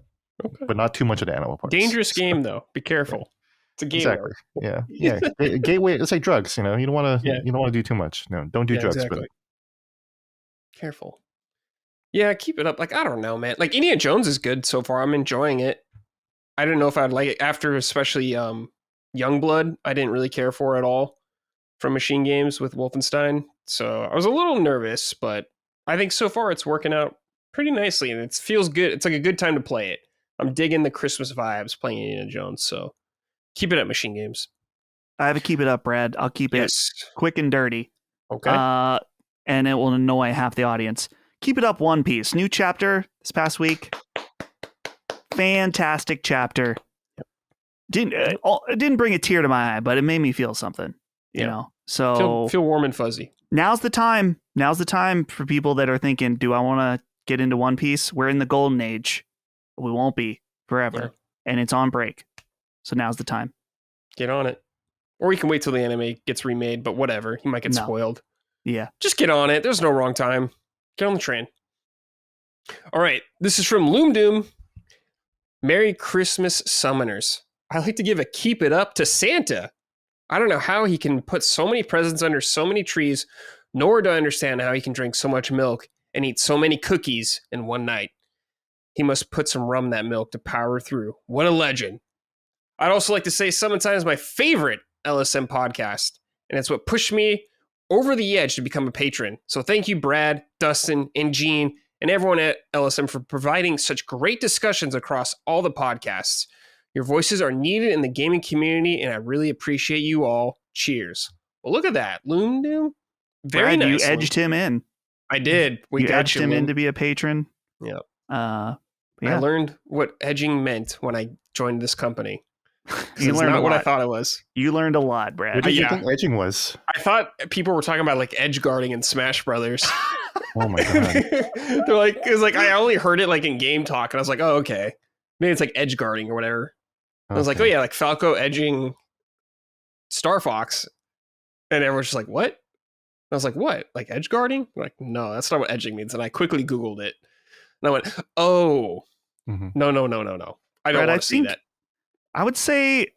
But not too much of the animal parts. Dangerous game though. Be careful. It's a gateway. Exactly. Yeah. Gateway. It's like drugs. You know, you don't want to do too much. No, don't do drugs. Exactly. But careful. Yeah, keep it up. Like, I don't know, man. Like, Indiana Jones is good so far. I'm enjoying it. I didn't know if I'd like it after, especially Youngblood. I didn't really care for at all from Machine Games with Wolfenstein. So I was a little nervous, but I think so far it's working out pretty nicely, and it feels good. It's like a good time to play it. I'm digging the Christmas vibes playing Indiana Jones. So keep it up, Machine Games. I have to keep it up, Brad. I'll keep it quick and dirty. Okay. And it will annoy half the audience. Keep it up, One Piece. New chapter this past week. Fantastic chapter. It didn't bring a tear to my eye, but it made me feel something. You know, so feel warm and fuzzy. Now's the time. Now's the time for people that are thinking, "Do I want to get into One Piece?" We're in the golden age. We won't be forever, and it's on break. So now's the time. Get on it, or you can wait till the anime gets remade. But whatever, you might get spoiled. Yeah, just get on it. There's no wrong time. Get on the train. All right. This is from Loom Doom. Merry Christmas, Summoners. I like to give a keep it up to Santa. I don't know how he can put so many presents under so many trees, nor do I understand how he can drink so much milk and eat so many cookies in one night. He must put some rum in that milk to power through. What a legend. I'd also like to say Summon Sign is my favorite LSM podcast, and it's what pushed me over the edge to become a patron. So thank you, Brad, Dustin, and Gene, and everyone at LSM for providing such great discussions across all the podcasts. Your voices are needed in the gaming community, and I really appreciate you all. Cheers. Well, look at that. Loom Doom. Very Brad, nice. you edged him in. I did. You edged him in to be a patron. Yep. Yeah. I learned what edging meant when I joined this company. You It's learned not a what I lot. thought it was. You learned a lot, Brad. What did you yeah. think edging was? I thought people were talking about like edge guarding in Smash Brothers. Oh my god. They're like, it was like I only heard it like in game talk, and I was like, oh okay, maybe it's like edge guarding or whatever. I was like, oh yeah, like Falco edging Star Fox, and everyone's just like, what? I was like, what? Like edge guarding? I'm like, no, that's not what edging means. And I quickly Googled it, and I went, oh, no. I don't Brad, want to see that. I would say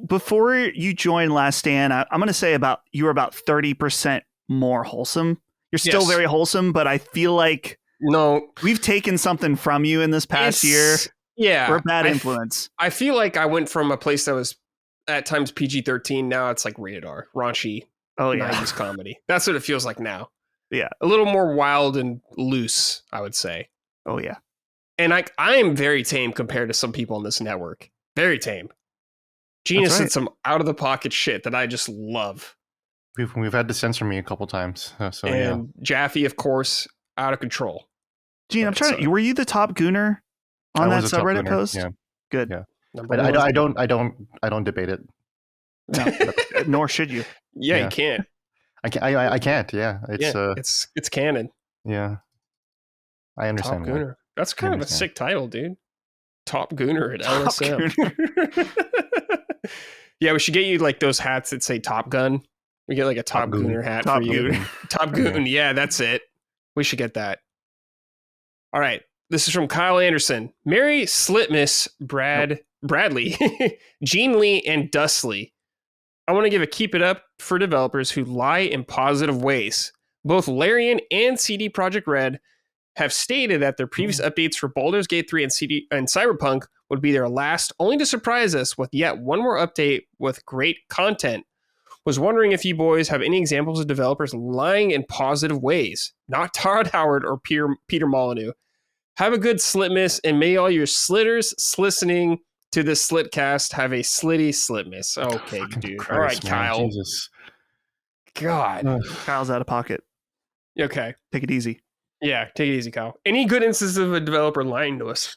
before you joined Last Stand, I'm going to say you were about 30% more wholesome. You're still Yes. very wholesome, but I feel like we've taken something from you in this past year. Yeah. We're a bad influence. I feel like I went from a place that was at times PG-13. Now it's like rated R, raunchy, 90s comedy. That's what it feels like now. Yeah. A little more wild and loose, I would say. Oh, yeah. And I am very tame compared to some people on this network. Very tame. Gina said some out of the pocket shit that I just love. We've had to censor me a couple times. So and Jaffe, of course, out of control. Gene, I'm trying to. Were you the top gooner on that subreddit post? Yeah. Good. Yeah. I don't debate it. No, nor should you. Yeah, you can't. I can't. Yeah, it's canon. Yeah, I understand. Top Gooner. That's kind of a sick title, dude. Top Gooner at LSM. Yeah, we should get you like those hats that say Top Gun. We get like a Top Gooner hat for you. Top Goon. Yeah, that's it. We should get that. All right. This is from Kyle Anderson. Mary Slitmus, Bradley, Gene Lee, and Dustley. I want to give a keep it up for developers who lie in positive ways. Both Larian and CD Projekt Red have stated that their previous updates for Baldur's Gate 3 and Cyberpunk would be their last, only to surprise us with yet one more update with great content. Was wondering if you boys have any examples of developers lying in positive ways. Not Todd Howard or Peter Molyneux. Have a good Slitmas, and may all your slitters listening to this Slitcast have a slitty Slitmas. Okay, dude. Christ, all right, man. Kyle. Jesus. God. Kyle's out of pocket. Okay. Take it easy. Yeah, take it easy, Kyle. Any good instances of a developer lying to us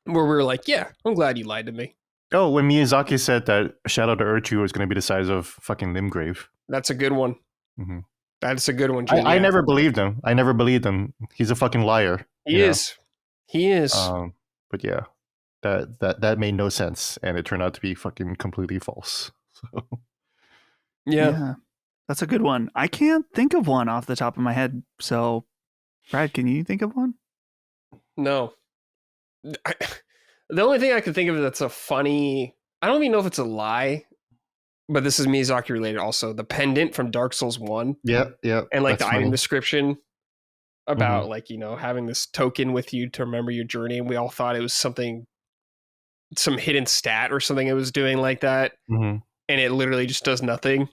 where we were like, yeah, I'm glad you lied to me. Oh, when Miyazaki said that Shadow to Urchu was going to be the size of fucking Limgrave. That's a good one. Mm-hmm. That's a good one. I never believed him. He's a fucking liar. He is. He is. But yeah, that made no sense, and it turned out to be fucking completely false. So. Yeah. That's a good one. I can't think of one off the top of my head. So, Brad, can you think of one? No. The only thing I can think of that's a funny... I don't even know if it's a lie, but this is Miyazaki related also. The pendant from Dark Souls 1. Yeah. And like the item description about like, having this token with you to remember your journey. And we all thought it was some hidden stat or something it was doing like that. And it literally just does nothing.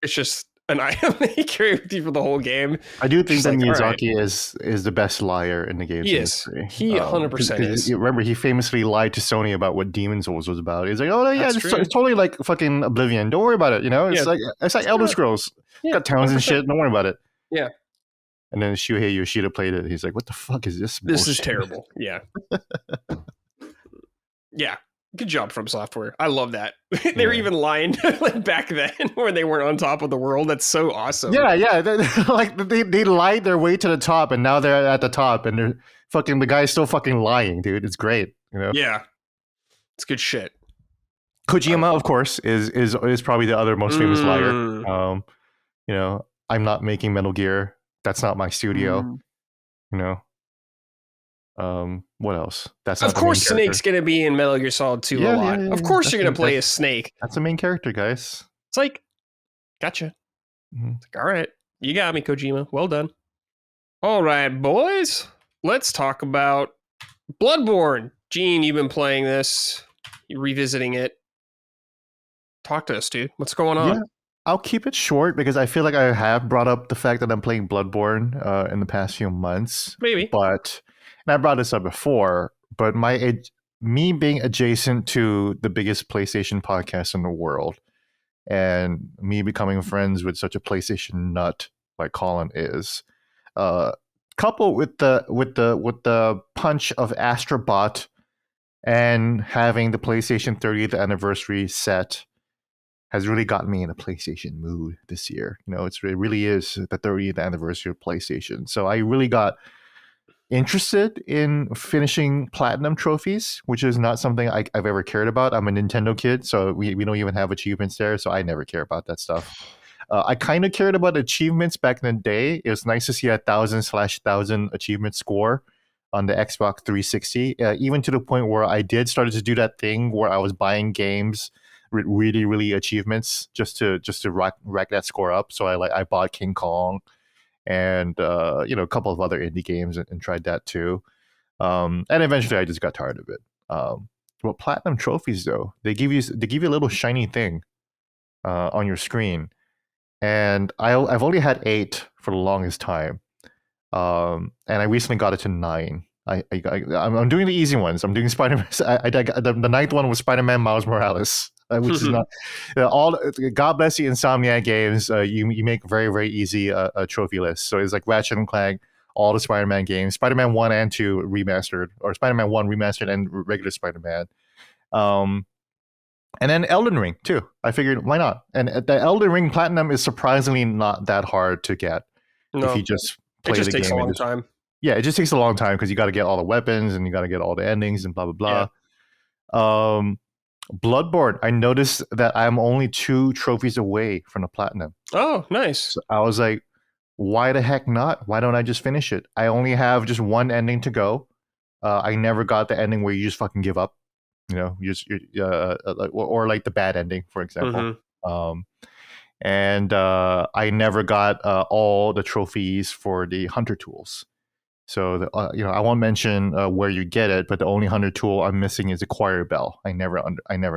It's just an item that you carry with you for the whole game. I do think that Miyazaki is the best liar in the games industry. He 100% is. Remember, he famously lied to Sony about what Demon's Souls was about. He's like, "Oh yeah, it's totally like fucking Oblivion. Don't worry about it. It's like Elder Scrolls. Got towns 100%. And shit. Don't worry about it." Yeah. And then Shuhei Yoshida played it. He's like, "What the fuck is this? This is terrible." Yeah. Yeah. Good job From Software. I love that. They were even lying like back then when they weren't on top of the world. That's so awesome. Yeah. They lied their way to the top, and now they're at the top, and they're fucking the guy's still fucking lying, dude. It's great. Yeah. It's good shit. Kojima, of course, is probably the other most famous liar. I'm not making Metal Gear. That's not my studio. What else? That's of course Snake's gonna be in Metal Gear Solid 2 a lot. Of course you're gonna play as Snake. That's the main character, guys. It's like, gotcha. It's like, all right, you got me, Kojima. Well done. All right, boys. Let's talk about Bloodborne. Gene, you've been playing this. You're revisiting it. Talk to us, dude. What's going on? Yeah. I'll keep it short because I feel like I have brought up the fact that I'm playing Bloodborne in the past few months. Maybe. And I brought this up before, but me being adjacent to the biggest PlayStation podcast in the world, and me becoming friends with such a PlayStation nut like Colin is, coupled with the punch of Astrobot and having the PlayStation 30th anniversary set, has really gotten me in a PlayStation mood this year. It really is the 30th anniversary of PlayStation. So I really got interested in finishing platinum trophies, which is not something I've ever cared about. I'm a Nintendo kid, so we don't even have achievements there, so I never care about that stuff. I kind of cared about achievements back in the day. It was nice to see a 1,000/1,000 achievement score on the Xbox 360, even to the point where I did started to do that thing where I was buying games with really, really achievements just to rack that score up. So I bought King Kong and a couple of other indie games and tried that too. And eventually I just got tired of it. Well, platinum trophies though, they give you a little shiny thing on your screen, and I've only had 8 for the longest time, and I recently got it to 9. I'm doing the easy ones. I'm doing Spider-Man. The 9th one was Spider-Man Miles Morales, which is not all. God bless you, Insomniac Games. You make very, very easy a trophy list. So it's like Ratchet and Clank, all the Spider-Man games, Spider-Man 1 and 2 remastered, or Spider-Man 1 remastered and regular Spider-Man. And then Elden Ring too. I figured why not? And the Elden Ring Platinum is surprisingly not that hard to get if you just play the game. It just takes a long time. Yeah, it just takes a long time because you got to get all the weapons and you got to get all the endings and blah blah blah. Yeah. Bloodborne, I noticed that I'm only 2 trophies away from the platinum. Oh, nice. So I was like, why the heck not? Why don't I just finish it? I only have just one ending to go. I never got the ending where you just fucking give up. Or like the bad ending, for example. Mm-hmm. And I never got all the trophies for the hunter tools. So I won't mention where you get it, but the only hunter tool I'm missing is Acquire Bell. I never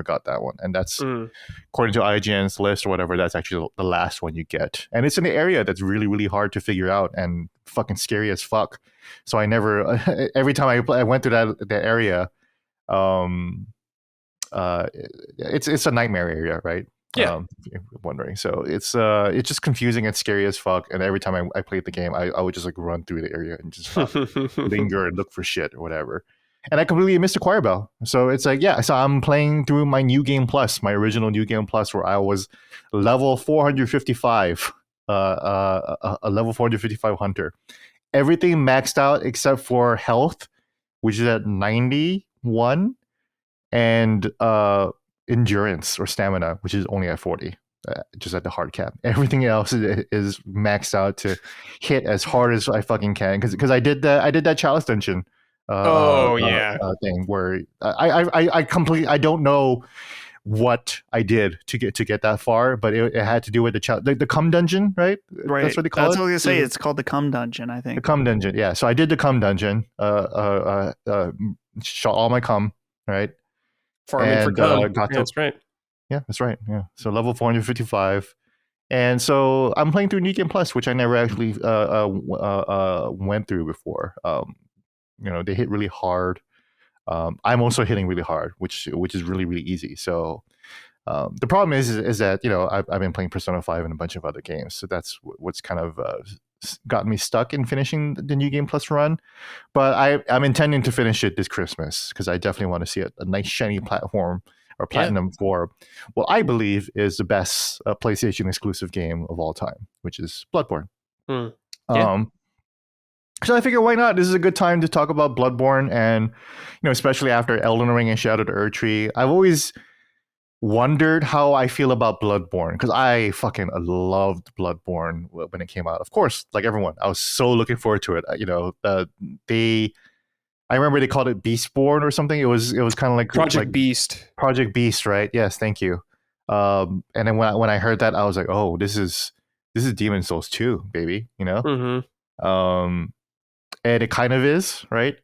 got that one, and that's according to IGN's list or whatever. That's actually the last one you get, and it's in the area that's really, really hard to figure out and fucking scary as fuck. So I never. Every time I went through that area, it's a nightmare area, right? Yeah. If you're wondering. So it's just confusing and scary as fuck. And every time I played the game, I would just like run through the area and just linger and look for shit or whatever. And I completely missed Acquire Bell. So it's like, so I'm playing through my New Game Plus, my original New Game Plus, where I was level 455, a level 455 hunter. Everything maxed out except for health, which is at 91, and endurance or stamina, which is only at 40, just at the hard cap. Everything else is maxed out to hit as hard as I fucking can, because I did that chalice dungeon thing where I don't know what I did to get that far, but it had to do with the cum dungeon, right? That's what they call it. That's what I was gonna say. It's called the cum dungeon, I think. The cum dungeon, yeah. So I did the cum dungeon, shot all my cum, right? Farming for cum. That's right. Yeah, that's right. Yeah. So level 455. And so I'm playing through New Game Plus, which I never actually went through before. They hit really hard. I'm also hitting really hard, which is really, really easy. So the problem is that I've been playing Persona 5 and a bunch of other games, so that's what's kind of gotten me stuck in finishing the New Game Plus run. But I'm intending to finish it this Christmas, because I definitely want to see a nice shiny platform or platinum for what I believe is the best PlayStation exclusive game of all time, which is Bloodborne. So I figure, why not? This is a good time to talk about Bloodborne, and especially after Elden Ring and Shadow of the Erdtree. I've always wondered how I feel about Bloodborne, because I fucking loved Bloodborne when it came out. Of course, like everyone, I was so looking forward to it. I remember they called it Beastborn or something. It was kind of like Project Beast. Project Beast, right? Yes, thank you. And then when I heard that, I was like, oh, this is Demon's Souls 2, baby. Mm-hmm. And it kind of is, right?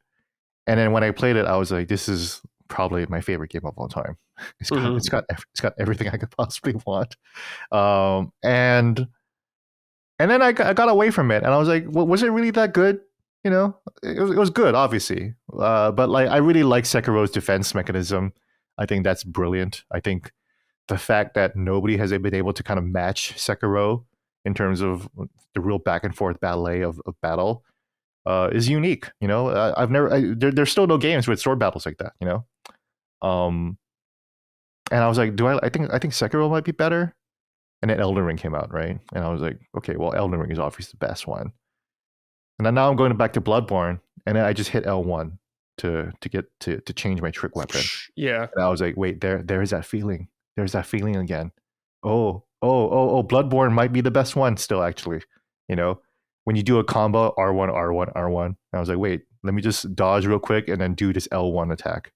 And then when I played it, I was like, this is probably my favorite game of all time. It's got everything I could possibly want. And then I got away from it, and I was like, well, was it really that good? It was good, obviously. But like, I really like Sekiro's defense mechanism. I think that's brilliant. I think the fact that nobody has been able to kind of match Sekiro in terms of the real back and forth ballet of battle is unique. I've never there's still no games with sword battles like that. Um, and I was like, I think Sekiro might be better. And then Elden Ring came out, right? And I was like, okay, well, Elden Ring is obviously the best one. And then now I'm going back to Bloodborne, and then I just hit L1 to change my trick weapon. Yeah. And I was like, wait, there's that feeling. There's that feeling again. Oh, Bloodborne might be the best one still, actually. When you do a combo, R1, R1, R1. And I was like, wait, let me just dodge real quick and then do this L1 attack.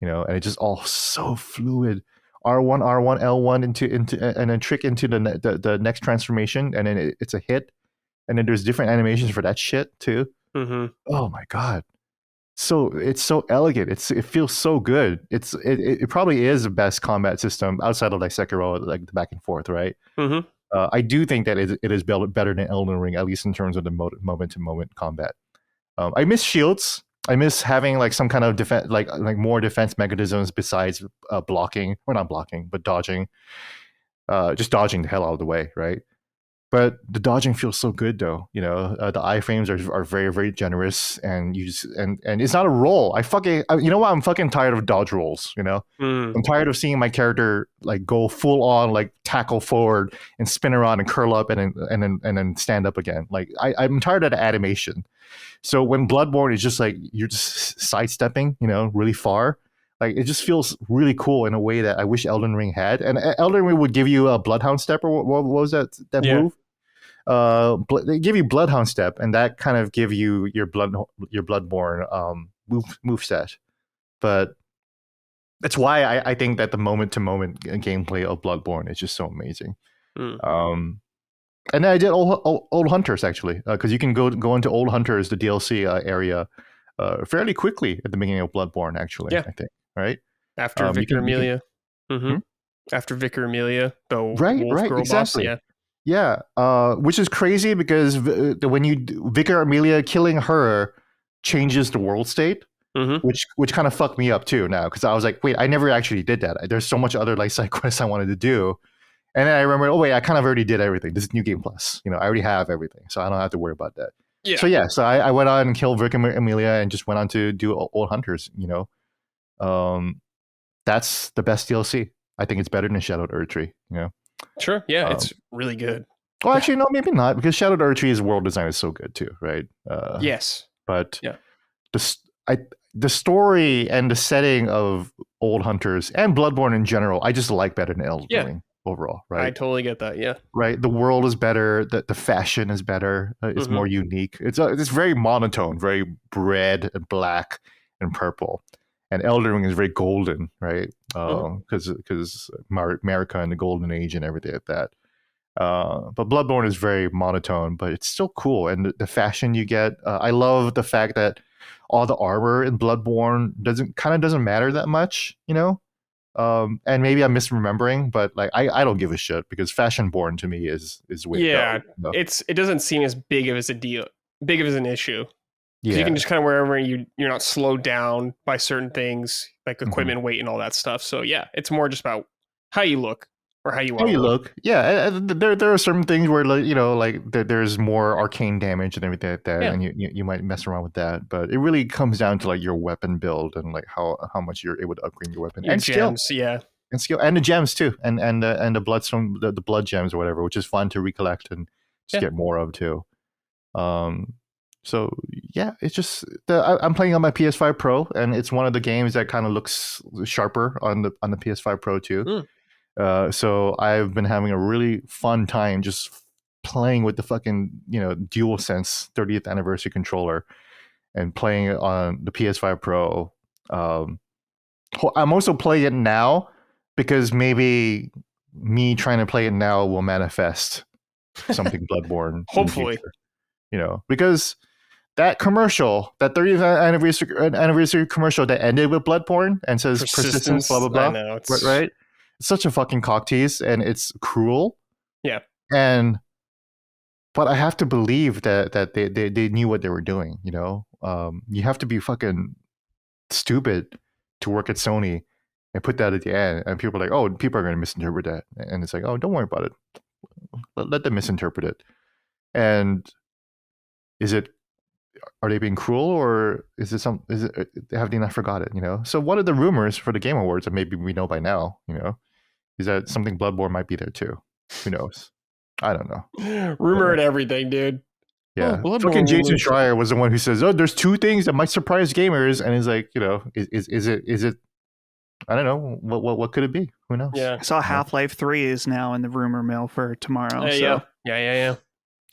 And it's just all so fluid. R1, R1, L1 into and then trick into the next transformation, and then it's a hit. And then there's different animations for that shit too. Mm-hmm. Oh my god. So it's so elegant. It feels so good. It probably is the best combat system outside of like Sekiro, like the back and forth, right? Mm-hmm. I do think that it is better than Elden Ring, at least in terms of the moment to moment combat. I miss shields. I miss having like some kind of defense, like more defense mechanisms besides blocking, or not blocking, but dodging. Just dodging the hell out of the way, right? But the dodging feels so good, though. The iframes are very, very generous, and and it's not a roll. I'm fucking tired of dodge rolls. I'm tired of seeing my character like go full on, like tackle forward and spin around and curl up and then stand up again. Like I'm tired of the animation. So when Bloodborne is just like you're just sidestepping, really far. Like it just feels really cool in a way that I wish Elden Ring had. And Elden Ring would give you a Bloodhound step, or what was that move? They give you Bloodhound step, and that kind of give you your Bloodborne move set. But that's why I think that the moment to moment gameplay of Bloodborne is just so amazing. And then I did old Hunters actually, because you can go into Old Hunters, the DLC area, fairly quickly at the beginning of Bloodborne. Actually, I think, right after Vicar Amelia. After Vicar Amelia, the wolf girl exactly. boss. Yeah, which is crazy because when you Vicar Amelia, killing her changes the world state, which kind of fucked me up too now, because I was like, wait, I never actually did that. There's so much other like side quests I wanted to do, and then I remember, oh wait, I kind of already did everything. This is New Game Plus, I already have everything, so I don't have to worry about that. Yeah. So I went on and killed Vicar Amelia and just went on to do Old Hunters. That's the best DLC. I think it's better than Shadowed Erdtree. Sure. Yeah, it's really good. Well, actually, no, maybe not, because Shadowed Erdtree's world design is so good too, right? Yes. But the story and the setting of Old Hunters and Bloodborne in general, I just like better than Elden Ring overall, right? I totally get that. Yeah. Right. The world is better. The fashion is better. It's more unique. It's very monotone, very red and black and purple. And Elden Ring is very golden, right? Because America and the Golden Age and everything like that. But Bloodborne is very monotone, but it's still cool. And the fashion you get, I love the fact that all the armor in Bloodborne doesn't matter that much, and maybe I'm misremembering, but like I don't give a shit, because Fashionborn to me is way better, it doesn't seem as big of an issue. Yeah. You can just kind of wherever you're not slowed down by certain things like equipment weight and all that stuff. So yeah, it's more just about how you look or how you look. Yeah, there are certain things where there's more arcane damage and everything like that, and you might mess around with that. But it really comes down to like your weapon build and like how much you're able to upgrade your weapon and gems, skill. And skill and the gems too, and the bloodstone, the blood gems or whatever, which is fun to recollect and just get more of too. So yeah, it's just I'm playing on my PS5 Pro, and it's one of the games that kind of looks sharper on the PS5 Pro too. So I've been having a really fun time just playing with the fucking DualSense 30th anniversary controller and playing it on the PS5 Pro. I'm also playing it now because maybe me trying to play it now will manifest something Bloodborne. Hopefully, because that commercial, that 30th anniversary commercial that ended with Bloodborne and says persistence, blah blah blah. I know, right? It's such a fucking cocktease, and it's cruel. Yeah. But I have to believe that they knew what they were doing. You have to be fucking stupid to work at Sony and put that at the end, and people are like, oh, people are going to misinterpret that, and it's like, oh, don't worry about it. Let them misinterpret it. And are they being cruel, or have they not forgot it? So what are the rumors for the Game Awards that maybe we know by now? Is that something Bloodborne might be there too? Who knows? I don't know. Rumor and everything, dude. Yeah, Bloodborne fucking Jason rumors. Schreier was the one who says, "Oh, there's two things that might surprise gamers," and it's like, is it? I don't know. What could it be? Who knows? Yeah. I saw Half-Life 3 is now in the rumor mill for tomorrow. Yeah.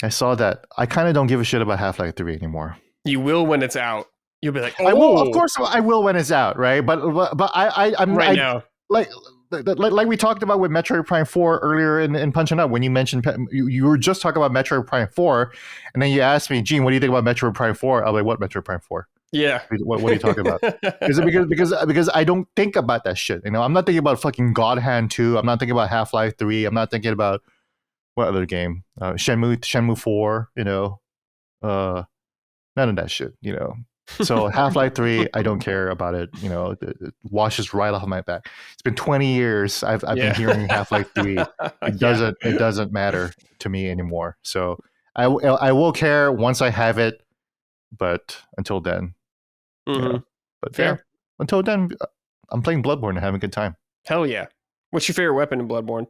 I saw that. I kind of don't give a shit about Half-Life 3 anymore. You will when it's out. You'll be like, oh, I will. Of course, I will when it's out, right? But I'm right now. Like we talked about with Metroid Prime 4 earlier in Punching Up, when you mentioned you were just talking about Metroid Prime 4, and then you asked me, Gene, what do you think about Metroid Prime 4? I'm like, what Metroid Prime 4? Yeah. What are you talking about? because I don't think about that shit. I'm not thinking about fucking God Hand 2. I'm not thinking about Half-Life 3. I'm not thinking about what other game? Shenmue 4. None of that shit. So Half-Life 3, I don't care about it. It washes right off my back. It's been 20 years. I've been hearing Half-Life 3. It doesn't matter to me anymore. So I will care once I have it, but until then, but fair. Yeah, until then, I'm playing Bloodborne and having a good time. Hell yeah! What's your favorite weapon in Bloodborne?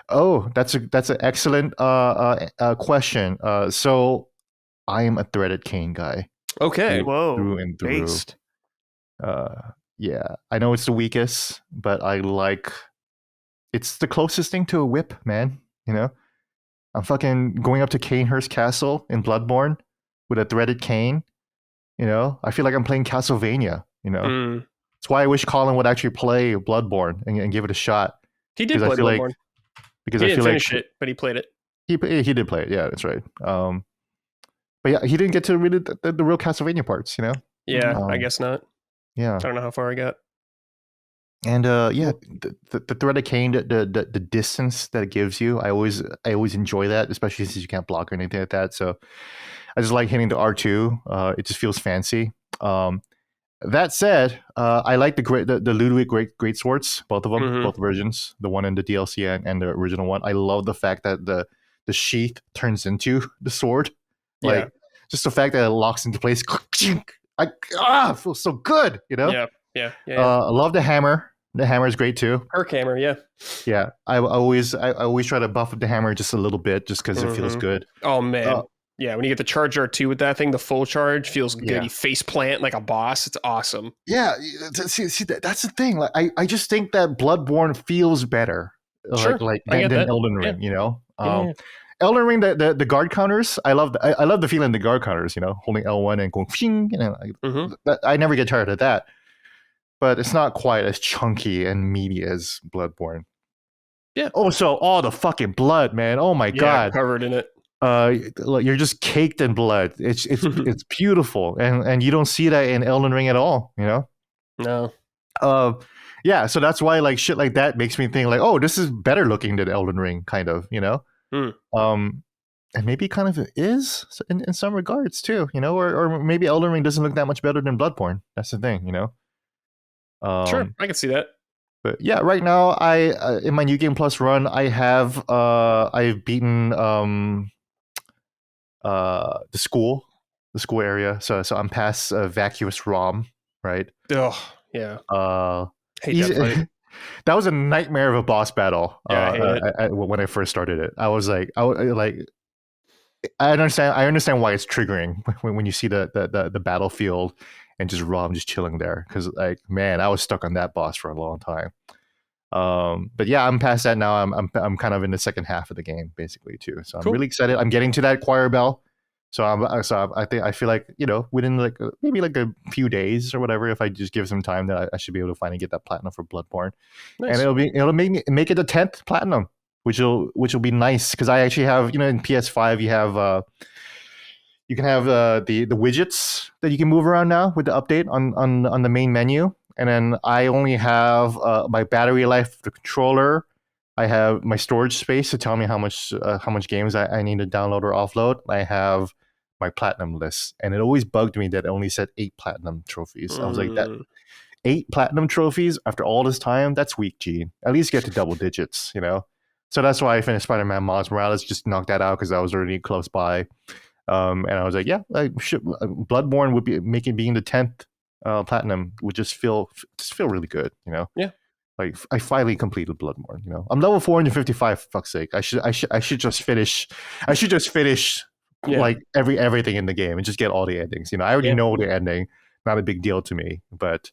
Oh, that's an excellent question. So I am a threaded cane guy. Okay. Whoa. Through and through. Based. Yeah, I know it's the weakest, but it's the closest thing to a whip, man. I'm fucking going up to Canehurst Castle in Bloodborne with a threaded cane. I feel like I'm playing Castlevania. That's why I wish Colin would actually play Bloodborne and give it a shot. He did play Bloodborne. Because he I didn't feel finish it, but he played it. He did play it. Yeah, that's right. But yeah, he didn't get to really the real Castlevania parts. Yeah, I guess not. Yeah, I don't know how far I got. And yeah, the threaded cane, the distance that it gives you, I always enjoy that, especially since you can't block or anything like that. So I just like hitting the R2. It just feels fancy. That said, I like the Ludwig great swords, both of them, both versions, the one in the DLC and the original one. I love the fact that the sheath turns into the sword. Just the fact that it locks into place. It feels so good, Yeah. I love the hammer. The hammer is great too. Herc hammer, yeah. Yeah, I always try to buff the hammer just a little bit, just because it feels good. Oh man, yeah. When you get the charge R2 with that thing, the full charge feels good. Yeah. You face plant like a boss. It's awesome. Yeah, see that's the thing. Like I just think that Bloodborne feels better, Sure, than Elden Ring. Yeah. Elden Ring, the guard counters. I love the feeling of the guard counters. Holding L1 and going, I never get tired of that. But it's not quite as chunky and meaty as Bloodborne. Yeah. Oh, so all the fucking blood, man. Oh my god, covered in it. You're just caked in blood. It's it's beautiful, and you don't see that in Elden Ring at all. No. Yeah. So that's why like shit like that makes me think like, oh, this is better looking than Elden Ring, kind of. And maybe kind of is in some regards too. Or maybe Elden Ring doesn't look that much better than Bloodborne. That's the thing. Sure, I can see that. But yeah, right now I in my New Game Plus run, I've beaten the school area. So I'm past Vacuous Rom, right? Oh yeah. Hate that fight. That was a nightmare of a boss battle. Yeah, when I first started it, I was like, I understand why it's triggering when you see the battlefield. And just Rom just chilling there, because like, man, I was stuck on that boss for a long time. But yeah, I'm past that now. I'm kind of in the second half of the game basically too. So I'm really excited. I'm getting to that choir bell. So I feel like within like maybe like a few days or whatever, if I just give some time, that I should be able to finally get that platinum for Bloodborne. Nice. And it'll make it the 10th platinum, which will be nice, because I actually have in PS5 you have. You can have the widgets that you can move around now with the update on the main menu. And then I only have my battery life of the controller. I have my storage space to tell me how much games I need to download or offload. I have my platinum list. And it always bugged me that it only said 8 platinum trophies. I was like, that 8 platinum trophies after all this time, that's weak, Gene. At least get to double digits, you know? So that's why I finished Spider-Man Miles Morales, just knocked that out because I was already close by. And I was like, yeah, Bloodborne would be being the 10th platinum would just feel really good, you know? Yeah. Like I finally completed Bloodborne, you know. I'm level 455 for fuck's sake. I should just finish like everything in the game and just get all the endings. You know, I already know the ending. Not a big deal to me, but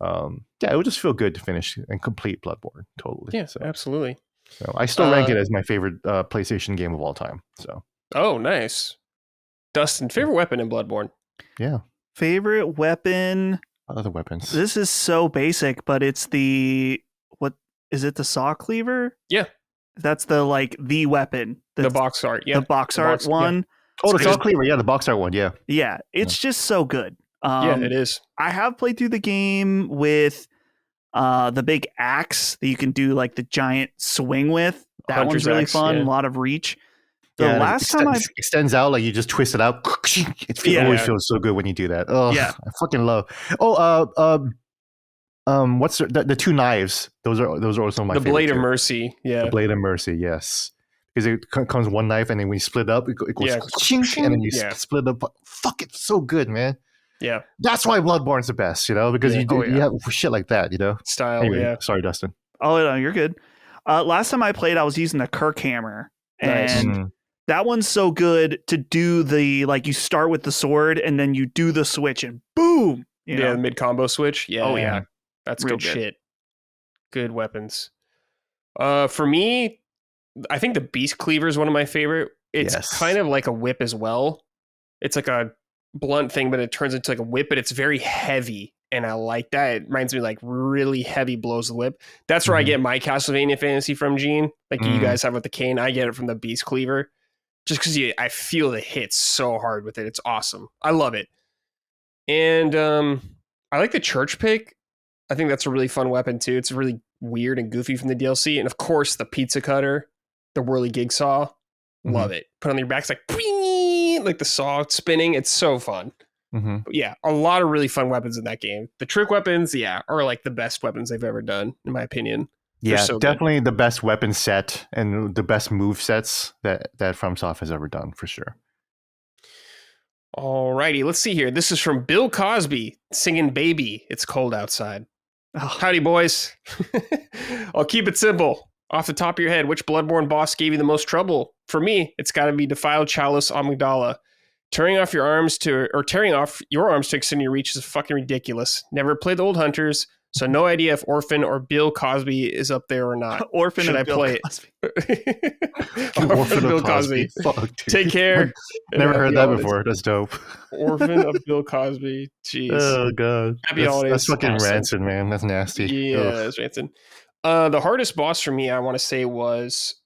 it would just feel good to finish and complete Bloodborne totally. Yeah, absolutely. So I still rank it as my favorite PlayStation game of all time. So. Oh, nice. Dustin, favorite weapon in Bloodborne? Yeah. Favorite weapon? Other weapons. This is so basic, but it's the the saw cleaver? Yeah. That's the weapon. The box art, yeah. The box art one. Yeah. Oh, the saw cleaver, yeah, the box art one, yeah. Yeah, it's just so good. It is. I have played through the game with the big axe that you can do like the giant swing with. That Hunter's one's really axe, fun. yeah. A lot of reach. The last time I extends out, like you just twist it out. It always feels so good when you do that. Oh, yeah. I fucking love. What's the 2 knives? Those are also my favorite. The Blade of Mercy, yeah. The Blade of Mercy, yes. Because it comes one knife, and then when you split it up, it goes and then you split it up. Fuck, it's so good, man. Yeah, that's why Bloodborne's the best, you know, because you have shit like that, you know. Style, anyway, sorry, Dustin. Oh no, you're good. Last time I played, I was using the Kirk hammer, and that one's so good to do the you start with the sword and then you do the switch and boom. You know? The mid combo switch. Yeah. Oh yeah, that's good shit. Good weapons. For me, I think the Beast Cleaver is one of my favorite. It's kind of like a whip as well. It's like a blunt thing, but it turns into like a whip, but it's very heavy. And I like that. It reminds me like really heavy blows of the whip. That's where I get my Castlevania fantasy from, Gene. Like you guys have with the cane. I get it from the Beast Cleaver. Just because I feel the hits so hard with it. It's awesome. I love it. And I like the Church Pick. I think that's a really fun weapon too. It's really weird and goofy from the DLC. And of course, the Pizza Cutter, the Whirly Gig Saw. Love it. Put on your back, it's like the saw spinning. It's so fun. But yeah, a lot of really fun weapons in that game. The trick weapons, are like the best weapons they've ever done, in my opinion. Yeah, so definitely the best weapon set and the best move sets that FromSoft has ever done, for sure. Alrighty, let's see here. This is from Bill Cosby singing Baby, It's Cold Outside. Oh. Howdy, boys. I'll keep it simple. Off the top of your head, which Bloodborne boss gave you the most trouble? For me, it's got to be Defiled Chalice Amygdala. Tearing off your arms to extend your reach is fucking ridiculous. Never played the old Hunters, so no idea if Orphan or Bill Cosby is up there or not. Orphan Should of I Bill play Cosby. it? Orphan of Bill Cosby. Fuck, take care. Never heard that before. That's dope. Orphan of Bill Cosby. Jeez. Oh god. Happy holidays. That's fucking rancid, man. That's nasty. Yeah, that's rancid. The hardest boss for me, I want to say, was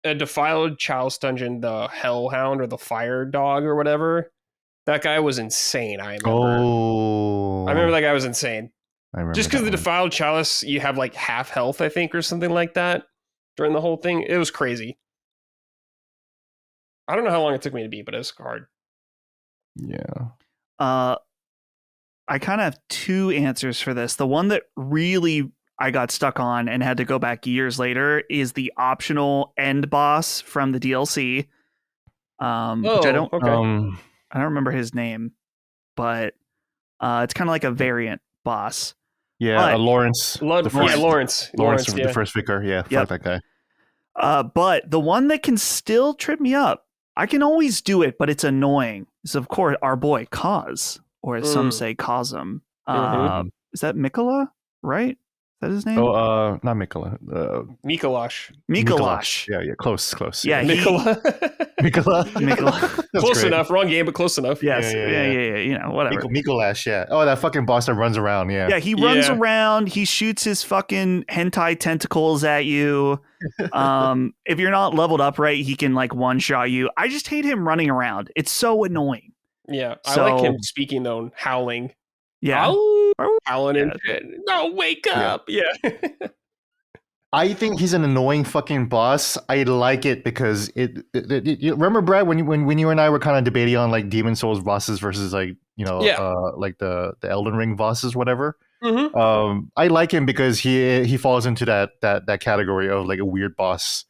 a Defiled Chalice dungeon, the Hellhound or the Fire Dog or whatever. That guy was insane. I remember that guy was insane. I remember just because the Defiled Chalice, you have like half health, I think, or something like that during the whole thing. It was crazy. I don't know how long it took me to beat, but it was hard. Yeah. I kind of have 2 answers for this. The one that really I got stuck on and had to go back years later is the optional end boss from the DLC. Which I don't remember his name, but it's kind of like a variant boss. Yeah, Lawrence. Lawrence, the first vicar. Yeah, fuck that guy. But the one that can still trip me up, I can always do it, but it's annoying. Is of course our boy Kaz, or as some say, Kazum. Is that Mikola? Right? Is that his name? Oh, not Mikola. Mikolash. Yeah, close. Yeah, Mikola. Mikola. Close enough. Wrong game, but close enough. Yes. Yeah. You know, whatever. Mikolash. Yeah. Oh, that fucking boss that runs around. Yeah. Yeah, he runs around. He shoots his fucking hentai tentacles at you. If you're not leveled up right, he can like one shot you. I just hate him running around. It's so annoying. Yeah, I like him speaking though, howling. Yeah. Howling and shit. No, wake up. Yeah. I think he's an annoying fucking boss. I like it because you remember, Brad, when you and I were kind of debating on like Demon Souls bosses versus like, like the Elden Ring bosses, whatever. Mm-hmm. I like him because he falls into that category of like a weird boss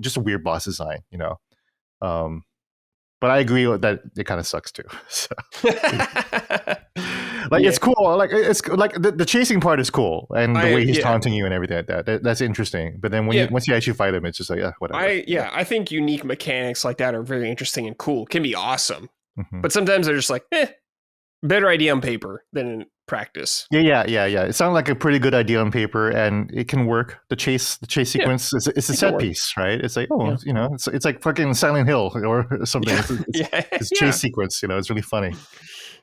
just a weird boss design, you know. Um, but I agree that it kind of sucks too. So, like Yeah. it's cool. Like it's like the chasing part is cool, and the way he's yeah. taunting you and everything like that's interesting. But then once you actually fight him, it's just like whatever. I think unique mechanics like that are very interesting and cool. Can be awesome. Mhm. But sometimes they're just like, better idea on paper than in practice. Yeah. It sounded like a pretty good idea on paper, and it can work. The chase sequence it's a set piece, right? It's like you know, it's like fucking Silent Hill or something. It's chase sequence. You know, it's really funny.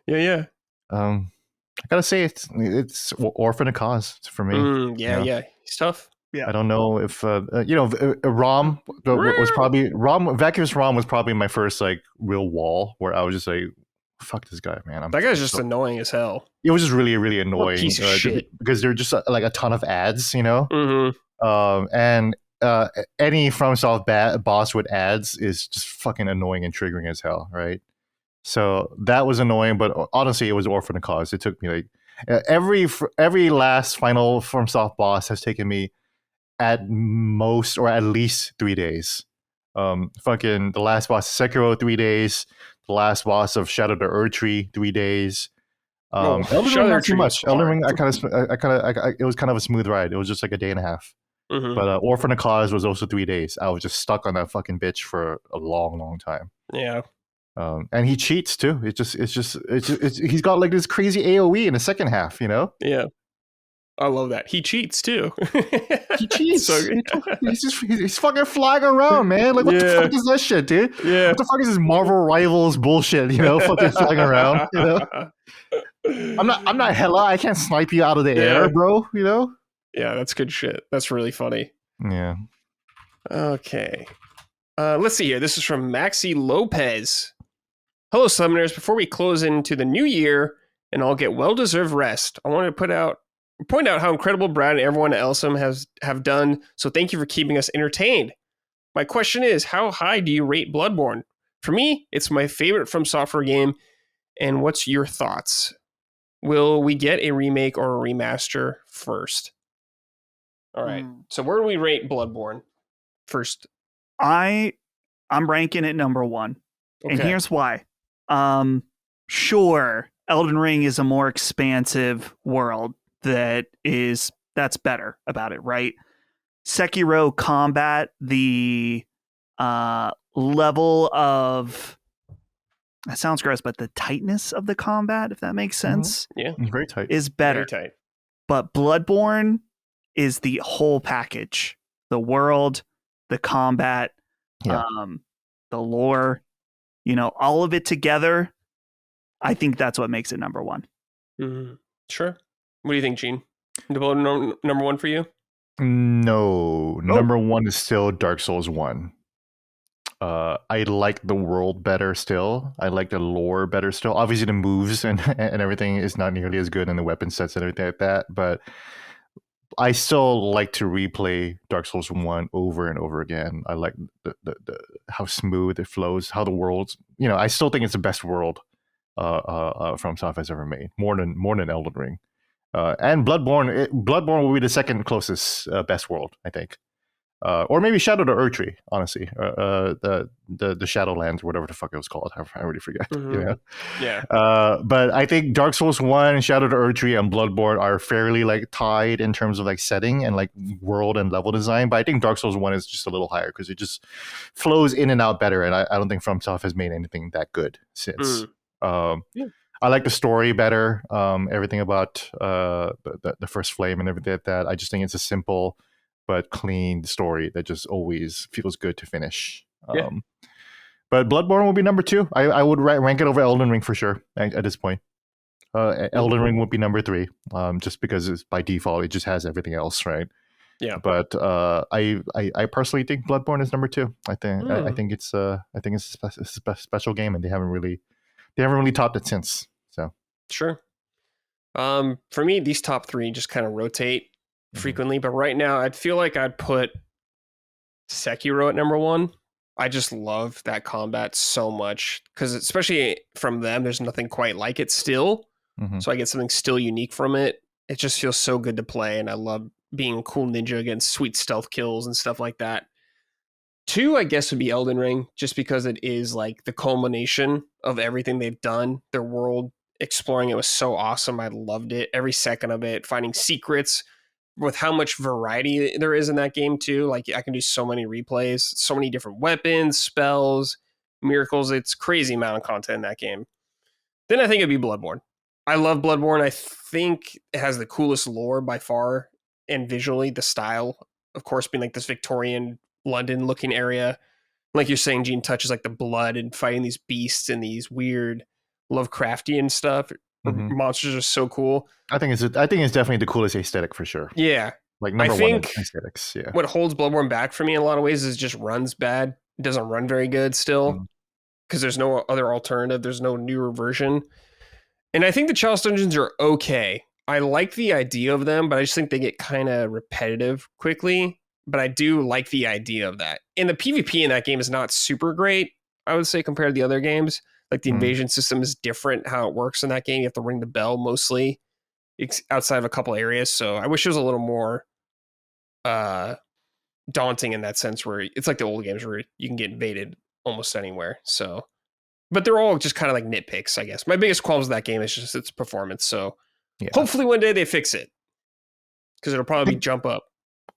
Yeah. I gotta say it's orphan a cause for me. Yeah. He's tough. I don't know if Rom was probably Vacuous Rom was probably my first like real wall where I was just like, fuck this guy, man. That guy's just annoying as hell. It was just really, really annoying piece of shit. because they're just like a ton of ads, you know. Mm-hmm. And any FromSoft boss with ads is just fucking annoying and triggering as hell, right? So that was annoying, but honestly, it was orphan a cause. It took me like every last final FromSoft boss has taken me at most or at least 3 days. Fucking the last boss of Sekiro 3 days, the last boss of Shadow the Erdtree 3 days. Elden Ring not too much. Elden Ring, it was kind of a smooth ride. It was just like a day and a half. Mm-hmm. But Orphan of Cause was also 3 days. I was just stuck on that fucking bitch for a long, long time. Yeah. And he cheats too. He's got like this crazy AOE in the second half, you know? Yeah. I love that. He cheats too. He cheats. He's fucking flying around, man. Like what the fuck is that shit, dude? Yeah. What the fuck is this Marvel Rivals bullshit? You know, fucking flying around. You know, I'm not Hela. I can't snipe you out of the air, bro. You know. Yeah, that's good shit. That's really funny. Yeah. Okay. Let's see here. This is from Maxi Lopez. Hello, Summoners. Before we close into the new year and all get well-deserved rest, I want to point out how incredible Brad and everyone at Elsum have done, so thank you for keeping us entertained. My question is, how high do you rate Bloodborne? For me, it's my favorite From Software game, and what's your thoughts? Will we get a remake or a remaster first? All right, so where do we rate Bloodborne first? I'm ranking it number 1, and here's why. Sure, Elden Ring is a more expansive world that's better about it, right? Sekiro combat, the level of, that sounds gross, but the tightness of the combat, if that makes sense, very tight, is better. Very tight. But Bloodborne is the whole package: the world, the combat, the lore, you know, all of it together. I think that's what makes it number 1. Mm-hmm. Sure. What do you think, Gene? Bloodborne number 1 for you? No, number 1 is still Dark Souls 1. I like the world better still. I like the lore better still. Obviously, the moves and everything is not nearly as good, and the weapon sets and everything like that. But I still like to replay Dark Souls 1 over and over again. I like the how smooth it flows, how the world's. You know, I still think it's the best world FromSoft has ever made, more than Elden Ring. And Bloodborne will be the second closest best world, I think. Or maybe Shadow the Erdtree, honestly. The Shadowlands, or whatever the fuck it was called. I already forget. Mm-hmm. You know? Yeah. But I think Dark Souls 1, Shadow the Erdtree, and Bloodborne are fairly like tied in terms of like setting and like world and level design. But I think Dark Souls 1 is just a little higher because it just flows in and out better. And I don't think FromSoft has made anything that good since. I like the story better. Everything about the first flame and everything like that. I just think it's a simple but clean story that just always feels good to finish. But Bloodborne will be number 2. I would rank it over Elden Ring for sure at this point. Elden Ring would be number 3, just because it's, by default it just has everything else, right? Yeah. But I personally think Bloodborne is number 2. I think it's a special game, and they haven't really topped it since. So sure. For me, these top 3 just kind of rotate frequently, but right now I'd feel like I'd put Sekiro at number 1. I just love that combat so much, because especially from them, there's nothing quite like it still. Mhm. so I get something still unique from it. It just feels so good to play, and I love being a cool ninja against sweet stealth kills and stuff like that. 2, I guess, would be Elden Ring, just because it is like the culmination of everything they've done. Their world exploring it was so awesome. I loved it. Every second of it, finding secrets with how much variety there is in that game too. Like I can do so many replays, so many different weapons, spells, miracles. It's crazy amount of content in that game. Then I think it'd be Bloodborne. I love Bloodborne. I think it has the coolest lore by far, and visually the style, of course, being like this Victorian London looking area. Like you're saying, Gene touches like the blood and fighting these beasts and these weird Lovecraftian stuff. Mhm. Monsters are so cool. I think it's definitely the coolest aesthetic for sure. Yeah. Like I number one think aesthetics. Yeah. what holds Bloodborne back for me in a lot of ways is just runs bad. It doesn't run very good still because there's no other alternative. There's no newer version. And I think the Chalice dungeons are okay. I like the idea of them, but I just think they get kind of repetitive quickly. But I do like the idea of that. And the PvP in that game is not super great, I would say, compared to the other games. Like the invasion system is different how it works in that game. You have to ring the bell mostly outside of a couple areas. So I wish it was a little more daunting in that sense, where it's like the old games where you can get invaded almost anywhere. So, but they're all just kind of like nitpicks, I guess. My biggest qualms with that game is just its performance. So hopefully one day they fix it, because it'll probably be jump up.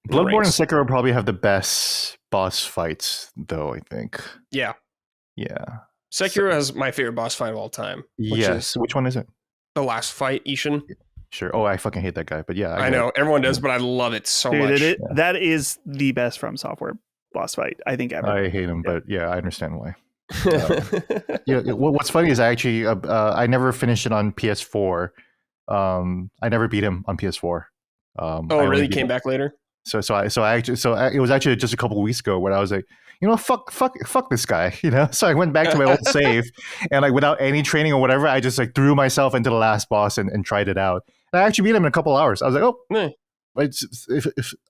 Bloodborne and Sekiro probably have the best boss fights, though, I think. Yeah. So, Sekiro has my favorite boss fight of all time. Which one is it? The last fight, Ishin. Sure. Oh, I fucking hate that guy. But yeah. I know. Everyone does, but I love it so much. That is the best From Software boss fight, I think, ever. I hate him, but yeah, I understand why. What's funny is I never finished it on PS4. I never beat him on PS4. Oh, really? Came back later? So it was actually just a couple of weeks ago when I was like, fuck this guy, So I went back to my old save, and like without any training or whatever, I just like threw myself into the last boss and tried it out. And I actually beat him in a couple hours. I was like, oh,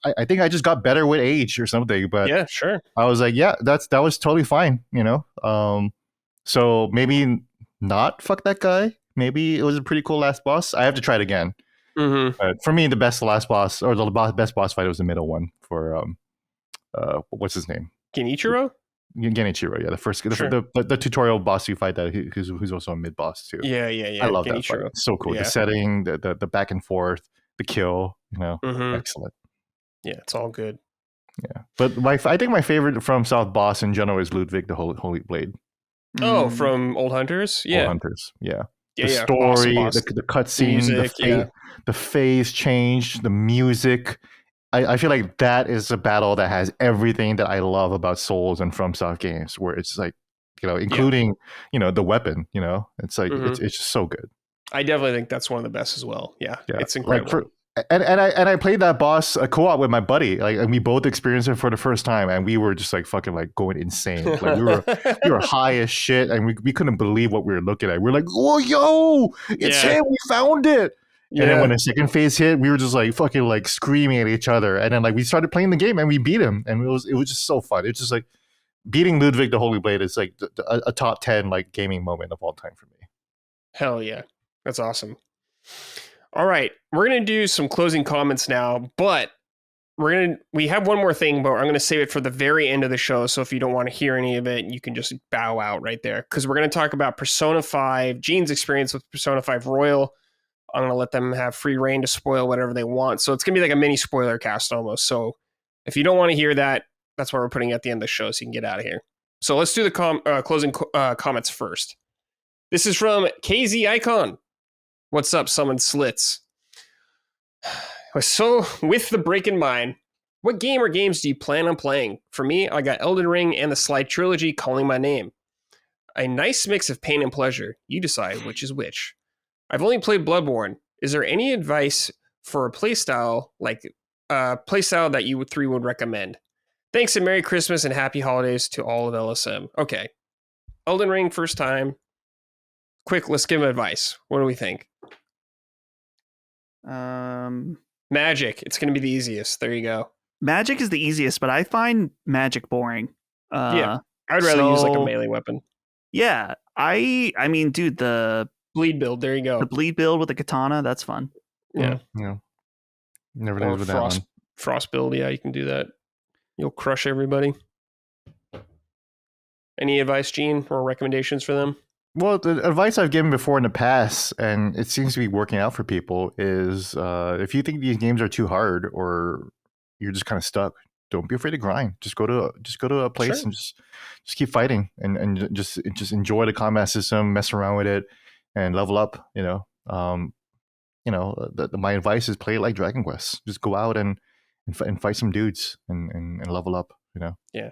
I think I just got better with age or something. But yeah, sure. I was like, yeah, that was totally fine, So maybe not fuck that guy. Maybe it was a pretty cool last boss. I have to try it again. Mm-hmm. But for me, the best last boss, or the best boss fight, was the middle one for what's his name? Genichiro? Genichiro, yeah, the first, sure. the tutorial boss you fight that who's also a mid boss too. Yeah. I love that fight. It's so cool. Yeah. The setting, the back and forth, the kill, excellent. Yeah, it's all good. Yeah, but I think my favorite From South boss in general is Ludwig the Holy Blade. Oh, from Old Hunters? Yeah. Old Hunters, yeah. The story, awesome. the cutscene, the phase change, the music. I feel like that is a battle that has everything that I love about Souls and From South games, where it's like, including, the weapon, it's like, it's just so good. I definitely think that's one of the best as well. Yeah. It's incredible. And I played that boss co-op with my buddy, and we both experienced it for the first time, and we were just like fucking like going insane. Like we were high as shit, and we couldn't believe what we were looking at. We were like, "Oh, yo, it's him! We found it!" Yeah. And then when the second phase hit, we were just like fucking like screaming at each other, and then like we started playing the game, and we beat him, and it was just so fun. It's just like beating Ludwig the Holy Blade is like a top 10 like gaming moment of all time for me. Hell yeah, that's awesome. All right, we're going to do some closing comments now, but we have one more thing, but I'm going to save it for the very end of the show. So if you don't want to hear any of it, you can just bow out right there, because we're going to talk about Persona 5, Gene's experience with Persona 5 Royal. I'm going to let them have free reign to spoil whatever they want. So it's going to be like a mini spoiler cast almost. So if you don't want to hear that, that's why we're putting it at the end of the show, so you can get out of here. So let's do the closing comments first. This is from KZ Icon. What's up, Summoned Slits? So, with the break in mind, what game or games do you plan on playing? For me, I got Elden Ring and the Sly Trilogy calling my name. A nice mix of pain and pleasure. You decide which is which. I've only played Bloodborne. Is there any advice for a playstyle that you three would recommend? Thanks and Merry Christmas and Happy Holidays to all of LSM. Okay. Elden Ring, first time. Quick, let's give him advice. What do we think? Magic. It's going to be the easiest. There you go. Magic is the easiest, but I find magic boring. Yeah. I'd rather use like a melee weapon. Yeah. I mean, dude, the Bleed build. There you go. The bleed build with the katana, that's fun. Yeah. Never Or knows with that one. frost build. Yeah, you can do that. You'll crush everybody. Any advice, Gene, or recommendations for them? Well, the advice I've given before in the past, and it seems to be working out for people, is if you think these games are too hard or you're just kind of stuck, don't be afraid to grind. Just go to a place and just keep fighting and just enjoy the combat system, mess around with it, and level up. My advice is play it like Dragon Quest. Just go out and fight some dudes and level up. Yeah.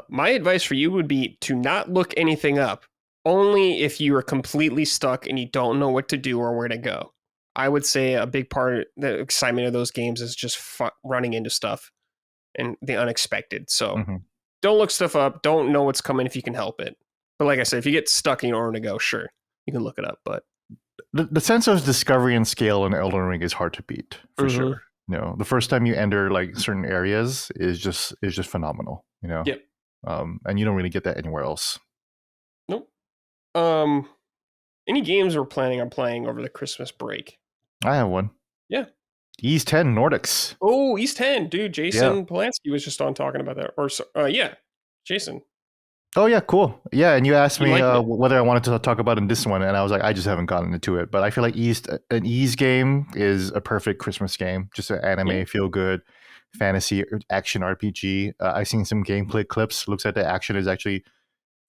My advice for you would be to not look anything up. Only if you are completely stuck and you don't know what to do or where to go. I would say a big part of the excitement of those games is just running into stuff and the unexpected. So don't look stuff up. Don't know what's coming if you can help it. But like I said, if you get stuck and you don't know where to go, sure, you can look it up. But the sense of discovery and scale in Elden Ring is hard to beat for sure. The first time you enter like certain areas is just phenomenal. Yep. And you don't really get that anywhere else. Nope. Any games we're planning on playing over the Christmas break? I have one. Yeah. East 10 Nordics. Oh, East 10, dude. Jason Polanski was just on talking about that. Or Jason. Oh yeah, cool. Yeah, and you asked me liked whether I wanted to talk about in this one, and I was like, I just haven't gotten into it. But I feel like an Ease game is a perfect Christmas game. Just an anime, feel good, fantasy action RPG. I've seen some gameplay clips. Looks like the action is actually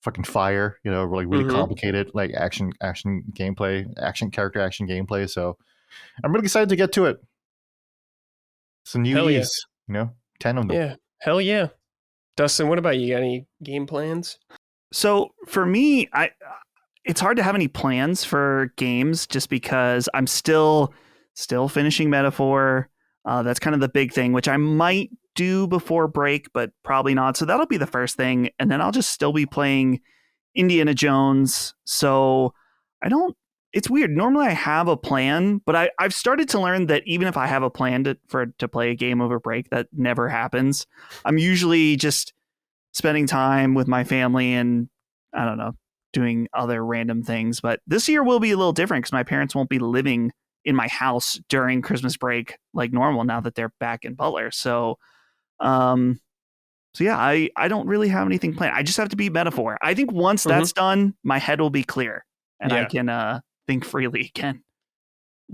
fucking fire. Really complicated, like action gameplay, character action gameplay. So I'm really excited to get to it. It's a new Ease, 10 of them. Yeah, hell yeah. Dustin, what about you? Got any game plans? So for me, it's hard to have any plans for games just because I'm still finishing Metaphor. That's kind of the big thing, which I might do before break, but probably not. So that'll be the first thing. And then I'll just still be playing Indiana Jones. So it's weird. Normally I have a plan, but I've started to learn that even if I have a plan to play a game over break, that never happens. I'm usually just spending time with my family and I don't know, doing other random things. But this year will be a little different because my parents won't be living in my house during Christmas break like normal now that they're back in Butler. So yeah, I don't really have anything planned. I just have to beat Metaphor. I think once that's done, my head will be clear and I can think freely again.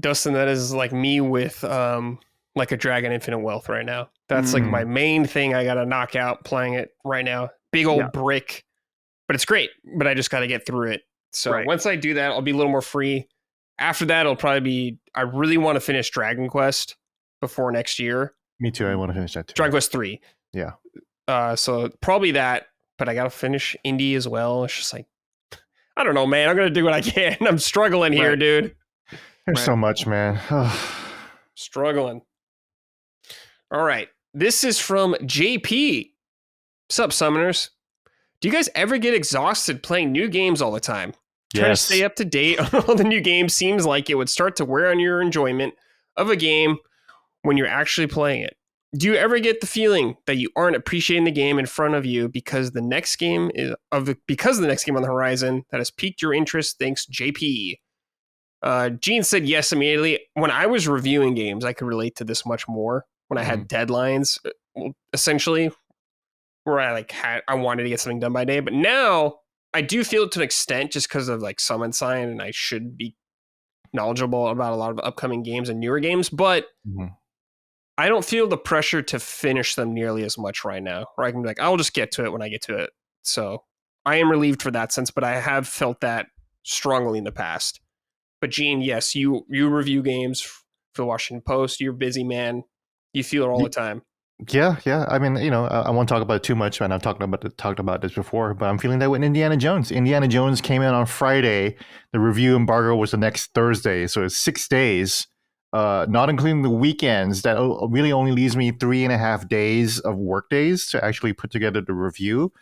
Dustin, that is like me with like a Dragon Infinite Wealth right now. That's like my main thing I got to knock out playing it right now. Big old brick, but it's great, but I just got to get through it. So once I do that, I'll be a little more free. After that, it'll probably be, I really want to finish Dragon Quest before next year. Me too. I want to finish that too. Dragon Quest 3. Yeah. So probably that, but I got to finish Indie as well. It's just like, I don't know, man. I'm going to do what I can. I'm struggling here, dude. There's so much, man. Struggling. All right. This is from JP. What's up, Summoners? Do you guys ever get exhausted playing new games all the time? Trying to stay up to date on all the new games seems like it would start to wear on your enjoyment of a game when you're actually playing it. Do you ever get the feeling that you aren't appreciating the game in front of you because the next game on the horizon that has piqued your interest? Thanks, JP. Gene said yes immediately. When I was reviewing games, I could relate to this much more. When I had deadlines, essentially, where I wanted to get something done by day. But now I do feel it to an extent just because of like Summon Sign, and I should be knowledgeable about a lot of upcoming games and newer games. But I don't feel the pressure to finish them nearly as much right now. Where I can be like, I'll just get to it when I get to it. So I am relieved for that sense, but I have felt that strongly in the past. But Gene, yes, you review games for the Washington Post. You're a busy man. You feel it all the time. Yeah. I mean, I won't talk about it too much, and I've talked about this before, but I'm feeling that with Indiana Jones. Indiana Jones came in on Friday. The review embargo was the next Thursday, so it's 6 days, not including the weekends. That really only leaves me 3.5 days of work days to actually put together the review,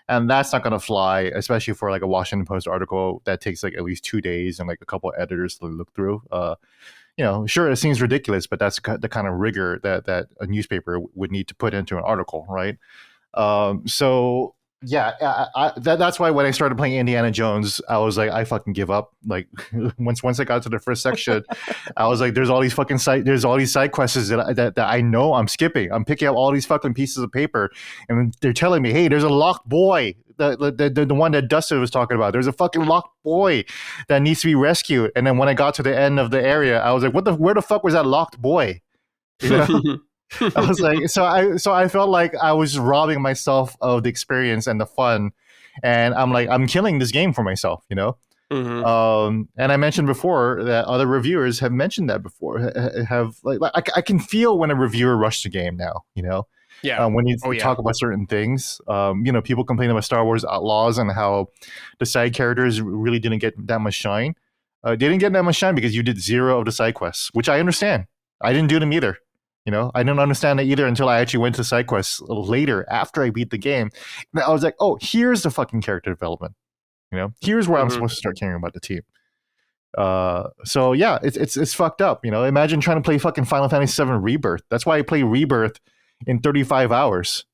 and that's not going to fly, especially for like a Washington Post article that takes like at least 2 days and like a couple of editors to look through. Sure, it seems ridiculous, but that's the kind of rigor that a newspaper would need to put into an article, right? So That's why when I started playing Indiana Jones, I was like, I fucking give up. Like once I got to the first section, I was like, there's all these side quests that I know I'm skipping. I'm picking up all these fucking pieces of paper, and they're telling me, hey, there's a locked boy. The one that Dustin was talking about. There's a fucking locked boy that needs to be rescued. And then when I got to the end of the area, I was like, where the fuck was that locked boy? You know? I was like, so I felt like I was robbing myself of the experience and the fun, and I'm like, I'm killing this game for myself, you know. And I mentioned before that other reviewers have mentioned that before. Have I can feel when a reviewer rushed the game now, you know. Yeah. When you talk about certain things, you know, people complain about Star Wars Outlaws and how the side characters really didn't get that much shine. They didn't get that much shine because you did 0 of the side quests, which I understand. I didn't do them either. You know, I didn't understand that either until I actually went to side quests later after I beat the game. And I was like, oh, here's the fucking character development. You know, here's where I'm supposed to start caring about the team. So yeah, it's fucked up. You know, imagine trying to play fucking Final Fantasy VII Rebirth. That's why I play Rebirth in 35 hours.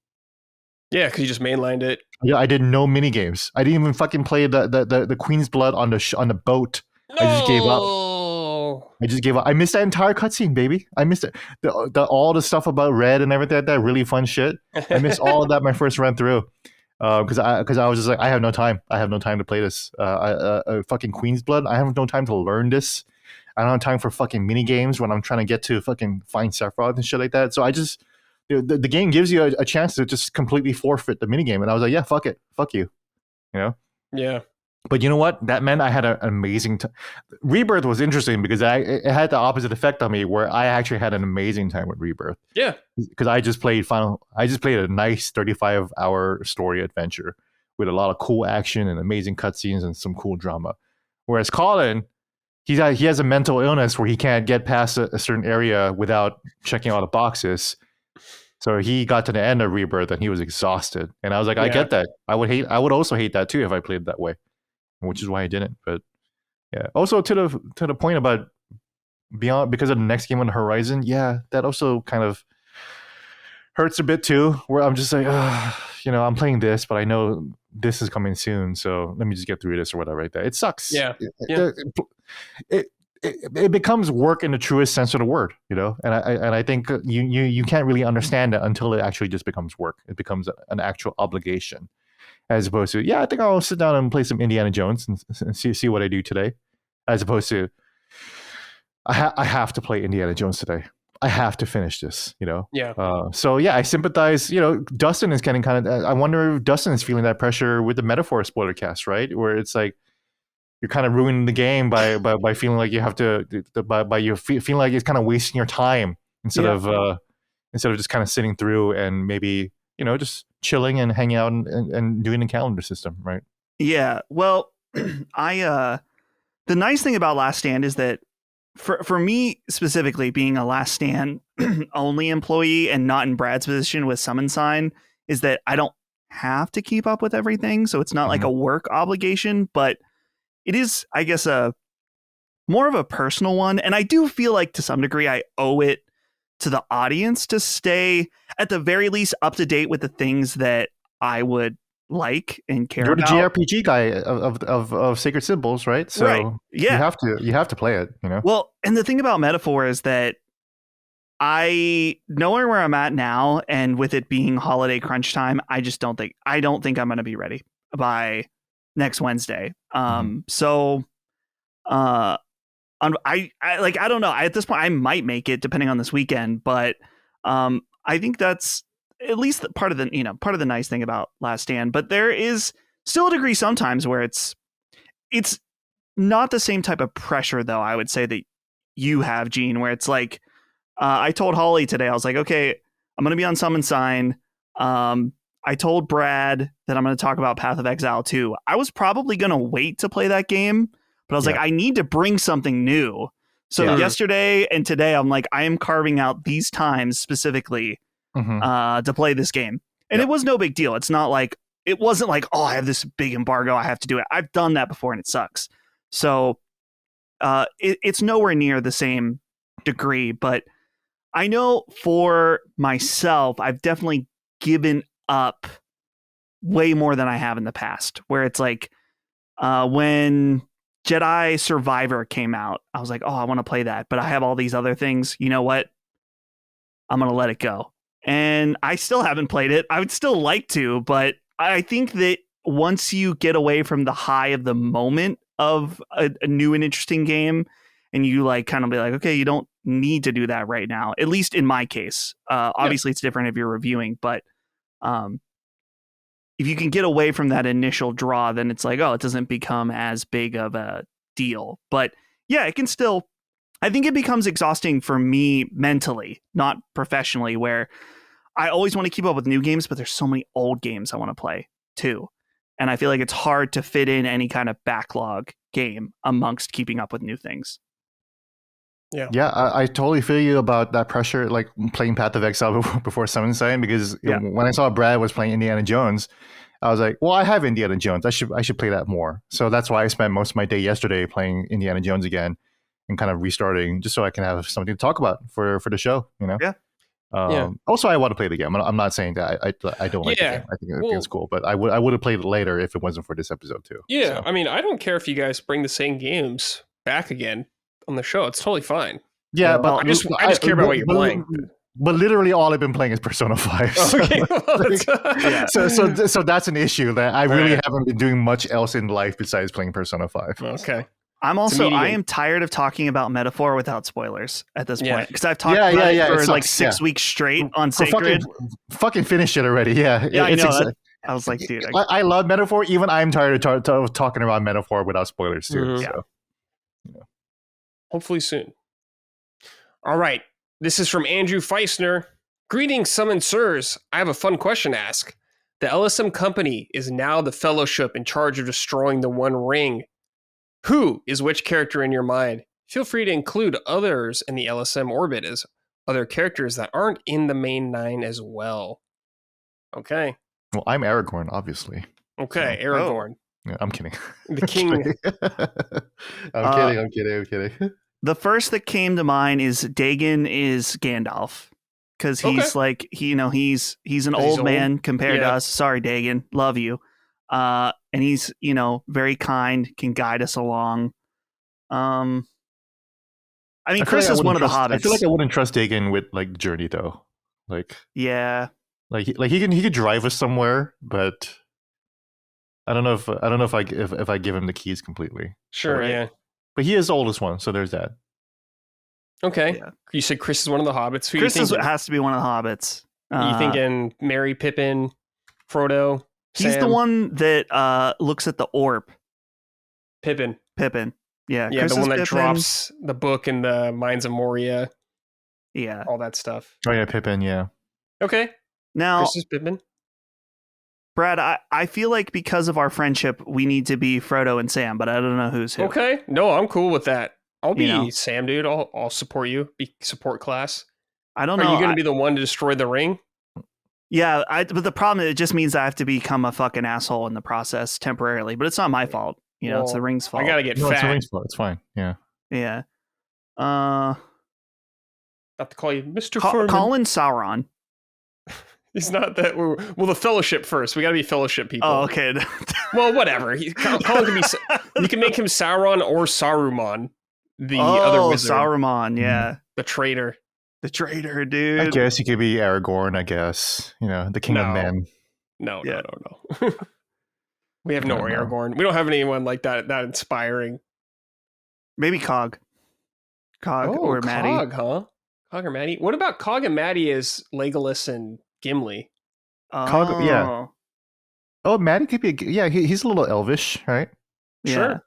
Yeah, because you just mainlined it. Yeah, I did no mini games. I didn't even fucking play the Queen's Blood on the boat. No! I just gave up. I missed that entire cutscene, baby. I missed it. All the stuff about Red and everything like that, really fun shit. I missed all of that my first run through. Because I was just like, I have no time. I have no time to play this. Fucking Queen's Blood. I have no time to learn this. I don't have time for fucking mini games when I'm trying to get to fucking find Sephiroth and shit like that. So I just the game gives you a chance to just completely forfeit the mini game, and I was like, yeah, fuck it, fuck you, you know. Yeah. But you know what? That meant I had an amazing time. Rebirth was interesting because it had the opposite effect on me, where I actually had an amazing time with Rebirth. Yeah. Because I just played a nice 35-hour story adventure with a lot of cool action and amazing cutscenes and some cool drama. Whereas Colin, he has a mental illness where he can't get past a certain area without checking all the boxes. So he got to the end of Rebirth and he was exhausted. And I was like, I get that. I would also hate that too if I played that way. Which is why I didn't. But yeah. Also to the point about beyond, because of the next game on the horizon, yeah, that also kind of hurts a bit too. Where I'm just like, you know, I'm playing this, but I know this is coming soon, so let me just get through this or whatever like that. It sucks. Yeah. It becomes work in the truest sense of the word, you know. And I think you can't really understand it until it actually just becomes work. It becomes an actual obligation. As opposed to, yeah, I think I'll sit down and play some Indiana Jones and see what I do today. As opposed to, I have to play Indiana Jones today. I have to finish this, you know? Yeah. So, yeah, I sympathize. You know, Dustin is getting kind of, I wonder if Dustin is feeling that pressure with the Metaphor spoiler cast, right? Where it's like, you're kind of ruining the game by feeling like you have to, feeling like it's kind of wasting your time instead of just kind of sitting through and maybe, you know, just chilling and hanging out and doing the calendar system, right? Yeah. Well, the nice thing about Last Stand is that for me specifically, being a Last Stand only employee and not in Brad's position with Summon Sign, is that I don't have to keep up with everything. So it's not like a work obligation, but it is, I guess, a more of a personal one. And I do feel like to some degree I owe it to the audience to stay at the very least up to date with the things that I would like and care about. You're the GRPG guy of Sacred Symbols, right? So right. Yeah. you have to play it, you know. Well, and the thing about Metaphor is that I knowing where I'm at now, and with it being holiday crunch time, I don't think I'm going to be ready by next Wednesday. So I don't know. At this point, I might make it depending on this weekend, but I think that's at least part of the nice thing about Last Stand. But there is still a degree sometimes where it's not the same type of pressure, though. I would say that you have, Gene, where it's like I told Holly today, I was like, okay, I'm going to be on Summon Sign. I told Brad that I'm going to talk about Path of Exile 2. I was probably going to wait to play that game, but I was like, I need to bring something new. So yesterday and today, I'm like, I am carving out these times specifically to play this game. And it was no big deal. It's not like, it wasn't like, oh, I have this big embargo, I have to do it. I've done that before and it sucks. So it's nowhere near the same degree, but I know for myself, I've definitely given up way more than I have in the past, where it's like when Jedi Survivor came out, I was like, oh, I want to play that, but I have all these other things. You know what? I'm going to let it go. And I still haven't played it. I would still like to, but I think that once you get away from the high of the moment of a new and interesting game, and you like kind of be like, okay, you don't need to do that right now. At least in my case, obviously it's different if you're reviewing, but if you can get away from that initial draw, then it's like, oh, it doesn't become as big of a deal. But yeah, it can still, I think it becomes exhausting for me mentally, not professionally, where I always want to keep up with new games, but there's so many old games I want to play too. And I feel like it's hard to fit in any kind of backlog game amongst keeping up with new things. Yeah, I totally feel you about that pressure, like playing Path of Exile before Summon Sign, because when I saw Brad was playing Indiana Jones, I was like, well, I have Indiana Jones. I should play that more. So that's why I spent most of my day yesterday playing Indiana Jones again and kind of restarting just so I can have something to talk about for the show, you know? Yeah. Also, I want to play the game. I'm not saying that I don't like the game. I think it's cool, but I would have played it later if it wasn't for this episode too. Yeah, so. I mean, I don't care if you guys bring the same games back again on the show. It's totally fine. Yeah, but I just care about what you're playing. But literally, all I've been playing is Persona 5. So, Okay, well, so that's an issue that I really haven't been doing much else in life besides playing Persona 5. Okay. I am tired of talking about Metaphor without spoilers at this point, because I've talked about it for like 6 weeks straight on Sacred. Fucking finish it already. Yeah, I know. I was like, dude, I love Metaphor. Even I'm tired of talking about Metaphor without spoilers too. Mm-hmm. So. Hopefully soon. All right. This is from Andrew Feisner. Greetings, Summon Sirs. I have a fun question to ask. The LSM company is now the Fellowship in charge of destroying the One Ring. Who is which character in your mind? Feel free to include others in the LSM orbit as other characters that aren't in the main 9 as well. Okay. Well, I'm Aragorn, obviously. Okay, so, Aragorn. Yeah, I'm kidding. The king. I'm kidding. The first that came to mind is Dagon is Gandalf, because he's like he's an old man compared to us. Sorry, Dagon, love you. And he's very kind, can guide us along. I mean, Chris is one of the hobbits. I feel like I wouldn't trust Dagon with like Journey though. Like like he could drive us somewhere, but I don't know if I give him the keys completely. Sure, right? Yeah. But he is the oldest one, so there's that. Okay. Yeah. You said Chris is one of the hobbits. Who Chris has to be one of the hobbits. You thinking Merry, Pippin, Frodo? He's Sam? the one that looks at the orb. Pippin. Yeah. Yeah, Chris the one that Pippin. drops the book in the Mines of Moria. Yeah. All that stuff. Oh yeah, Pippin, yeah. Okay. Now, Chris is Pippin. Brad, I feel like because of our friendship, we need to be Frodo and Sam, but I don't know who's who. Okay. No, I'm cool with that. I'll be Sam, dude. I'll support you. Be support class. I don't know. Are you going to be the one to destroy the ring? Yeah, but the problem is it just means I have to become a fucking asshole in the process temporarily, but it's not my fault. It's the ring's fault. I got to get fat. It's the ring's fault. It's fine. Yeah. Yeah. Not to call you Mr. Furman. Colin Sauron. He's not that. Well, the Fellowship first. We got to be Fellowship people. Oh, okay. Well, whatever. Colin can be. You can make him Sauron or Saruman, the other wizard. Saruman, yeah, the traitor. The traitor, dude. I guess he could be Aragorn. I guess the King of Men. No. We have no Aragorn. We don't have anyone like that inspiring. Maybe Cog or Maddie. Cog, huh? Cog or Maddie. What about Cog and Maddie as Legolas and Gimli? Cog, yeah. Oh, Maddie could be. He's a little elvish, right? Yeah. Sure.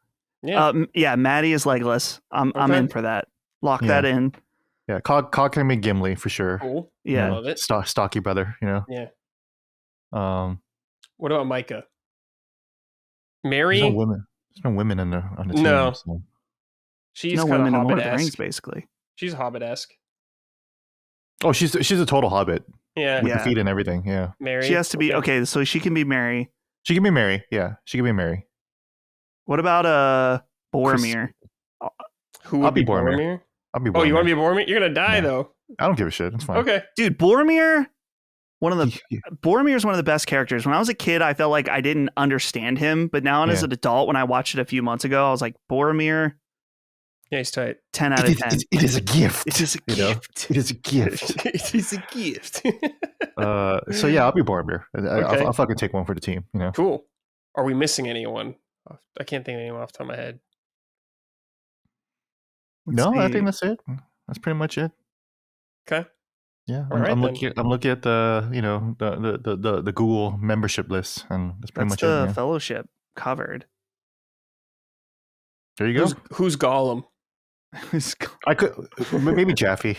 Yeah. Maddie is Legolas. I'm in for that. Lock that in. Yeah, Cog can be Gimli for sure. Cool. Yeah, love it. Stocky brother, Yeah. What about Micah? Mary? There's no women on the team. No. So. She's no kind women of in Lord of the Rings, Hobbit-esque. basically. She's Hobbit-esque. Oh, she's a total Hobbit. Yeah. With the feet and everything. Yeah. Mary. She has to be okay. So she can be Mary. She can be Mary. Yeah, she can be Mary. What about Boromir? Who would be Boromir? I'll be Boromir. Oh, you want to be Boromir? You're gonna die though. I don't give a shit. It's fine. Okay, dude, Boromir Boromir is one of the best characters. When I was a kid, I felt like I didn't understand him, but now as an adult, when I watched it a few months ago, I was like, Boromir. Yeah, he's tight. 10 out of 10. It is a gift. It is a gift. It is a gift. It is a gift. So yeah, I'll be Boromir. I'll fucking take one for the team. You know. Cool. Are we missing anyone? I can't think of anyone off the top of my head. I think that's it. That's pretty much it. Okay. Yeah, All right, I'm looking at the the Google membership list, and that's pretty much it. The Fellowship covered. There you go. Who's Gollum? I could maybe Jaffe.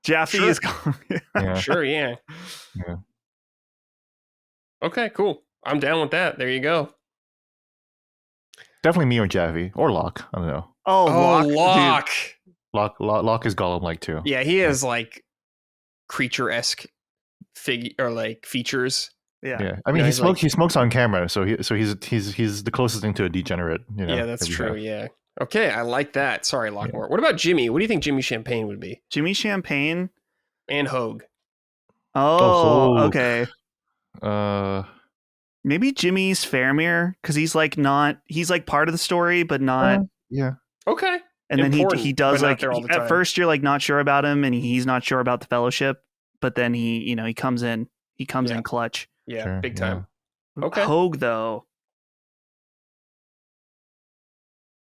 Jaffe Sure. is Gollum. Yeah. Sure, yeah. Yeah. Okay, cool. I'm down with that. There you go. Definitely me or Jaffe or Locke. I don't know. Oh, Locke. Locke is Gollum like too. Yeah, he has like creature-esque figure or like features. Yeah. I mean, Yeah, he smokes on camera, so he's the closest thing to a degenerate. You know, yeah, that's true. have. Yeah. Okay, I like that. Sorry, Lockmore. What about Jimmy? What do you think Jimmy Champagne would be? Jimmy Champagne And Hogue. Oh, Hogue. okay. Maybe Jimmy's Faramir, because he's like part of the story, but not. Yeah. Okay. And then he does but not like there all the time. at first you're like not sure about him, and he's not sure about the Fellowship, but then he comes in clutch. Yeah, Sure, big time. yeah. Okay. Hogue though.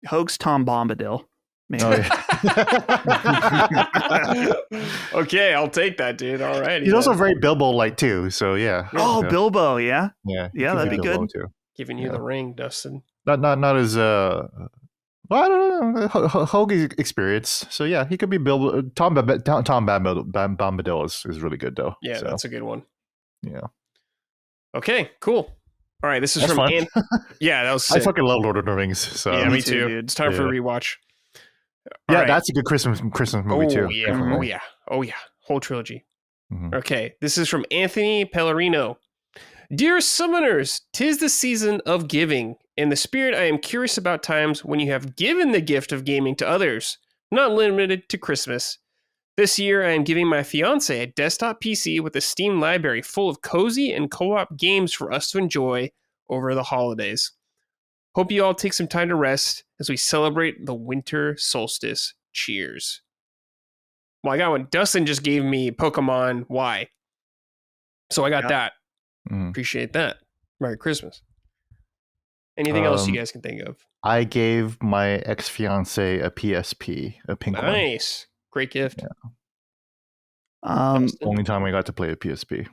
Hogue's Tom Bombadil. Maybe. Oh, yeah. Okay, I'll take that, dude. All right. He's also very Bilbo-like too. So yeah. Oh, Yeah. Bilbo, yeah. Yeah. Yeah, that'd be Bilbo good. Too. Giving you the ring, Dustin. Not as well, I don't know. Hoagie's experience. So yeah, he could be Bilbo. Tom Bombadil is really good though. Yeah, so, that's a good one. yeah. Okay, cool. All right, this is That's from fun. Yeah, that was I sick. fucking love Lord of the Rings. So Yeah, me too, too. dude. It's time for a rewatch. All yeah, right. that's a good Christmas movie too. Yeah. Definitely. Oh yeah. Oh yeah. Whole trilogy. Mhm. Okay, this is from Anthony Pellerino. Dear Summoners, 'tis the season of giving. In the spirit, I am curious about times when you have given the gift of gaming to others, not limited to Christmas. This year, I am giving my fiance a desktop PC with a Steam library full of cozy and co-op games for us to enjoy over the holidays. Hope you all take some time to rest as we celebrate the winter solstice. Cheers. Well, I got one. Dustin just gave me Pokemon Y. So I got that. Mhm. Appreciate that. Merry Christmas. Anything else you guys can think of? I gave my ex-fiance a PSP, a pink one. Nice. Great gift. Only time I got to play a PSP.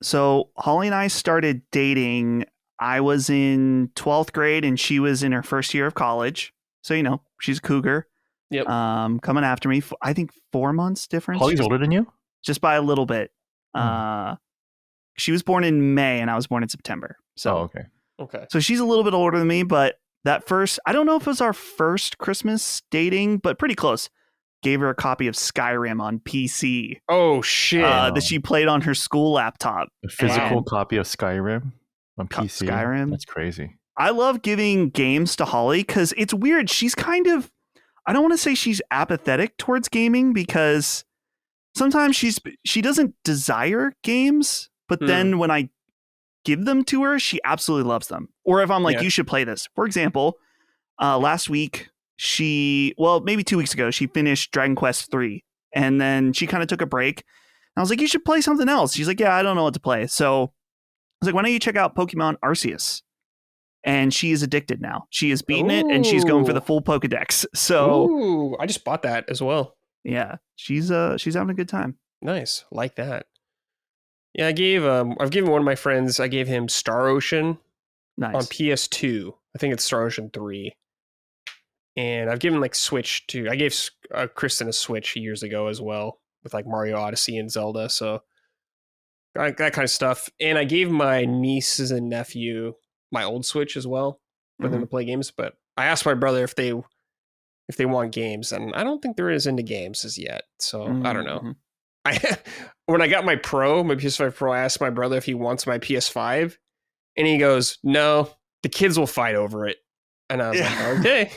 So Holly and I started dating, I was in 12th grade and she was in her first year of college. So, she's a cougar. Yep. Coming after me, I think 4 months difference. Holly's older than you? Just by a little bit. She was born in May and I was born in September. So, okay. Okay. So she's a little bit older than me, but I don't know if it was our first Christmas dating, but pretty close. Gave her a copy of Skyrim on PC. Oh, shit. That she played on her school laptop. A physical copy of Skyrim on PC? Skyrim. That's crazy. I love giving games to Holly because it's weird. She's kind of, I don't want to say she's apathetic towards gaming because sometimes she doesn't desire games, but then when I give them to her, she absolutely loves them. Or if I'm like, you should play this. For example, last week, maybe 2 weeks ago, she finished Dragon Quest 3 and then she kind of took a break. And I was like, you should play something else. She's like, yeah, I don't know what to play. So I was like, why don't you check out Pokemon Arceus? And she is addicted now. She has beaten it and she's going for the full Pokedex. So I just bought that as well. Yeah, she's having a good time. Nice. Like that. Yeah, I've given one of my friends, I gave him Star Ocean Nice. on PS2. I think it's Star Ocean 3. And I've given like Switch too. I gave Kristen a Switch years ago as well with like Mario Odyssey and Zelda. So that kind of stuff. And I gave my nieces and nephew my old Switch as well for them to play games. But I asked my brother if they want games, and I don't think they're as into games as yet. So I don't know. When I got my PS5 Pro, I asked my brother if he wants my PS5, and he goes, "No, the kids will fight over it." And I was like, "Okay,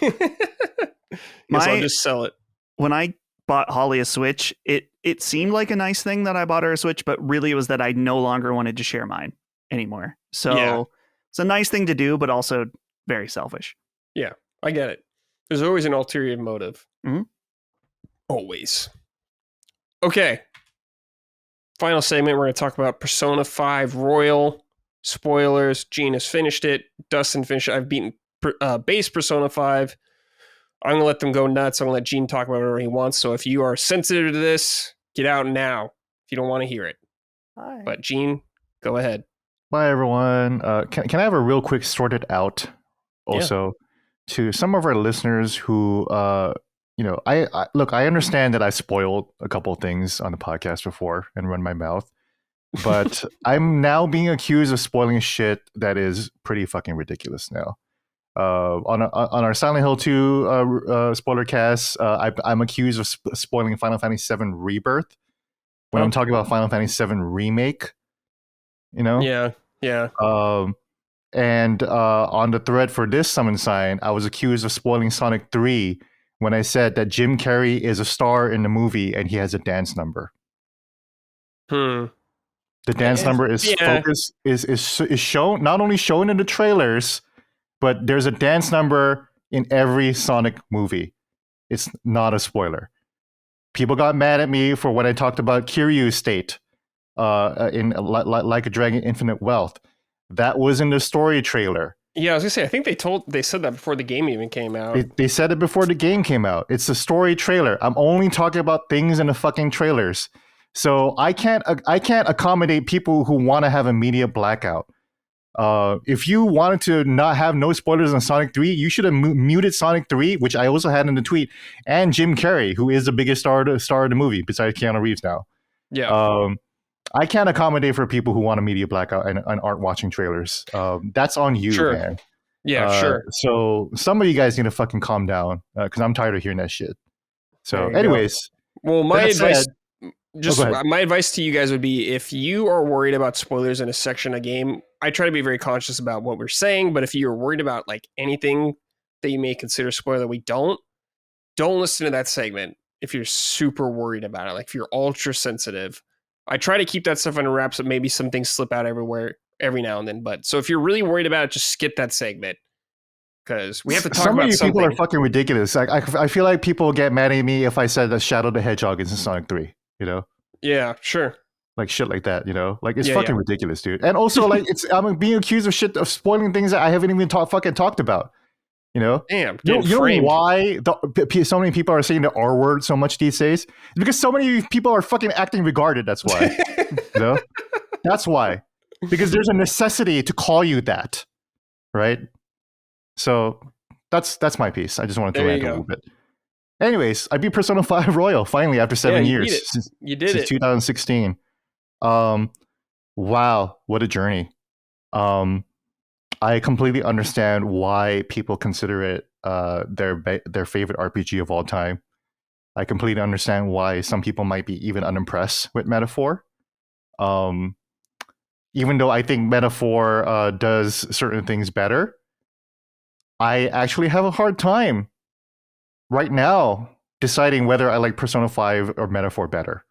guess I'll just sell it." When I bought Holly a Switch, it it seemed like a nice thing that I bought her a Switch, but really it was that I no longer wanted to share mine anymore. So it's a nice thing to do, but also very selfish. Yeah, I get it. There's always an ulterior motive. Mm-hmm. Always. Okay. Final segment, we're going to talk about Persona 5 Royal. Spoilers. Gene has finished it. Dustin finished it. I've beaten base Persona 5. I'm going to let them go nuts. I'm going to let Gene talk about whatever he wants. So if you are sensitive to this, get out now if you don't want to hear it. Hi. But Gene, go ahead. Bye, everyone. Can I have a real quick sorted out also to some of our listeners who, I look, I understand that I spoiled a couple of things on the podcast before and run my mouth, but I'm now being accused of spoiling shit that is pretty fucking ridiculous now. On our Silent Hill 2 spoiler cast, I'm accused of spoiling Final Fantasy VII Rebirth when I'm talking about Final Fantasy VII Remake. Yeah. And on the thread for this summon sign, I was accused of spoiling Sonic 3 when I said that Jim Carrey is a star in the movie and he has a dance number. The dance number is focused is shown, not only shown in the trailers, but there's a dance number in every Sonic movie. It's not a spoiler. People got mad at me for when I talked about Kiryu's state in Like a Dragon Infinite Wealth. That was in the story trailer. Yeah, I was gonna say, I think they said that before the game even came out. They said it before the game came out. It's a story trailer. I'm only talking about things in the fucking trailers. So I can't accommodate people who want to have a media blackout. If you wanted to not have no spoilers on Sonic 3, you should have muted Sonic 3, which I also had in the tweet, and Jim Carrey, who is the biggest star of the movie besides Keanu Reeves now. Yeah. I can't accommodate for people who want a media blackout and aren't watching trailers. That's on you, man. Yeah, sure. So some of you guys need to fucking calm down because I'm tired of hearing that shit. So, anyways, well, my advice, my advice to you guys would be, if you are worried about spoilers in a section of game, I try to be very conscious about what we're saying. But if you're worried about like anything that you may consider spoiler, don't listen to that segment. If you're super worried about it, like if you're ultra sensitive. I try to keep that stuff under wraps, but maybe some things slip out every now and then. But so if you're really worried about it, just skip that segment because we have to talk about something. Some of you people are fucking ridiculous. I feel like people get mad at me if I said that Shadow the Hedgehog is in Sonic 3, Yeah, sure. Like shit like that, Like it's fucking ridiculous, dude. And also like I'm being accused of spoiling things that I haven't even talked about. Damn. You know why so many people are saying the R word so much these days? It's because so many people are fucking acting regarded. That's why. That's why. Because there's a necessity to call you that, right? So that's my piece. I just wanted to rant a little bit. Anyways, I beat Persona 5 Royal finally after 7 years. You did it. Since 2016. Wow, what a journey. I completely understand why people consider it their favorite RPG of all time. I completely understand why some people might be even unimpressed with Metaphor. Even though I think Metaphor does certain things better, I actually have a hard time right now deciding whether I like Persona 5 or Metaphor better.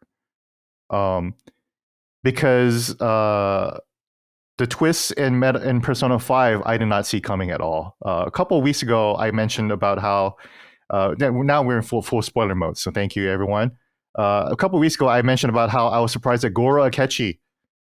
Because the twists in Persona 5, I did not see coming at all. A couple of weeks ago, I mentioned about how now we're in full spoiler mode. So thank you, everyone. A couple of weeks ago, I mentioned about how I was surprised that Goro Akechi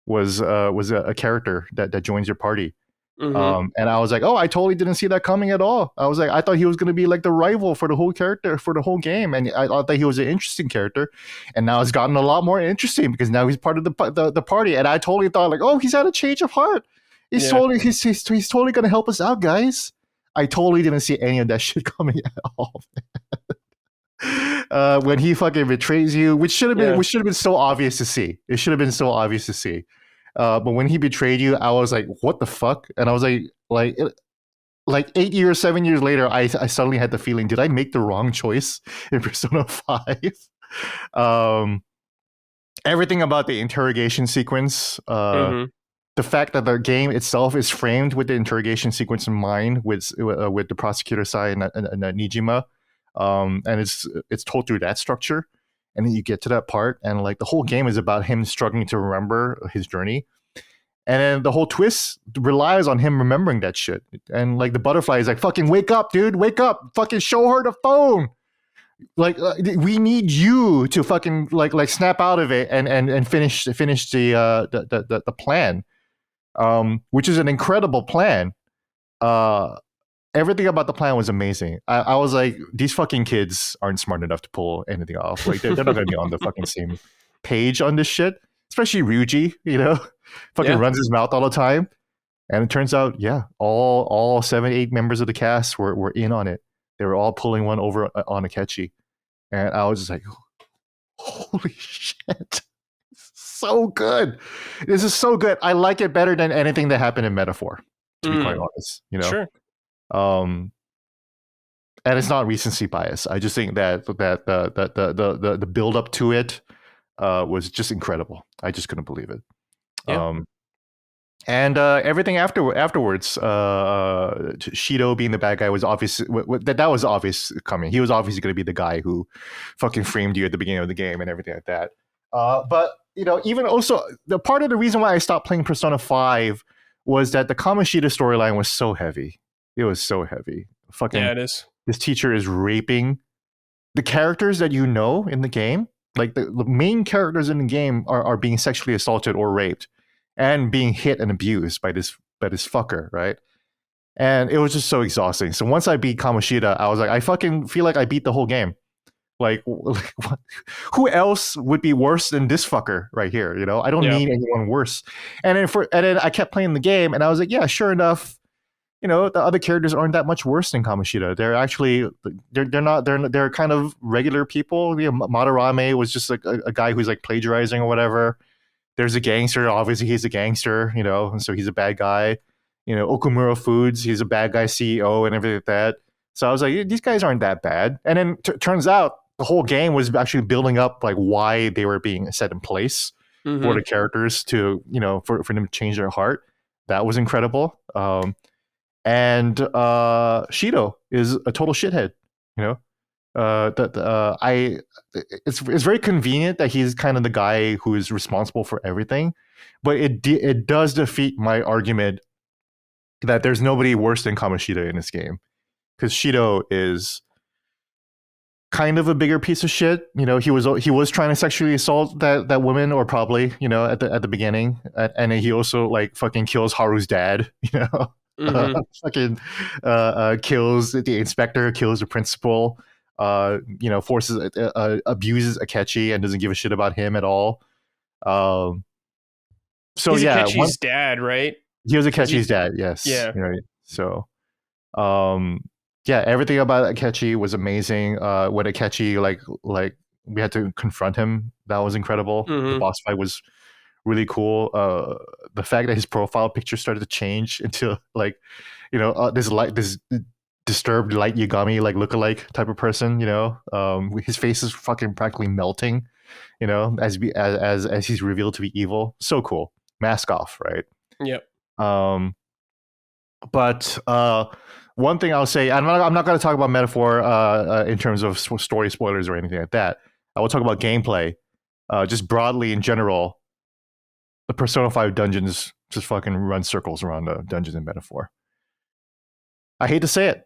was a character that joins your party. Mm-hmm. And I was like, oh, I totally didn't see that coming at all. I was like, I thought he was going to be like the rival for the whole character for the whole game, and I thought he was an interesting character. And now it's gotten a lot more interesting because now he's part of the party. And I totally thought like, oh, he's had a change of heart. He's totally going to help us out, guys. I totally didn't see any of that shit coming at all. When he fucking betrays you, which should have been so obvious to see. It should have been so obvious to see. But when he betrayed you, I was like, what the fuck? And I was like 8 years, 7 years later, I suddenly had the feeling, did I make the wrong choice in Persona 5? Everything about the interrogation sequence, the fact that the game itself is framed with the interrogation sequence in mind with the prosecutor side and Nijima, and it's told through that structure. and then you get to that part, and like the whole game is about him struggling to remember his journey. And then the whole twist relies on him remembering that shit. And like the butterfly is like, fucking wake up, dude, wake up, fucking show her the phone. Like we need you to fucking like snap out of it and finish the plan, which is an incredible plan. Everything about the plan was amazing. I was like, these fucking kids aren't smart enough to pull anything off. Like they're not gonna be on the fucking same page on this shit. Especially Ryuji, fucking runs his mouth all the time. And it turns out, all 7-8 members of the cast were in on it. They were all pulling one over on Akechi. And I was just like, holy shit. So good. This is so good. I like it better than anything that happened in Metaphor, to be quite honest. Sure. And it's not recency bias. I just think that the build up to it was just incredible. I just couldn't believe it. Yeah. And everything afterwards, Shido being the bad guy was obvious. That was obvious coming. He was obviously going to be the guy who fucking framed you at the beginning of the game and everything like that. But even also the part of the reason why I stopped playing Persona 5 was that the Kamoshida storyline was so heavy. It was so heavy. Fucking it is. This teacher is raping the characters that you know in the game. Like the main characters in the game are being sexually assaulted or raped and being hit and abused by this fucker, right? And it was just so exhausting. So once I beat Kamoshida, I was like, I fucking feel like I beat the whole game. Like what? Who else would be worse than this fucker right here? I don't need anyone worse. And then I kept playing the game, and I was like, yeah, sure enough. The other characters aren't that much worse than Kamoshida. They're actually they're kind of regular people. Madarame was just like a guy who's like plagiarizing or whatever. There's a gangster. Obviously, he's a gangster, and so he's a bad guy. Okumura Foods, he's a bad guy CEO and everything like that. So I was like, these guys aren't that bad. And then turns out the whole game was actually building up like why they were being set in place for the characters to, for them to change their heart. That was incredible. And Shido is a total shithead. It's very convenient that he's kind of the guy who is responsible for everything, but it does defeat my argument that there's nobody worse than Kamoshida in this game, because Shido is kind of a bigger piece of shit. He was trying to sexually assault that woman, or probably at the beginning, and then he also like fucking kills Haru's dad. Fucking kills the inspector, kills the principal. Forces abuses Akechi and doesn't give a shit about him at all. So he's Akechi's dad, right? He was Akechi's dad, yes. Yeah. Right. So, everything about Akechi was amazing. When Akechi like we had to confront him, that was incredible. The boss fight was really cool. The fact that his profile picture started to change into like, this disturbed light Yagami like lookalike type of person. His face is fucking practically melting. As he's revealed to be evil. So cool. Mask off, right? Yep. But one thing I'll say, I'm not going to talk about Metaphor in terms of story spoilers or anything like that. I will talk about gameplay, just broadly in general. The Persona 5 dungeons just fucking run circles around the dungeons in Metaphor. I hate to say it.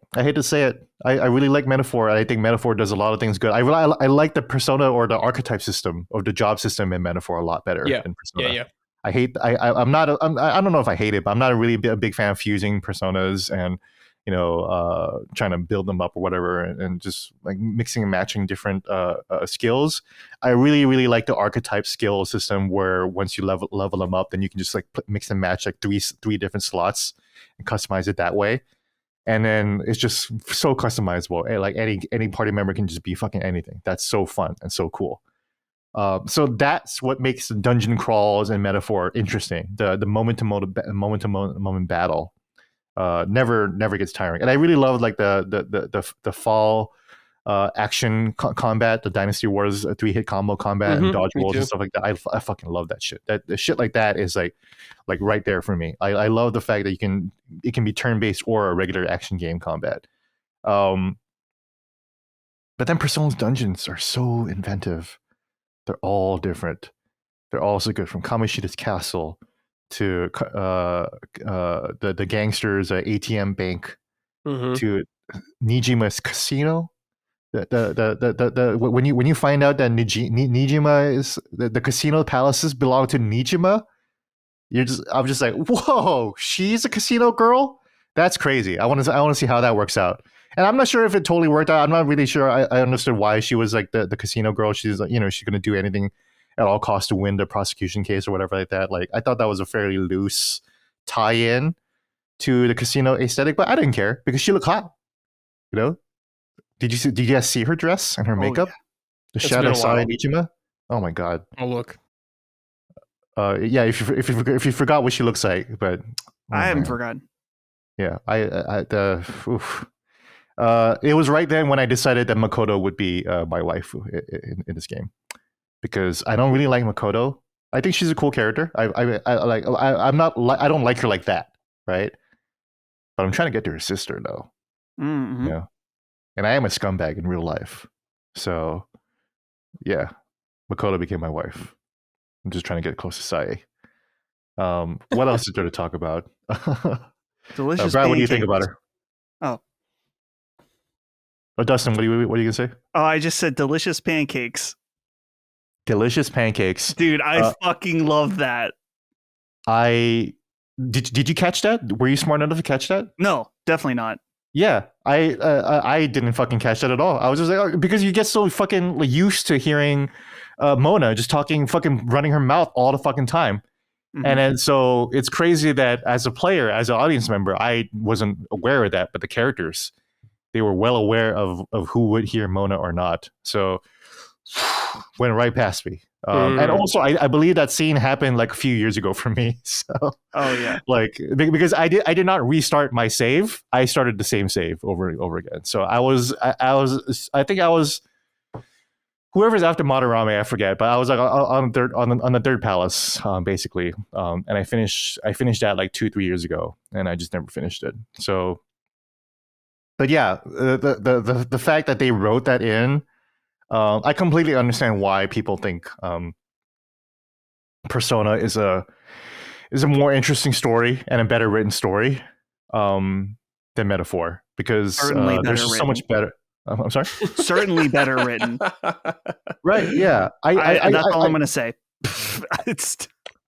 I really like Metaphor. I think Metaphor does a lot of things good. I like the Persona or the archetype system or the job system in Metaphor a lot better than Persona. Yeah. I don't know if I hate it, but I'm not really a big fan of fusing personas and trying to build them up or whatever, and just like mixing and matching different skills. I really, really like the archetype skill system where once you level them up, then you can just like mix and match like three different slots and customize it that way. And then it's just so customizable. Like any party member can just be fucking anything. That's so fun and so cool. So that's what makes the dungeon crawls and Metaphor interesting. The moment to moment battle never gets tiring. And I really love like the fall action combat, the Dynasty Wars 3-hit combo combat and dodge rolls and stuff like that. I fucking love that shit. That the shit like that is like right there for me. I love the fact that it can be turn-based or a regular action game combat. But then Persona's dungeons are so inventive. They're all different. They're all so good, from Kamoshida's castle to the gangsters' ATM bank to Nijima's casino. When you find out that Nijima is the casino palaces belong to Nijima, I'm just like, whoa, she's a casino girl. That's crazy. I want to see how that works out. And I'm not sure if it totally worked out. I'm not really sure. I understood why she was like the casino girl. She's like, she's going to do anything at all costs to win the prosecution case or whatever like that. Like, I thought that was a fairly loose tie-in to the casino aesthetic, but I didn't care because she looked hot. Did you guys see her dress and her makeup? Yeah. The Shadow Side Ichima? Oh my god. Oh look. Yeah, if you forgot what she looks like, but I haven't forgotten. Yeah, it was right then when I decided that Makoto would be my wife in this game, because I don't really like Makoto. I think she's a cool character. I don't like her like that, right? But I'm trying to get to her sister though. Mm-hmm. Yeah, and I am a scumbag in real life, so yeah, Makoto became my wife. I'm just trying to get close to Sae. What else is there to talk about? Delicious. Brad, what do you think about her? Oh, Dustin, what are you gonna say? Oh, I just said delicious pancakes. Delicious pancakes, dude. I fucking love that. Did you catch that? Were you smart enough to catch that? No, definitely not. Yeah, I didn't fucking catch that at all. I was just like, because you get so fucking used to hearing Mona just talking, fucking running her mouth all the fucking time. Mm-hmm. And then so it's crazy that as a player, as an audience member, I wasn't aware of that, but the characters, they were well aware of who would hear Mona or not. So went right past me. And also, I believe that scene happened like a few years ago for me. So, oh yeah, like because I did not restart my save. I started the same save over and over again. So I think I was whoever's after Madarame, I forget, but I was like on the third palace, basically. And I finished that like 2-3 years ago, and I just never finished it. So, but yeah, the fact that they wrote that in. I completely understand why people think Persona is a more interesting story and a better written story than Metaphor, because there's just so much better. I'm sorry. Certainly better written. Right? Yeah. That's all I'm going to say.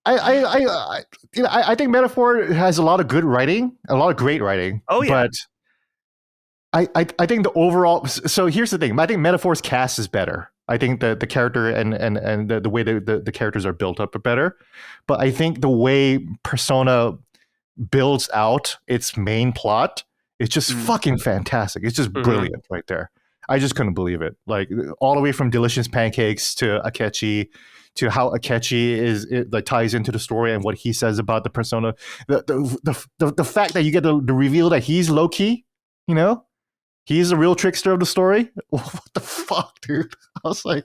I think Metaphor has a lot of good writing, a lot of great writing. Oh yeah. But I think the overall. So here's the thing. I think Metaphor's cast is better. I think the character and the way the characters are built up are better. But I think the way Persona builds out its main plot is just fucking fantastic. It's just brilliant right there. I just couldn't believe it. Like all the way from delicious pancakes to Akechi, to how Akechi like ties into the story and what he says about the Persona. The fact that you get the reveal that he's low key, he's the real trickster of the story. What the fuck, dude? I was like,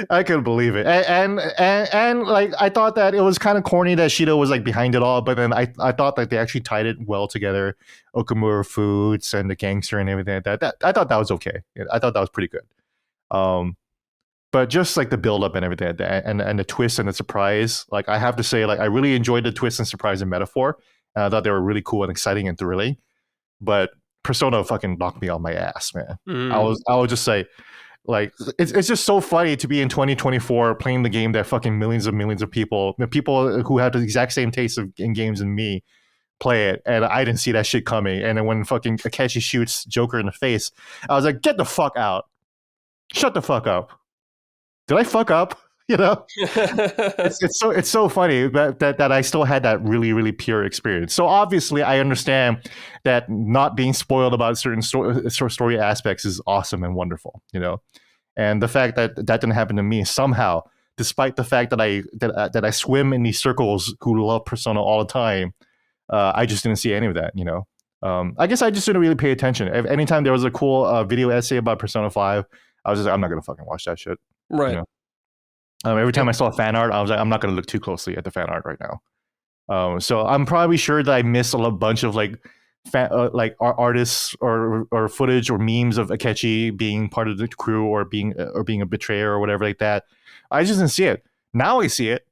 I couldn't believe it. And like, I thought that it was kind of corny that Shido was like behind it all, but then I thought that they actually tied it well together. Okamura Foods and the gangster and everything like that. I thought that was okay. I thought that was pretty good. But just like the build up and everything like that, and the twist and the surprise, like I have to say, like I really enjoyed the twist and surprise and Metaphor. I thought they were really cool and exciting and thrilling. But Persona fucking knocked me on my ass, man. I was just say, like, it's just so funny to be in 2024 playing the game that fucking millions of people who have the exact same taste in games and me play it, and I didn't see that shit coming. And then when fucking Akechi shoots Joker in the face, I was like, get the fuck out, shut the fuck up. Did I fuck up? It's so funny that I still had that really, really pure experience. So obviously I understand that not being spoiled about certain story aspects is awesome and wonderful, and the fact that didn't happen to me somehow, despite the fact that I swim in these circles who love Persona all the time, I just didn't see any of that. I guess I just didn't really pay attention. Anytime there was a cool video essay about Persona 5, I was just like, I'm not gonna fucking watch that shit. Right. Every time I saw fan art, I was like, I'm not going to look too closely at the fan art right now. So I'm probably sure that I missed a bunch of like like artists or footage or memes of Akechi being part of the crew or being a betrayer or whatever like that. I just didn't see it. Now I see it.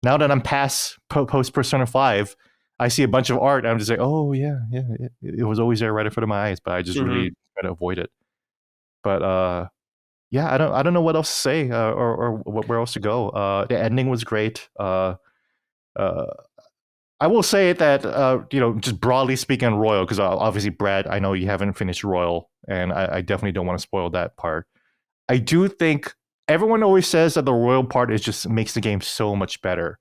Now that I'm past post Persona 5, I see a bunch of art and I'm just like, oh yeah, it was always there right in front of my eyes, but I just really try to avoid it. But yeah, I don't know what else to say or where else to go. The ending was great. I will say that just broadly speaking, Royal, because obviously, Brad, I know you haven't finished Royal, and I definitely don't want to spoil that part. I do think everyone always says that the Royal part just makes the game so much better.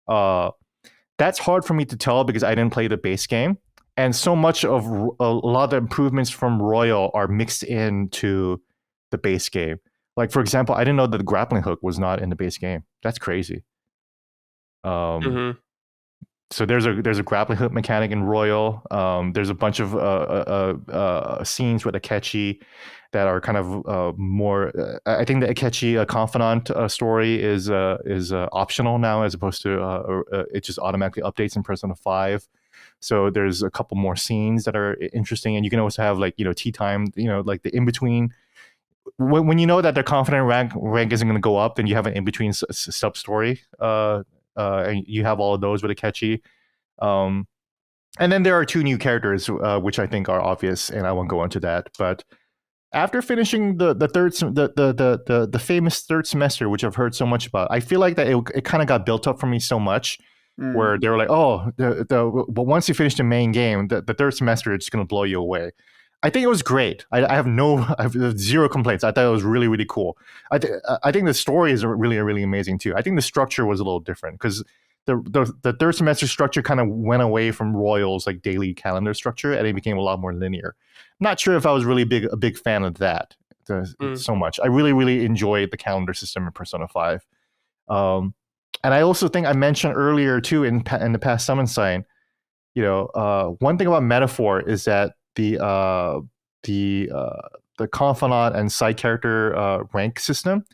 That's hard for me to tell because I didn't play the base game, and so much of a lot of the improvements from Royal are mixed into the base game. Like, for example, I didn't know that the grappling hook was not in the base game. That's crazy. So there's a grappling hook mechanic in Royal. There's a bunch of scenes with Akechi that are kind of more. I think the Akechi confidant story is optional now, as opposed to it just automatically updates in Persona 5. So there's a couple more scenes that are interesting, and you can also have like tea time, like the in between. When you know that their confident rank isn't going to go up, then you have an in between sub story. And you have all of those with Akechi. And then there are 2 new characters, which I think are obvious, and I won't go into that. But after finishing the famous third semester, which I've heard so much about, I feel like that it kind of got built up for me so much, where they were like, oh, but once you finish the main game, the third semester is just going to blow you away. I think it was great. I have zero complaints. I thought it was really, really cool. I think the story is really, really amazing too. I think the structure was a little different because the third semester structure kind of went away from Royal's like daily calendar structure and it became a lot more linear. Not sure if I was really a big fan of that so much. I really, really enjoyed the calendar system in Persona 5. And I also think I mentioned earlier too in the past Summon Sign, one thing about Metaphor is that the confidant and side character rank system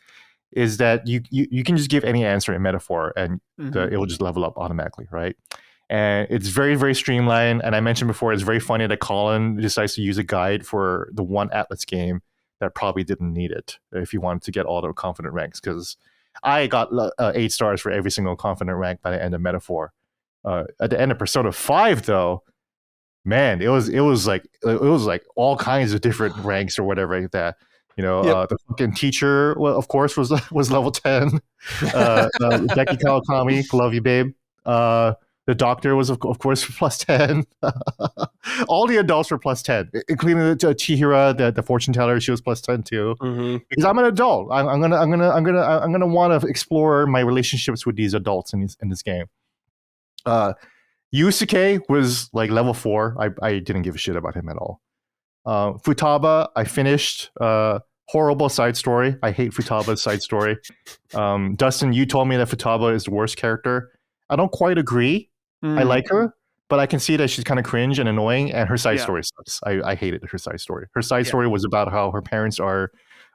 is that you can just give any answer in Metaphor and it will just level up automatically, right? And it's very, very streamlined. And I mentioned before, it's very funny that Colin decides to use a guide for the one Atlas game that probably didn't need it if you wanted to get all the confident ranks, because I got 8 stars for every single confident rank by the end of Metaphor. At the end of Persona 5, though, man, it was like all kinds of different ranks or whatever like that. The fucking teacher, well, of course, was level 10. Becky Kawakami, love you, babe. The doctor was of course plus 10. All the adults were plus 10, including Chihira, the fortune teller. She was plus 10 too. Because I'm an adult. I'm gonna want to explore my relationships with these adults in this game. Yusuke was like level 4. I didn't give a shit about him at all. Futaba, I finished. Horrible side story. I hate Futaba's side story. Dustin, you told me that Futaba is the worst character. I don't quite agree. I like her, but I can see that she's kind of cringe and annoying, and her side story sucks. I hated her side story. Her side story was about how her parents are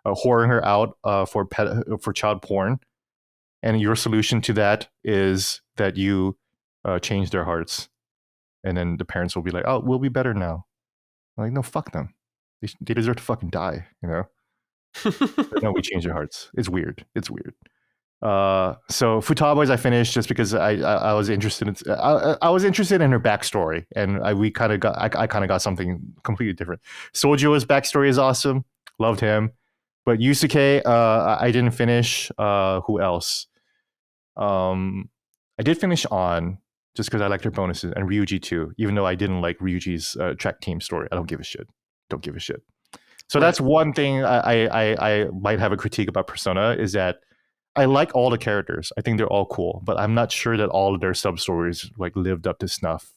whoring her out for child porn, and your solution to that is that you change their hearts, and then the parents will be like, "Oh, we'll be better now." I'm like, no, fuck them. They deserve to fucking die, No, we change their hearts. It's weird. So Futaba's I finished just because I was interested in I was interested in her backstory, and I kind of got something completely different. Sojo's backstory is awesome. Loved him. But Yusuke, I didn't finish. Who else? I did finish on just because I liked her bonuses, and Ryuji too, even though I didn't like Ryuji's track team story. I don't give a shit. So that's one thing I might have a critique about Persona, is that I like all the characters. I think they're all cool, but I'm not sure that all of their sub-stories like lived up to snuff.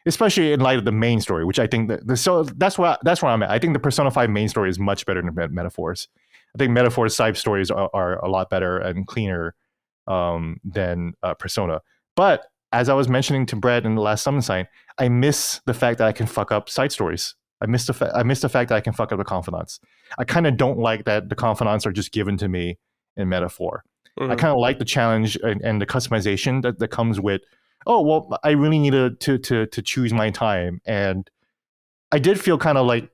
Especially in light of the main story, which I think so that's where I'm at. I think the Persona 5 main story is much better than Metaphor's. I think Metaphor's side stories are a lot better and cleaner than Persona. But as I was mentioning to Brad in the last Summon Sign, I miss the fact that I can fuck up side stories. I miss the fact that I can fuck up the confidants. I kind of don't like that the confidants are just given to me in Metaphor. I kind of like the challenge and the customization that comes with oh well, I really needed to choose my time, and I did feel kind of like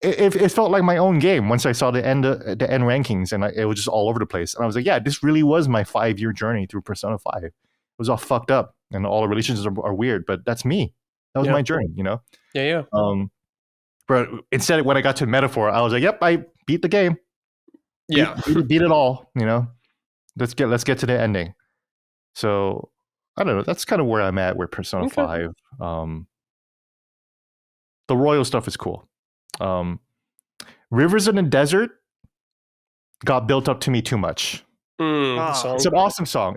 it felt like my own game once I saw the end rankings, and it was just all over the place. And I was like, yeah, this really was my 5-year journey through Persona 5. It was all fucked up, and all the relationships are weird, but that's me. That was my journey, you know. Yeah. But instead, when I got to Metaphor, I was like, yep, I beat the game. Beat it all, you know. Let's get to the ending. So I don't know. That's kind of where I'm at with Persona 5. The royal stuff is cool. Rivers in the Desert got built up to me too much. It's an awesome song.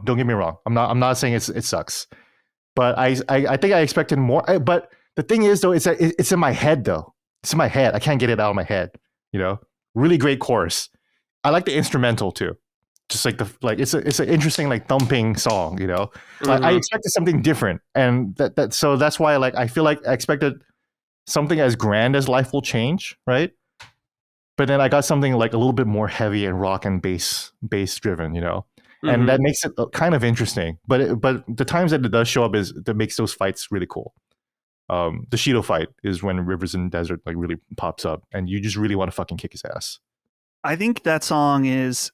Don't get me wrong. I'm not saying it sucks, but I think I expected more. But the thing is, though, it's in my head. Though it's in my head. I can't get it out of my head. You know, really great chorus. I like the instrumental too. Just like it's an interesting like thumping song. You know, I expected something different, and so that's why I feel like I expected something as grand as Life Will Change, right? But then I got something like a little bit more heavy and rock and bass driven, you know, and that makes it kind of interesting. But the times that it does show up that makes those fights really cool. The Shido fight is when Rivers in the Desert like really pops up, and you just really want to fucking kick his ass. I think that song is.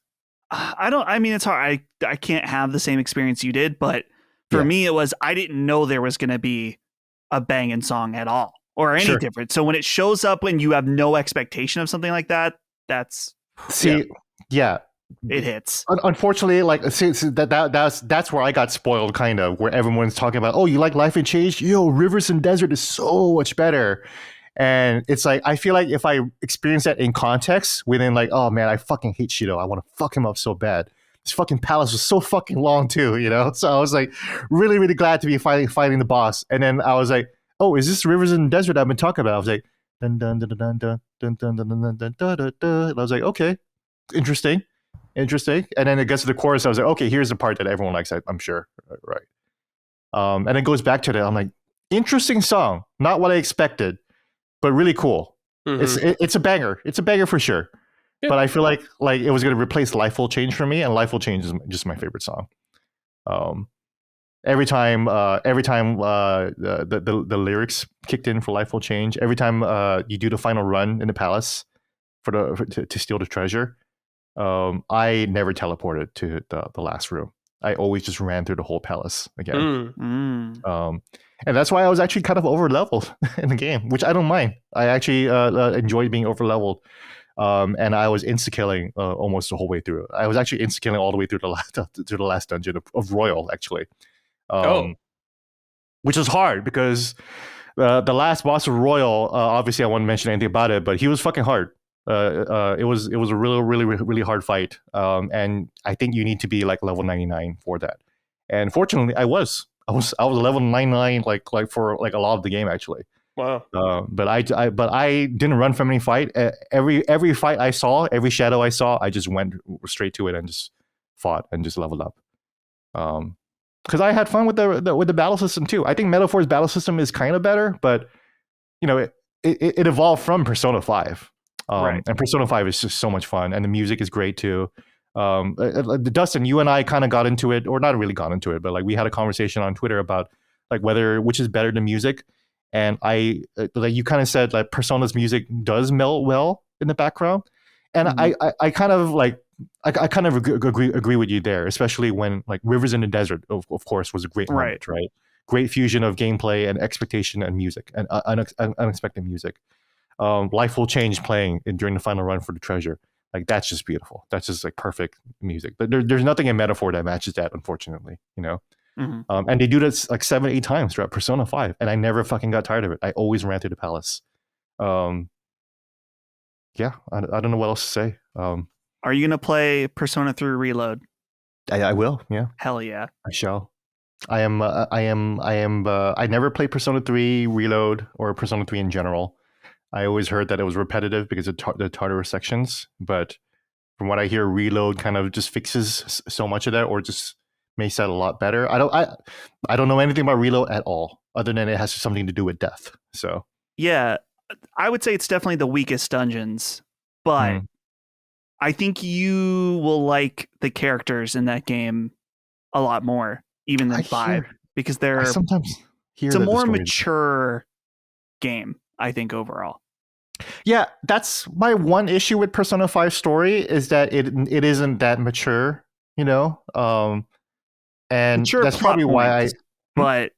I mean, it's hard. I can't have the same experience you did, but for me, it was I didn't know there was going to be a banging song at all. Or any different. So when it shows up when you have no expectation of something like that, that's it hits. Unfortunately, that's where I got spoiled, kind of, where everyone's talking about, oh, you like Life and Change? Yo, Rivers and Desert is so much better. And it's like I feel like if I experience that in context, within like, oh man, I fucking hate Shido. I want to fuck him up so bad. This fucking palace was so fucking long too, you know. So I was like really, really glad to be fighting the boss. And then I was like, oh, is this Rivers in the Desert I've been talking about? I was like, dun dun dun dun dun dun dun dun dun dun dun dun dun. I was like, okay, interesting. And then it gets to the chorus. I was like, okay, here's the part that everyone likes. I'm sure, right? And it goes back to that. I'm like, interesting song, not what I expected, but really cool. It's a banger. It's a banger for sure. Yeah. But I feel like it was going to replace Life Will Change for me, and Life Will Change is just my favorite song. Every time the lyrics kicked in for Life Will Change, every time you do the final run in the palace to steal the treasure, I never teleported to the last room. I always just ran through the whole palace again. And that's why I was actually kind of over leveled in the game, which I don't mind. I actually enjoyed being over leveled. And I was insta-killing almost the whole way through. I was actually insta-killing all the way through the last dungeon of Royal, actually. Which is hard because the last boss of Royal, obviously I won't mention anything about it, but he was fucking hard. It was a really hard fight, and I think you need to be like level 99 for that. And fortunately, I was level 99 like for like a lot of the game actually. Wow. But I didn't run from any fight. Every fight I saw, every shadow I saw, I just went straight to it and just fought and just leveled up. Because I had fun with the battle system too. I think Metaphor's battle system is kind of better, but you know it evolved from Persona 5. Right. And Persona 5 is just so much fun, and the music is great too. Dustin, you and I kind of got into it, or not really got into it, but like we had a conversation on Twitter about like which is better than music. And I like you kind of said like Persona's music does melt well in the background, and I kind of like I kind of agree with you there, especially when like Rivers in the Desert of course was a great moment, right? Great fusion of gameplay and expectation and music and unexpected music. Life Will Change playing during the final run for the treasure, like that's just beautiful. That's just like perfect music. There's nothing in Metaphor that matches that, unfortunately, you know. And they do this like 7-8 times throughout Persona 5, and I never fucking got tired of it. I always ran through the palace. Yeah, I don't know what else to say. Are you gonna play Persona 3 Reload? I will. Yeah. Hell yeah. I shall. I never played Persona 3 Reload or Persona 3 in general. I always heard that it was repetitive because of the Tartarus sections, but from what I hear, Reload kind of just fixes so much of that, or just makes that a lot better. I don't know anything about Reload at all, other than it has something to do with death. So yeah, I would say it's definitely the weakest dungeons, but I think you will like the characters in that game a lot more, even than 5. because I sometimes hear it's a that the more story. mature game, I think, overall. Yeah, that's my one issue with Persona 5 story is that it isn't that mature, you know. And Mature that's plot probably why I points, but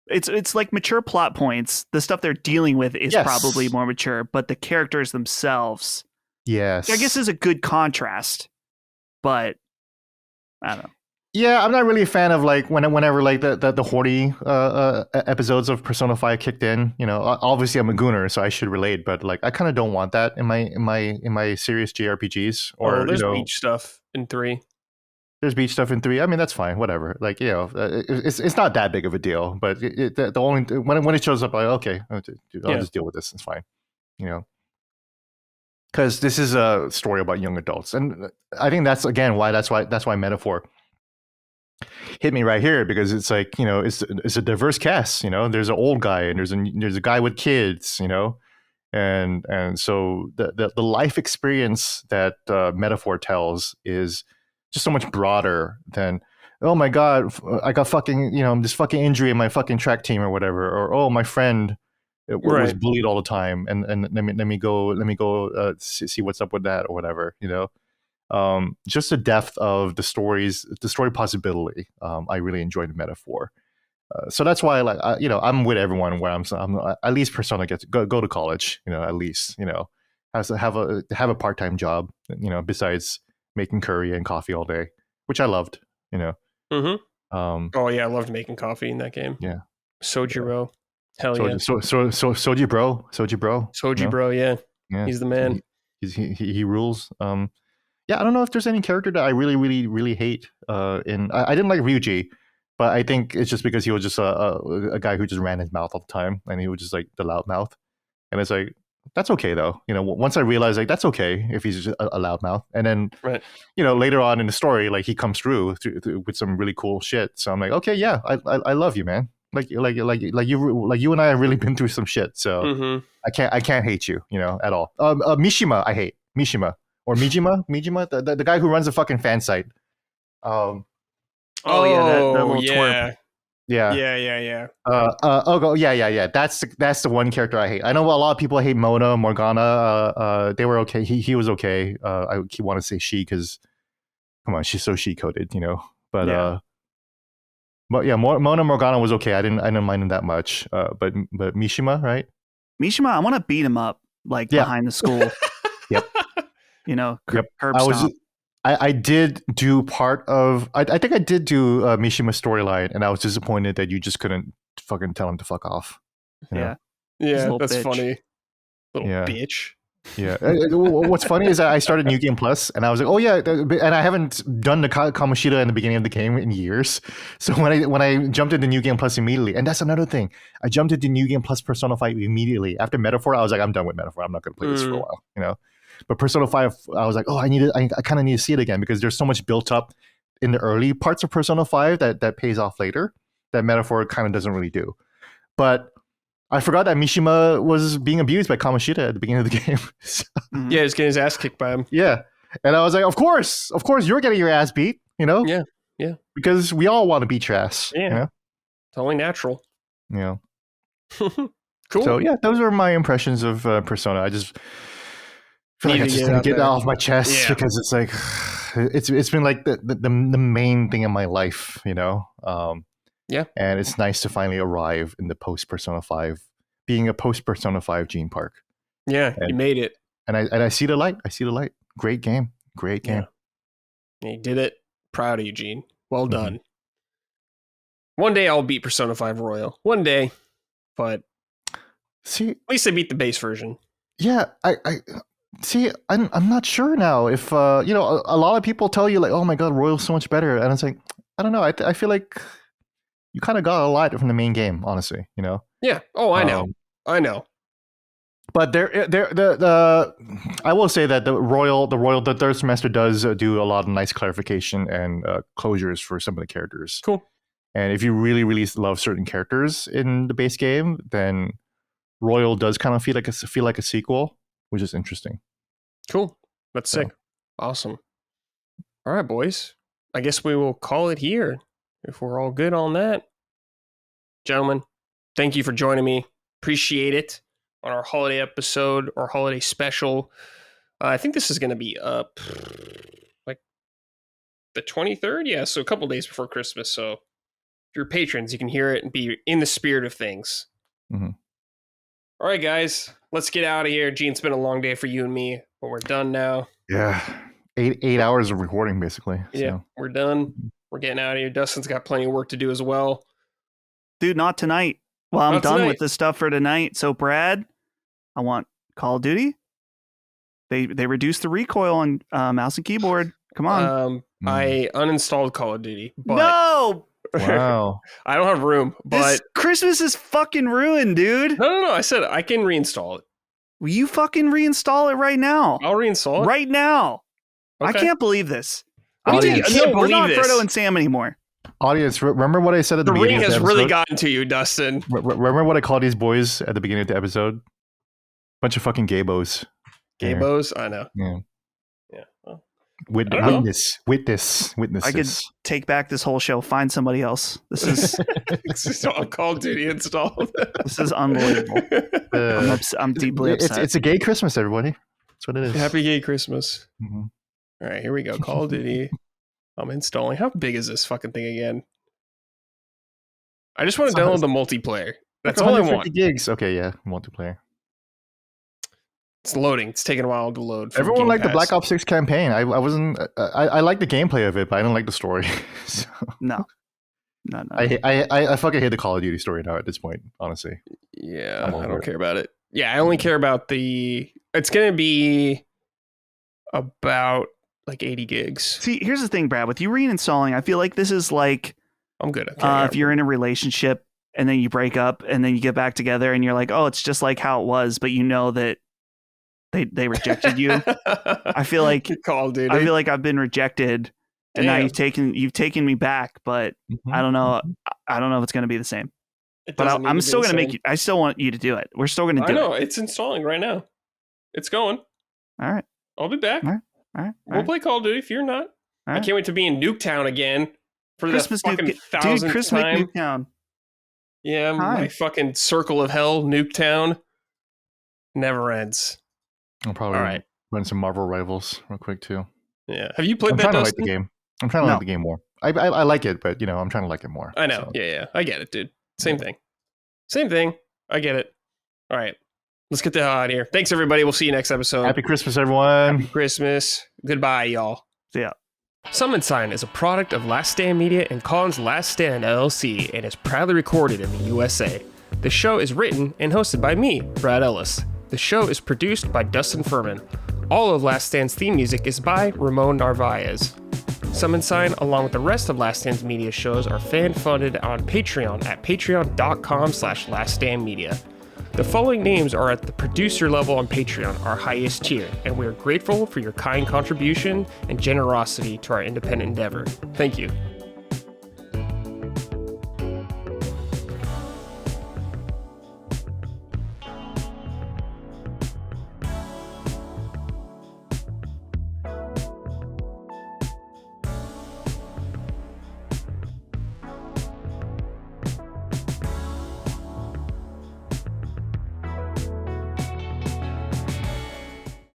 it's like mature plot points. The stuff they're dealing with is probably yes. more mature, but the characters themselves, I guess, Yes. is a good contrast. But I don't know. Yeah, I'm not really a fan of like whenever like the Horde episodes of Persona 5 kicked in. You know, obviously I'm a gooner, so I should relate. But like, I kind of don't want that in my serious JRPGs. Or there's beach stuff in 3. there's beach stuff in 3. I mean, that's fine, whatever. Like, you know, it's not that big of a deal. But the only when it shows up, like, okay, I'll just deal with this. It's fine. You know, because this is a story about young adults, and I think that's again that's why Metaphor hit me right here, because it's like, you know, it's a diverse cast. You know, there's an old guy and there's a guy with kids. You know, and so the life experience that Metaphor tells is just so much broader than, oh my god, I got fucking, you know, this fucking injury in my fucking track team or whatever, or oh, my friend was bullied all the time, and let me go see what's up with that or whatever, you know. Just the depth of the story possibility. I really enjoyed the Metaphor. So that's why, like, you know, I'm with everyone where I'm at least Persona gets go to college, you know, at least, you know, has to have a part-time job, you know, besides making curry and coffee all day, which I loved, you know. Oh yeah, I loved making coffee in that game. Yeah. Sojiro. Hell yeah. yeah. Soji bro. Soji you know? bro, yeah. Yeah. He's the man. He rules. Yeah, I don't know if there's any character that I really, really, really hate. I didn't like Ryuji, but I think it's just because he was just a guy who just ran his mouth all the time, and he was just like the loud mouth. And it's like, that's okay though. You know, once I realized like that's okay if he's just a loud mouth, and then you know, later on in the story, like he comes through with some really cool shit. So I'm like, okay, yeah, I love you, man. Like you and I have really been through some shit. So I can't hate you, you know, at all. Mishima, I hate Mishima. Or Mijima, the guy who runs a fucking fan site. The little twerp. Yeah. Yeah. That's the one character I hate. I know a lot of people hate Mona, Morgana. They were okay. He was okay. I keep want to say she because, come on, she's so she coded, you know. But yeah, Mona Morgana was okay. I didn't mind him that much. But Mishima, right? Mishima, I want to beat him up like behind the school. Yep. You know, curb stomp. I did do part of. I think I did do Mishima's storyline, and I was disappointed that you just couldn't fucking tell him to fuck off. Yeah, that's bitch. Funny. Little bitch. Yeah. What's funny is that I started New Game Plus, and I was like, oh yeah, and I haven't done the Kamoshida in the beginning of the game in years. So when I jumped into New Game Plus immediately, and that's another thing, I jumped into New Game Plus Persona 5 immediately after Metaphor. I was like, I'm done with Metaphor. I'm not going to play this for a while, you know. But Persona 5, I was like, oh, I kind of need to see it again, because there's so much built up in the early parts of Persona 5 that pays off later that Metaphor kind of doesn't really do. But I forgot that Mishima was being abused by Kamoshida at the beginning of the game. So, yeah, he's getting his ass kicked by him. Yeah. And I was like, of course you're getting your ass beat, you know? Yeah. Because we all want to beat your ass. Yeah. You know? It's only natural. Yeah. Cool. So yeah, those are my impressions of Persona. I just feel like I just need to get that off my chest, because it's like it's been like the main thing in my life, you know. And it's nice to finally arrive in the post Persona 5, being a post Persona 5 Gene Park. Yeah, you made it. And I see the light. Great game. Yeah, you did it. Proud of you, Gene. Well done. One day I'll beat Persona 5 Royal. One day, but see, at least I beat the base version. Yeah, I see. I'm not sure now if you know, a lot of people tell you like, oh my god, Royal's so much better, and it's like, I don't know. I feel like you kind of got a lot from the main game, honestly. You know. Yeah. Oh, I know. But I will say that the third semester does do a lot of nice clarification and closures for some of the characters. Cool. And if you really, really love certain characters in the base game, then Royal does kind of feel like a sequel, which is interesting. Cool. That's sick. Awesome. All right, boys. I guess we will call it here if we're all good on that. gentlemen, thank you for joining me. Appreciate it on our holiday episode or holiday special. I think this is going to be up like the 23rd. Yeah, so a couple days before Christmas. So if you're patrons, you can hear it and be in the spirit of things. Mm-hmm. All right, guys, let's get out of here. Gene, it's been a long day for you and me, but we're done now. Yeah. 8 hours of recording, basically. Yeah, So. we're done. We're getting out of here. Dustin's got plenty of work to do as well. Dude, not tonight. Well, I'm Not done tonight. with this stuff for tonight. So, Brad, I want Call of Duty. They reduced the recoil on mouse and keyboard. Come on. I uninstalled Call of Duty, but No! Wow. I don't have room. But This Christmas is fucking ruined, dude. no. I said I can reinstall it. Will you fucking reinstall it right now? I'll reinstall it. Right now. I Okay. can't believe this. What do you mean? Audience. I can't We're not believe this. Frodo and Sam anymore. Audience, remember what I said at the The beginning ring of the has episode? really gotten to you, Dustin. Remember what I called these boys at the beginning of the episode? Bunch of fucking gaybos. Gaybos? I know. Yeah. Yeah. Well, Witnesses. I could take back this whole show. Find somebody else. This is it's just all Call of Duty installed. this is unbelievable. I'm deeply upset. It's a gay Christmas, everybody. That's what it is. Happy gay Christmas. Mm-hmm. All right, here we go. Call of Duty. I'm installing. How big is this fucking thing again? I just want to download the multiplayer. That's all I want. Gigs. Okay, yeah, multiplayer. It's loading. It's taking a while to load. from Everyone Game liked the Pass. Black Ops 6 campaign. I wasn't. I liked the gameplay of it, but I didn't like the story. So No. I fucking hate the Call of Duty story now at this point. Honestly. Yeah, I'm I over don't it. care about it. Yeah, I only care about the. It's gonna be about like 80 gigs. See, here's the thing, Brad. With you reinstalling, I feel like this is like I'm good. Okay, if you're in a relationship and then you break up and then you get back together and you're like, oh, it's just like how it was, but you know that they rejected you. I feel like Call of Duty. I feel like I've been rejected, and now Damn. you've taken me back, but I don't know. I don't know if it's going to be the same. It But doesn't need I'm to still be going to the make same. you. I still want you to do it. We're still going to I do know it. it's installing right now. It's going. All right. I'll be back. All right. All right. We'll play Call of Duty if you're not. All I right. can't wait to be in Nuketown again for Christmas the fucking Dude, thousandth Christmas time. Nuketown. Yeah, Hi. my fucking circle of hell, Nuketown, never ends. I'll probably All right. run some Marvel Rivals real quick too. Yeah. Have you played I'm that, trying to like Dustin? the game. I'm trying to No. like the game more. I like it, but I'm trying to like it more. I know. So. Yeah. I get it, dude. Same thing. Same thing. I get it. All right. Let's get the hell out of here. Thanks, everybody. We'll see you next episode. Happy Christmas, everyone. Happy Christmas. Goodbye, y'all. See ya. Summon Sign is a product of Last Stand Media and Collins Last Stand LLC and is proudly recorded in the USA. The show is written and hosted by me, Brad Ellis. The show is produced by Dustin Furman. All of Last Stand's theme music is by Ramon Narvaez. Summon Sign, along with the rest of Last Stand's media shows, are fan-funded on Patreon at patreon.com/laststandmedia. The following names are at the producer level on Patreon, our highest tier, and we are grateful for your kind contribution and generosity to our independent endeavor. Thank you.